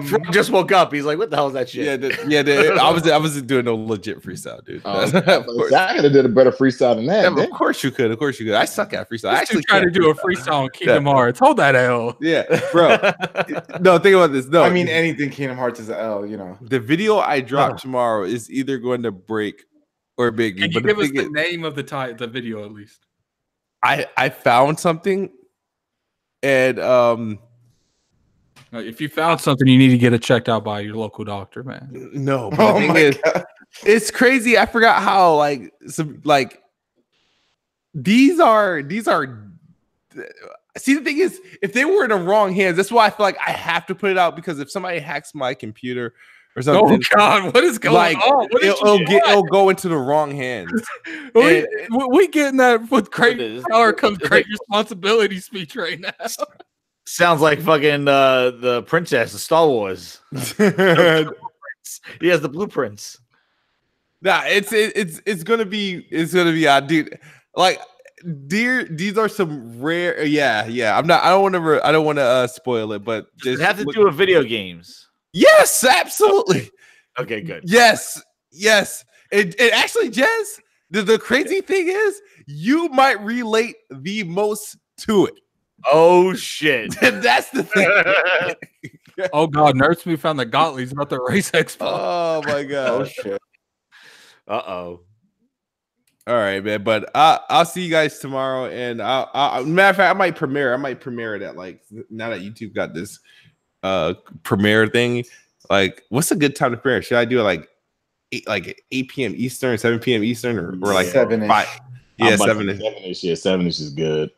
Frank just woke up. He's like, "What the hell is that shit?" I wasn't doing no legit freestyle, dude. I could have did a better freestyle than that. Yeah, of course you could. I suck at freestyle. I actually trying to do a freestyle on Kingdom Hearts. Hold that L. Yeah, bro. No, think about this. No, I mean, anything Kingdom Hearts is an L, you know. the video I drop tomorrow is either going to break or make me. Can you But give us the name of the video at least? I found something, and If you found something, you need to get it checked out by your local doctor, man. no. But the thing is, it's crazy. I forgot how these are. See, the thing is, if they were in the wrong hands, that's why I feel like I have to put it out, because if somebody hacks my computer or something, Oh God, what is going on? What it'll go into the wrong hands. we getting that with great power comes great responsibility speech right now. Sounds like fucking the princess of Star Wars. He has the blueprints. Nah, it's gonna be dude. Like, these are some rare. Yeah. I don't want to spoil it, but Just have to do with video games. Yes, absolutely. Okay, good. Yes. It actually, Jez, the crazy thing is, you might relate the most to it. Oh shit! That's the thing. Oh God, Nerd Smooth found the Gottlieb's about the race expo. Oh my God. Oh shit. Uh-oh. All right, man. But I'll see you guys tomorrow. And matter of fact, I might premiere it at, like, now that YouTube got this premiere thing. Like, what's a good time to premiere? Should I do it like 8 p.m. Eastern, 7 p.m. Eastern, or like 7-ish. 5? Yeah, 7-ish. 7-ish. Yeah, 7-ish is good.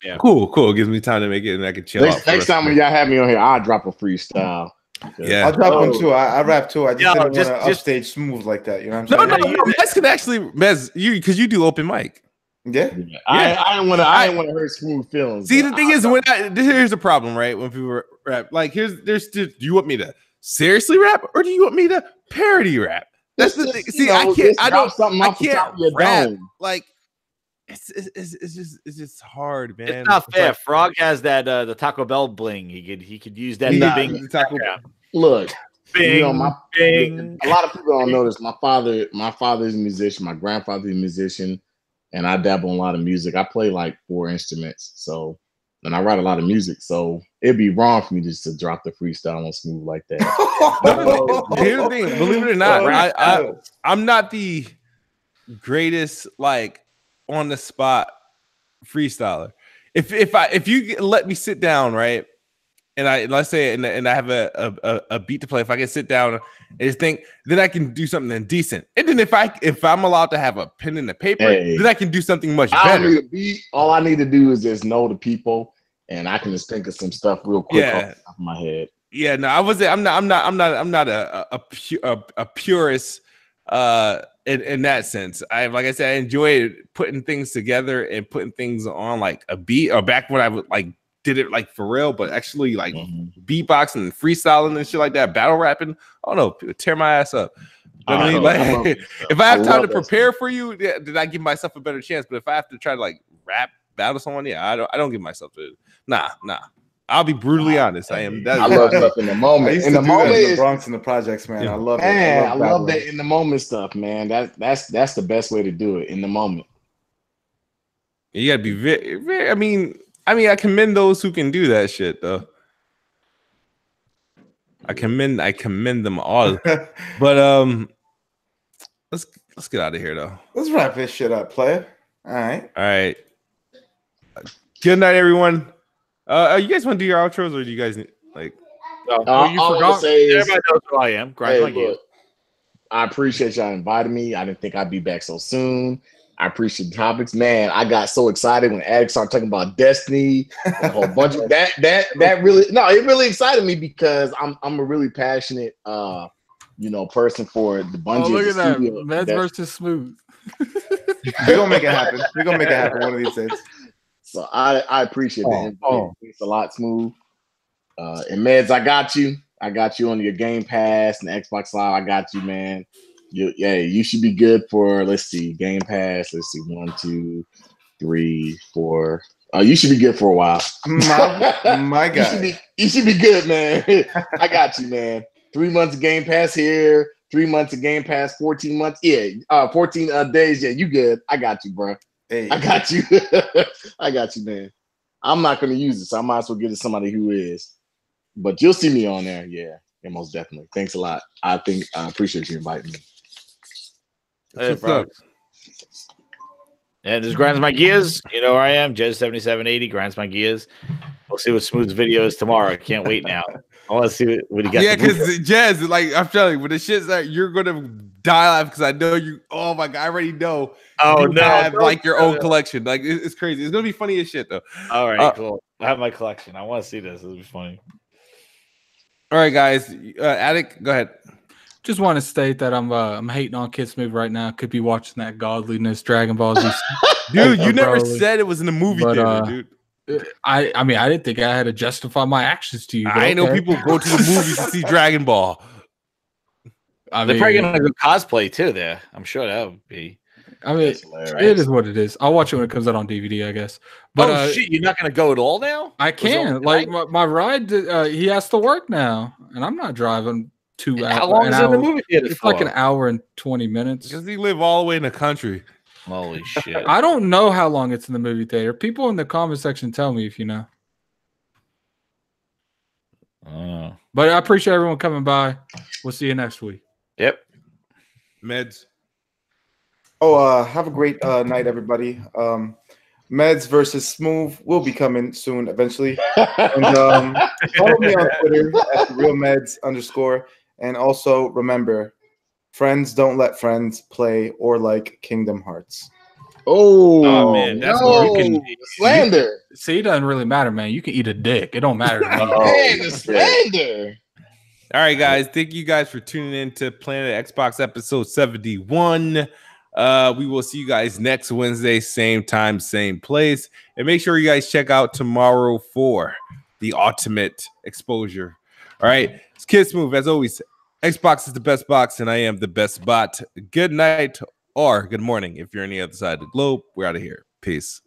Yeah. Cool. Gives me time to make it, and I can chill out. Next time when y'all have me on here, I'll drop a freestyle. Yeah. I'll drop one too. I rap too. I just didn't want to just upstage Smooth like that. You know what I'm No, saying? Mez can actually, because you do open mic. Yeah. I didn't want to hurt Smooth feelings. See, the thing is, here's the problem, right? When people rap, like, do you want me to seriously rap, or do you want me to parody rap? That's the thing. See, I can't rap. Like, it's just hard, man. It's not fair. Frog has that the Taco Bell bling. He could use that. Bing. Look, Bing, you know, bing. A lot of people don't know this. My father's a musician. My grandfather's a musician, and I dabble in a lot of music. I play like 4 instruments, and I write a lot of music. So it'd be wrong for me just to drop the freestyle on Smooth like that. Here's the thing, believe it or not, I'm not the greatest, like, on the spot freestyler. If you let me sit down, right, and let's say and I have a beat to play, if I can sit down and just think, then I can do something decent. And then if I'm allowed to have a pen and a paper, then I can do something much better. I don't need a beat. All I need to do is just know the people, and I can just think of some stuff real quick off the top of my head. Yeah, no, I'm not a purist in that sense. Like I said, I enjoy putting things together and putting things on like a beat, or back when I would like did it like for real, but actually like beatboxing and freestyling and shit like that, battle rapping. I don't know, people tear my ass up. You know what I mean? Like, if I have time to prepare for you, then I give myself a better chance. But if I have to try to like rap battle someone, I don't give myself to. Nah. I'll be brutally honest. I am. I love stuff in the I moment. used In to the do that moment in the is Bronx and the projects, man. Yeah. I love it. man. I love battling. that in the moment stuff, man. That's the best way to do it in the moment. You gotta be very. I mean, I commend those who can do that shit, though. I commend them all. But let's get out of here, though. Let's wrap this shit up, player. All right. All right. Good night, everyone. You guys want to do your outros, or do you guys like? Oh, you All I'm forgot. gonna say is, everybody knows who I am. Grind hey, my gears. look, I appreciate y'all inviting me. I didn't think I'd be back so soon. I appreciate the topics, man. I got so excited when Addict started talking about Destiny, a whole bunch of that really it really excited me because I'm a really passionate person for the Bungie. Oh, look at that. studio. Meds versus Smooth. We're gonna make it happen. We're gonna make it happen one of these days. So I appreciate the invite. Thanks a lot, Smooth. And Meds, I got you. I got you on your Game Pass and Xbox Live. I got you, man. You should be good for, let's see, Game Pass. Let's see, 1, 2, 3, 4. You should be good for a while. My God. You should be good, man. I got you, man. 3 months of Game Pass here, 3 months of Game Pass, 14 months. Yeah, 14 days. Yeah, you good. I got you, bro. Hey. I got you. I got you, man. I'm not going to use it, so I might as well give it to somebody who is. But you'll see me on there. Yeah, most definitely. Thanks a lot. I appreciate you inviting me. Hey, bro. And this grinds my gears. You know where I am. Jez7780 grinds my gears. We'll see what Smooth's video is tomorrow. I can't wait now. I want to see what he got. Yeah, because Jez, like I'm telling you, when the shit's that you're gonna die live because I know you. Oh my God, I already know. Oh you no, have like your own collection. Like it's crazy. It's gonna be funny as shit though. All right, cool. I have my collection. I want to see this. It'll be funny. All right, guys. Addict, go ahead. Just want to state that I'm hating on Kids Move right now. Could be watching that Godliness Dragon Ball Z. Dude, you never said it was in the movie theater, dude. I mean, I didn't think I had to justify my actions to you. I know people go to the movies to see Dragon Ball. I mean, They're probably gonna do cosplay too. There, I'm sure that would be. I mean, it is what it is. I'll watch it when it comes out on DVD, I guess. But shit, you're not gonna go at all now? I can. Like my ride, he has to work now, and I'm not driving 2 hours. How long is it in the movie theater? It's like an hour and 20 minutes. Because he live all the way in the country. Holy shit! I don't know how long it's in the movie theater. People in the comment section tell me if you know. But I appreciate everyone coming by. We'll see you next week. Yep. Meds. Oh, have a great night, everybody. Meds versus Smooth will be coming soon, eventually. And follow me on Twitter at realmeds_. And also remember, friends don't let friends play or like Kingdom Hearts. Oh man, that's slander. See, it doesn't really matter, man. You can eat a dick. It don't matter to me. Man, the slander. All right, guys. Thank you guys for tuning in to Planet Xbox episode 71. We will see you guys next Wednesday, same time, same place. And make sure you guys check out tomorrow for the ultimate exposure. All right. It's Kids Move. As always, Xbox is the best box, and I am the best bot. Good night or good morning if you're on the other side of the globe. We're out of here. Peace.